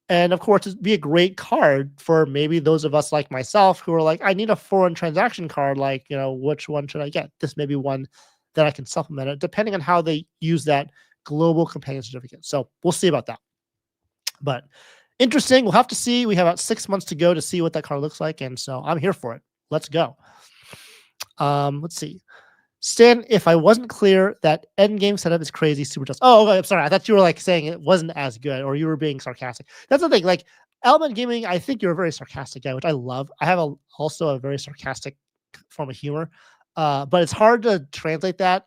And of course, it'd be a great card for maybe those of us like myself who are like, I need a foreign transaction card. Like, which one should I get? This may be one that I can supplement it depending on how they use that global companion certificate. So we'll see about that. But interesting. We'll have to see. We have about 6 months to go to see what that card looks like. And so I'm here for it. Let's go. Let's see. Stan, if I wasn't clear, that Endgame setup is crazy, super just. Oh, okay, I'm sorry. I thought you were like saying it wasn't as good or you were being sarcastic. That's the thing. Like Element Gaming, I think you're a very sarcastic guy, which I love. I have also a very sarcastic form of humor, but it's hard to translate that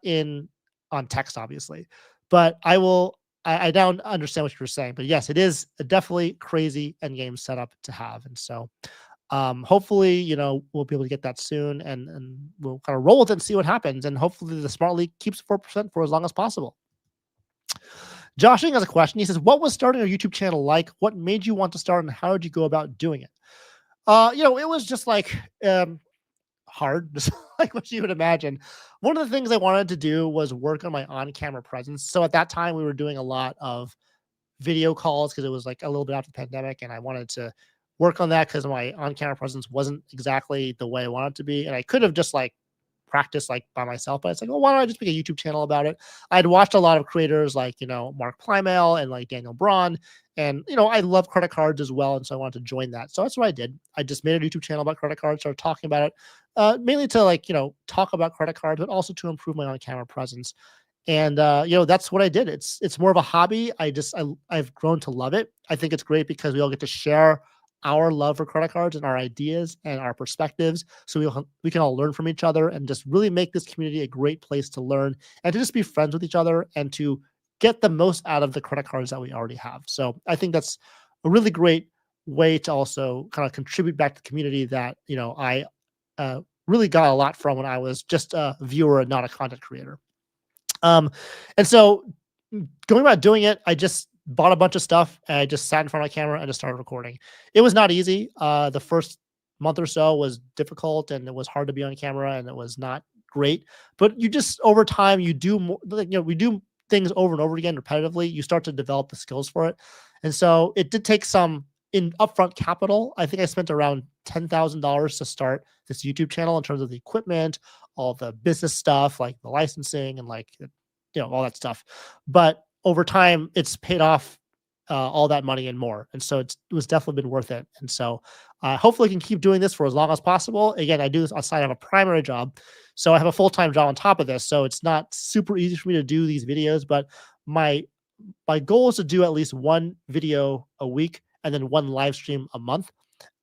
on text, obviously. But I don't understand what you're saying. But yes, it is a definitely crazy Endgame setup to have. And so hopefully, we'll be able to get that soon and we'll kind of roll with it and see what happens. And hopefully the Smart League keeps 4% for as long as possible. Joshing has a question. He says, what was starting a YouTube channel like? What made you want to start and how did you go about doing it? It was just like, hard, just like what you would imagine. One of the things I wanted to do was work on my on-camera presence. So at that time, we were doing a lot of video calls because it was like a little bit after the pandemic, and I wanted to work on that because my on-camera presence wasn't exactly the way I wanted it to be. And I could have just like practiced like by myself, but it's like, oh, why don't I just make a YouTube channel about it? I'd watched a lot of creators like, Mark Plymale and like Daniel Braun. And, I love credit cards as well. And so I wanted to join that. So that's what I did. I just made a YouTube channel about credit cards, started talking about it, mainly to like, talk about credit cards, but also to improve my on-camera presence. And that's what I did. It's more of a hobby. I've grown to love it. I think it's great because we all get to share our love for credit cards and our ideas and our perspectives. So we can all learn from each other and just really make this community a great place to learn and to just be friends with each other and to get the most out of the credit cards that we already have. So I think that's a really great way to also kind of contribute back to the community that, I really got a lot from when I was just a viewer and not a content creator. And so going about doing it, I just bought a bunch of stuff and I just sat in front of my camera and just started recording. It was not easy. The first month or so was difficult and it was hard to be on camera and it was not great. But you just over time, you do more, like, we do things over and over again repetitively. You start to develop the skills for it. And so it did take some in upfront capital. I think I spent around $10,000 to start this YouTube channel in terms of the equipment, all the business stuff, like the licensing and like, all that stuff. But over time, it's paid off all that money and more. And so it was definitely been worth it. And so hopefully I can keep doing this for as long as possible. Again, I do this outside of a primary job. So I have a full-time job on top of this. So it's not super easy for me to do these videos, but my goal is to do at least one video a week and then one live stream a month.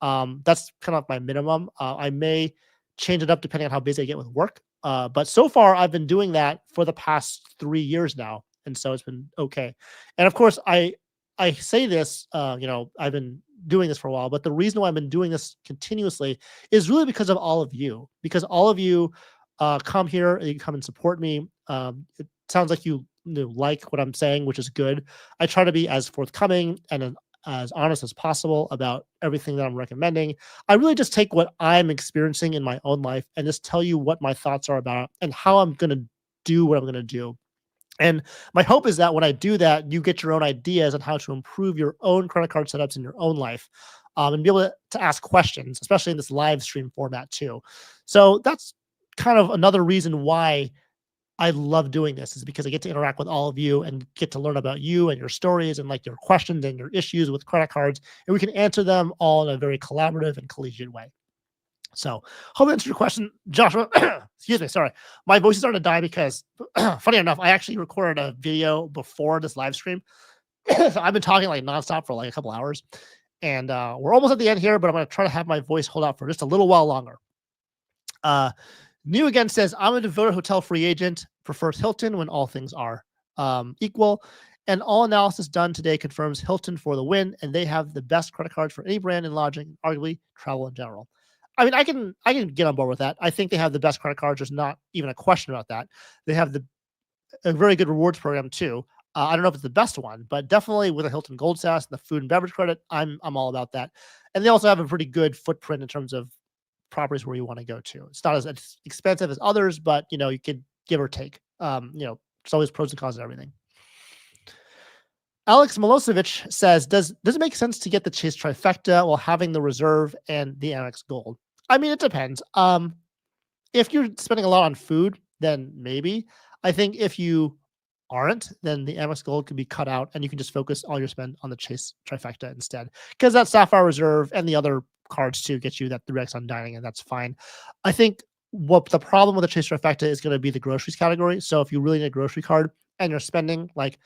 That's kind of my minimum. I may change it up depending on how busy I get with work. But so far, I've been doing that for the past 3 years now, and so it's been okay. And of course, I say this, I've been doing this for a while, but the reason why I've been doing this continuously is really because of all of you. Because all of you come here and you come and support me. It sounds like you like what I'm saying, which is good. I try to be as forthcoming and as honest as possible about everything that I'm recommending. I really just take what I'm experiencing in my own life and just tell you what my thoughts are about and how I'm going to do what I'm going to do. And my hope is that when I do that, you get your own ideas on how to improve your own credit card setups in your own life, and be able to ask questions, especially in this live stream format too. So that's kind of another reason why I love doing this, is because I get to interact with all of you and get to learn about you and your stories and like your questions and your issues with credit cards. And we can answer them all in a very collaborative and collegiate way. So hope that answers your question, Joshua. Excuse me. Sorry. My voice is starting to die because funny enough, I actually recorded a video before this live stream. So I've been talking like nonstop for like a couple hours and we're almost at the end here, but I'm going to try to have my voice hold out for just a little while longer. New again says, I'm a devoted hotel free agent, prefers Hilton when all things are equal. And all analysis done today confirms Hilton for the win, and they have the best credit cards for any brand in lodging, arguably travel in general. I mean, I can get on board with that. I think they have the best credit cards. There's not even a question about that. They have a very good rewards program too. I don't know if it's the best one, but definitely with a Hilton Gold Status and the food and beverage credit, I'm all about that. And they also have a pretty good footprint in terms of properties where you want to go to. It's not as expensive as others, but you could give or take. There's always pros and cons and everything. Alex Milosevic says, does it make sense to get the Chase trifecta while having the reserve and the Amex Gold? I mean, it depends. If you're spending a lot on food, then maybe. I think if you aren't, then the Amex Gold can be cut out and you can just focus all your spend on the Chase trifecta instead. Because that Sapphire Reserve and the other cards too get you that 3x on dining, and that's fine. I think what the problem with the Chase trifecta is going to be the groceries category. So if you really need a grocery card and you're spending like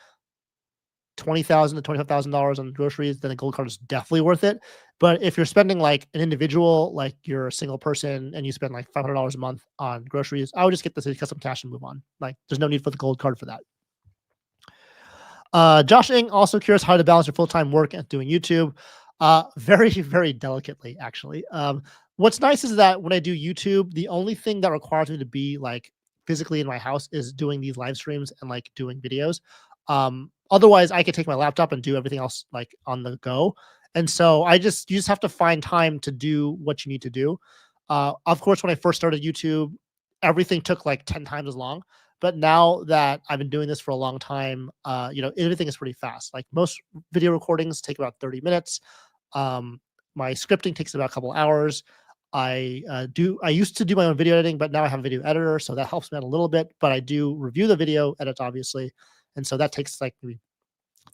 $20,000 to $25,000 on groceries, then a gold card is definitely worth it. But if you're spending like an individual, like you're a single person and you spend like $500 a month on groceries, I would just get the custom cash and move on. Like there's no need for the gold card for that. Josh Ing also curious how to balance your full-time work and doing YouTube. Very, very delicately, actually. What's nice is that when I do YouTube, the only thing that requires me to be like physically in my house is doing these live streams and like doing videos. Otherwise, I could take my laptop and do everything else like on the go. And so you just have to find time to do what you need to do. Of course, when I first started YouTube, everything took like 10 times as long. But now that I've been doing this for a long time, everything is pretty fast. Like most video recordings take about 30 minutes. My scripting takes about a couple hours. I used to do my own video editing, but now I have a video editor, so that helps me out a little bit. But I do review the video edits, obviously. And so that takes like maybe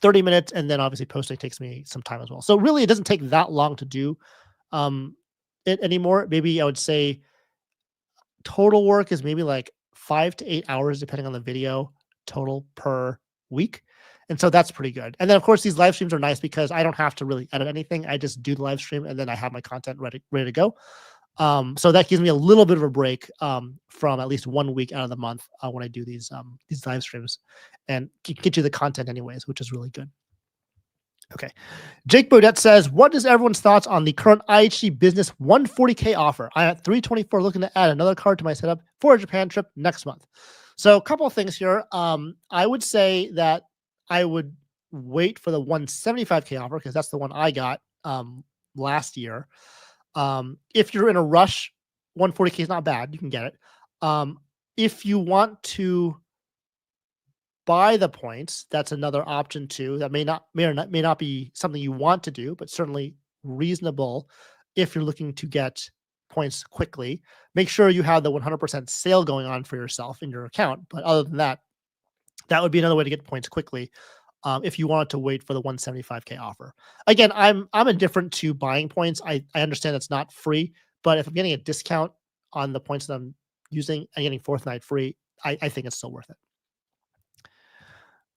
30 minutes. And then obviously posting takes me some time as well. So really it doesn't take that long to do it anymore. Maybe I would say total work is maybe like 5 to 8 hours, depending on the video total per week. And so that's pretty good. And then of course these live streams are nice because I don't have to really edit anything. I just do the live stream and then I have my content ready to go. So that gives me a little bit of a break from at least 1 week out of the month when I do these live streams, and get you the content anyways, which is really good. Okay. Jake Bodette says, what is everyone's thoughts on the current IHG Business 140K offer? I'm at 324 looking to add another card to my setup for a Japan trip next month. So a couple of things here. I would say that I would wait for the 175K offer because that's the one I got last year. If you're in a rush, 140K is not bad. You can get it. If you want to buy the points, that's another option too. That may not be something you want to do, but certainly reasonable if you're looking to get points quickly. Make sure you have the 100% sale going on for yourself in your account. But other than that, that would be another way to get points quickly. If you wanted to wait for the 175K offer. Again, I'm indifferent to buying points. I understand it's not free, but if I'm getting a discount on the points that I'm using and getting fourth night free, I think it's still worth it.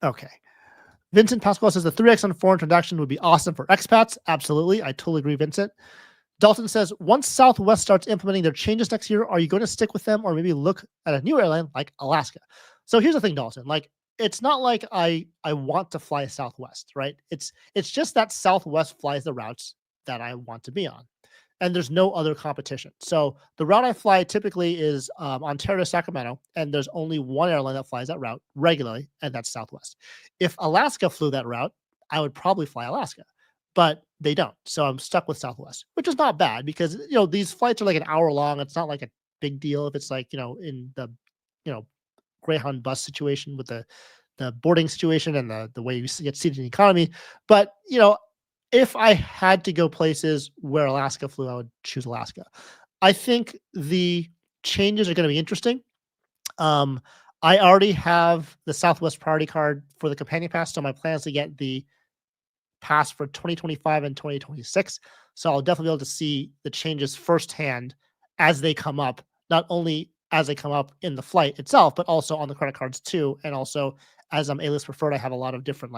Okay. Vincent Pasquale says the 3x on foreign transaction would be awesome for expats. Absolutely. I totally agree, Vincent. Dalton says, once Southwest starts implementing their changes next year, are you going to stick with them or maybe look at a new airline like Alaska? So here's the thing, Dalton. Like, it's not like I want to fly Southwest, right? It's just that Southwest flies the routes that I want to be on. And there's no other competition. So the route I fly typically is Ontario to Sacramento, and there's only one airline that flies that route regularly, and that's Southwest. If Alaska flew that route, I would probably fly Alaska, but they don't. So I'm stuck with Southwest, which is not bad because, these flights are like an hour long. It's not like a big deal if it's like, in the, Greyhound bus situation with the boarding situation and the way you get seated in economy. But, if I had to go places where Alaska flew, I would choose Alaska. I think the changes are going to be interesting. I already have the Southwest Priority Card for the Companion Pass, so my plan is to get the pass for 2025 and 2026. So I'll definitely be able to see the changes firsthand as they come up, not only as they come up in the flight itself, but also on the credit cards too. And also, as I'm A-list preferred, I have a lot of different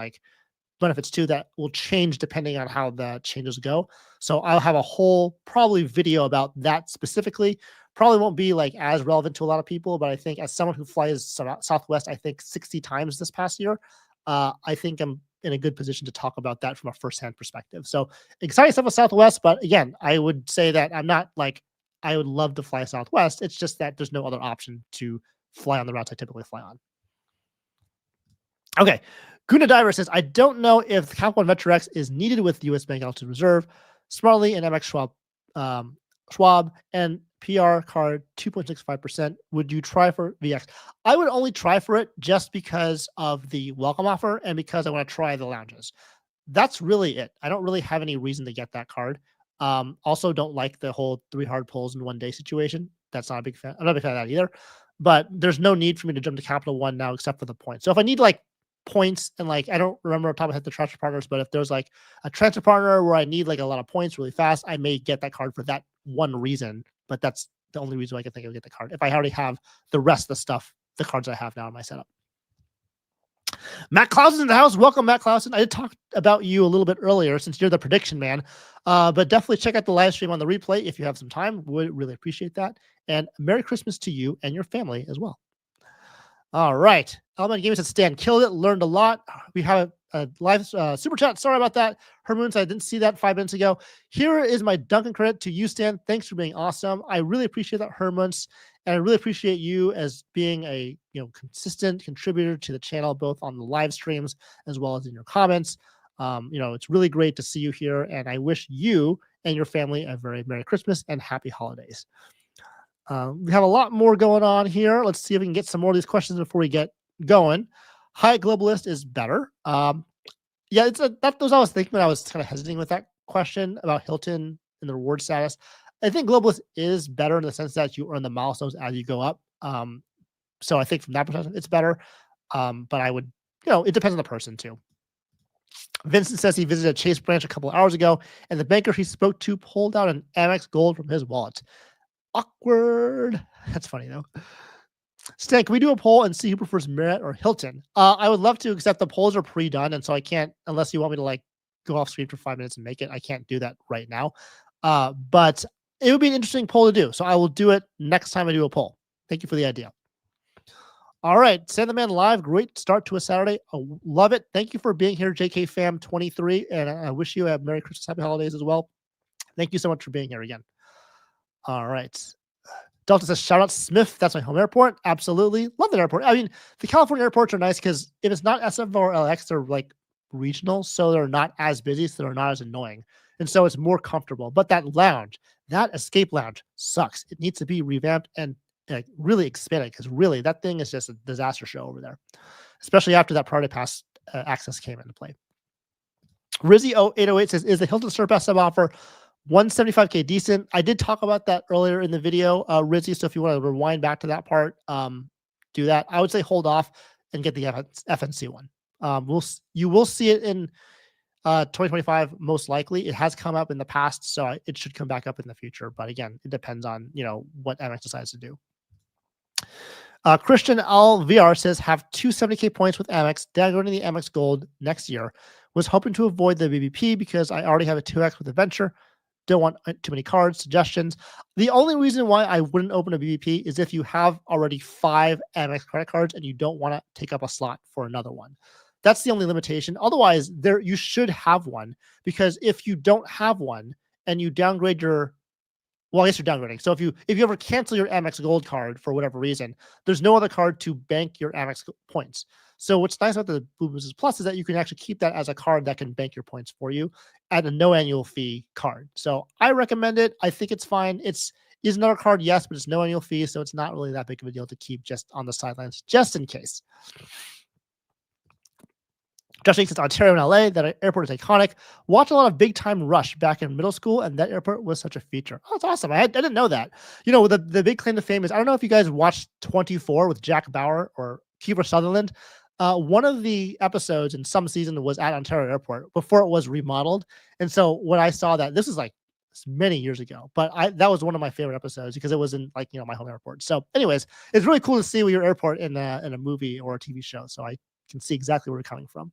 benefits too that will change depending on how the changes go. So I'll have a whole probably video about that specifically. Probably won't be as relevant to a lot of people, but I think as someone who flies Southwest, I think 60 times this past year, I think I'm in a good position to talk about that from a firsthand perspective. So exciting stuff with Southwest, but again, I would say that I'm not I would love to fly Southwest. It's just that there's no other option to fly on the routes I typically fly on. Okay. Guna Diver says, I don't know if the Capital One Venture X is needed with U.S. Bank Altitude Reserve, Smartly, and Amex Schwab, and PR card 2.65%. Would you try for VX? I would only try for it just because of the welcome offer and because I want to try the lounges. That's really it. I don't really have any reason to get that card. Also don't like the whole 3 hard pulls in 1 day situation. That's not a big fan. I'm not a big fan of that either. But there's no need for me to jump to Capital One now except for the points. So if I need points and I don't remember off the top of my head the transfer partners, but if there's a transfer partner where I need a lot of points really fast, I may get that card for that one reason. But that's the only reason I can think of get the card. If I already have the rest of the stuff, the cards I have now in my setup. Matt Clausen's in the house. Welcome, Matt Clausen. I did talk about you a little bit earlier since you're the prediction man, but definitely check out the live stream on the replay if you have some time. Would really appreciate that. And Merry Christmas to you and your family as well. All right. Element Gaming said Stan killed it, learned a lot. We have a live super chat. Sorry about that. Hermoons, I didn't see that 5 minutes ago. Here is my Duncan credit to you, Stan. Thanks for being awesome. I really appreciate that, Hermoons. And I really appreciate you as being a consistent contributor to the channel, both on the live streams as well as in your comments. It's really great to see you here, and I wish you and your family a very Merry Christmas and Happy Holidays. We have a lot more going on here. Let's see if we can get some more of these questions before we get going. Hyatt Globalist is better. Yeah, that was what I was thinking when I was kind of hesitating with that question about Hilton and the reward status. I think Globalist is better in the sense that you earn the milestones as you go up. So I think from that perspective, it's better. But I would, it depends on the person too. Vincent says he visited a Chase branch a couple of hours ago, and the banker he spoke to pulled out an Amex Gold from his wallet. Awkward. That's funny though. Stan, can we do a poll and see who prefers Marriott or Hilton? I would love to, except the polls are pre-done, and so I can't, unless you want me to like go off screen for 5 minutes and make it. I can't do that right now. But it would be an interesting poll to do, so I will do it next time I do a poll. Thank you for the idea. All right, Sand the Man Live. Great start to a Saturday. I love it. Thank you for being here, JK Fam 23, and I wish you a Merry Christmas, Happy Holidays as well. Thank you so much for being here again. All right. Delta says, shout out Smith. That's my home airport. Absolutely. Love that airport. I mean, the California airports are nice because if it's not SF or LX, they're like regional. So they're not as busy. So they're not as annoying. And so it's more comfortable. But that lounge, that escape lounge sucks. It needs to be revamped and really expanded because really that thing is just a disaster show over there, especially after that Priority Pass access came into play. Rizzy 0808 says, is the Hilton Surpass sub offer $175K decent? I did talk about that earlier in the video, Rizzy. So if you want to rewind back to that part, do that. I would say hold off and get the FNC one. You will see it in 2025 most likely. It has come up in the past, so it should come back up in the future. But again, it depends on what Amex decides to do. Christian LVR says, have 270K points with Amex, downgrading the Amex Gold next year. Was hoping to avoid the BBP because I already have a 2X with Adventure. Don't want too many cards. Suggestions. The only reason why I wouldn't open a BBP is if you have already 5 Amex credit cards and you don't want to take up a slot for another one. That's the only limitation. Otherwise, you should have one, because if you don't have one and you downgrade I guess you're downgrading. So if you ever cancel your Amex Gold card for whatever reason, there's no other card to bank your Amex points. So what's nice about the Blue Business Plus is that you can actually keep that as a card that can bank your points for you at a no annual fee card. So I recommend it. I think it's fine. Is another card, yes, but it's no annual fee, so it's not really that big of a deal to keep just on the sidelines, just in case. Josh says Ontario and LA, that airport is iconic. Watched a lot of Big Time Rush back in middle school, and that airport was such a feature. Oh, that's awesome. I didn't know that. The big claim to fame is, I don't know if you guys watched 24 with Jack Bauer or Kiefer Sutherland. One of the episodes in some season was at Ontario Airport before it was remodeled. And so when I saw that, this was like many years ago, but that was one of my favorite episodes because it was in my home airport. So anyways, it's really cool to see your airport in a movie or a TV show. So I can see exactly where you're coming from.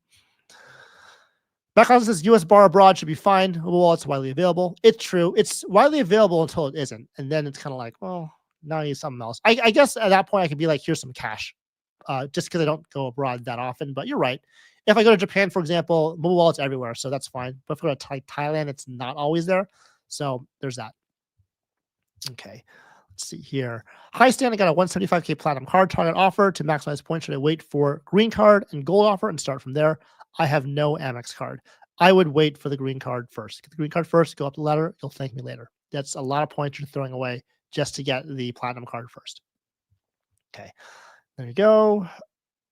Background says US bar abroad should be fine. Well, it's widely available. It's true. It's widely available until it isn't. And then it's kind of like, well, now I need something else. I guess at that point I could be like, here's some cash. Just because I don't go abroad that often. But you're right. If I go to Japan, for example, mobile wallets everywhere, so that's fine. But if I go to Thailand, it's not always there. So there's that. Okay. Let's see here. Hi, Stan. I got a 175K platinum card target offer. To maximize points, should I wait for green card and gold offer and start from there? I have no Amex card. I would wait for the green card first. Get the green card first, go up the ladder. You'll thank me later. That's a lot of points you're throwing away just to get the platinum card first. Okay. There you go.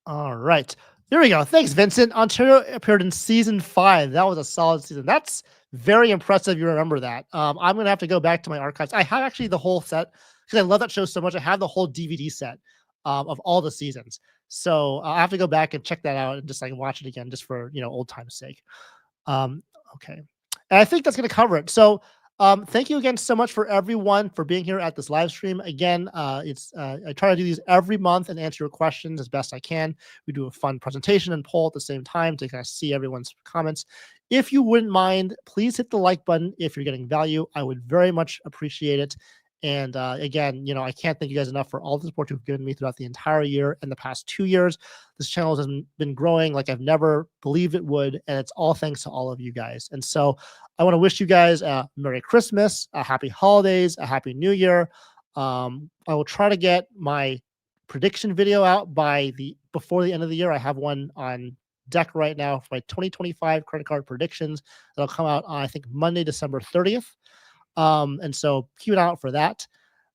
All right. There we go. Thanks, Vincent. Ontario appeared in season 5. That was a solid season. That's very impressive. You remember that. I'm going to have to go back to my archives. I have actually the whole set because I love that show so much. I have the whole DVD set of all the seasons. So I have to go back and check that out and just watch it again, just for, old time's sake. Okay. And I think that's going to cover it. So thank you again so much for everyone for being here at this live stream. Again, I try to do these every month and answer your questions as best I can. We do a fun presentation and poll at the same time to kind of see everyone's comments. If you wouldn't mind, please hit the like button if you're getting value. I would very much appreciate it. And again, I can't thank you guys enough for all the support you've given me throughout the entire year and the past 2 years. This channel has been growing like I've never believed it would, and it's all thanks to all of you guys. And so I want to wish you guys a Merry Christmas, a Happy Holidays, a Happy New Year. I will try to get my prediction video out before the end of the year. I have one on deck right now for my 2025 credit card predictions that'll come out on, I think, Monday, December 30th. And so keep an eye out for that.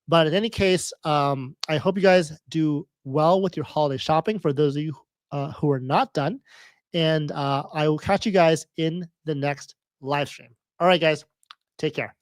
But in any case, I hope you guys do well with your holiday shopping for those of you who are not done. And I will catch you guys in the next live stream. All right, guys, take care.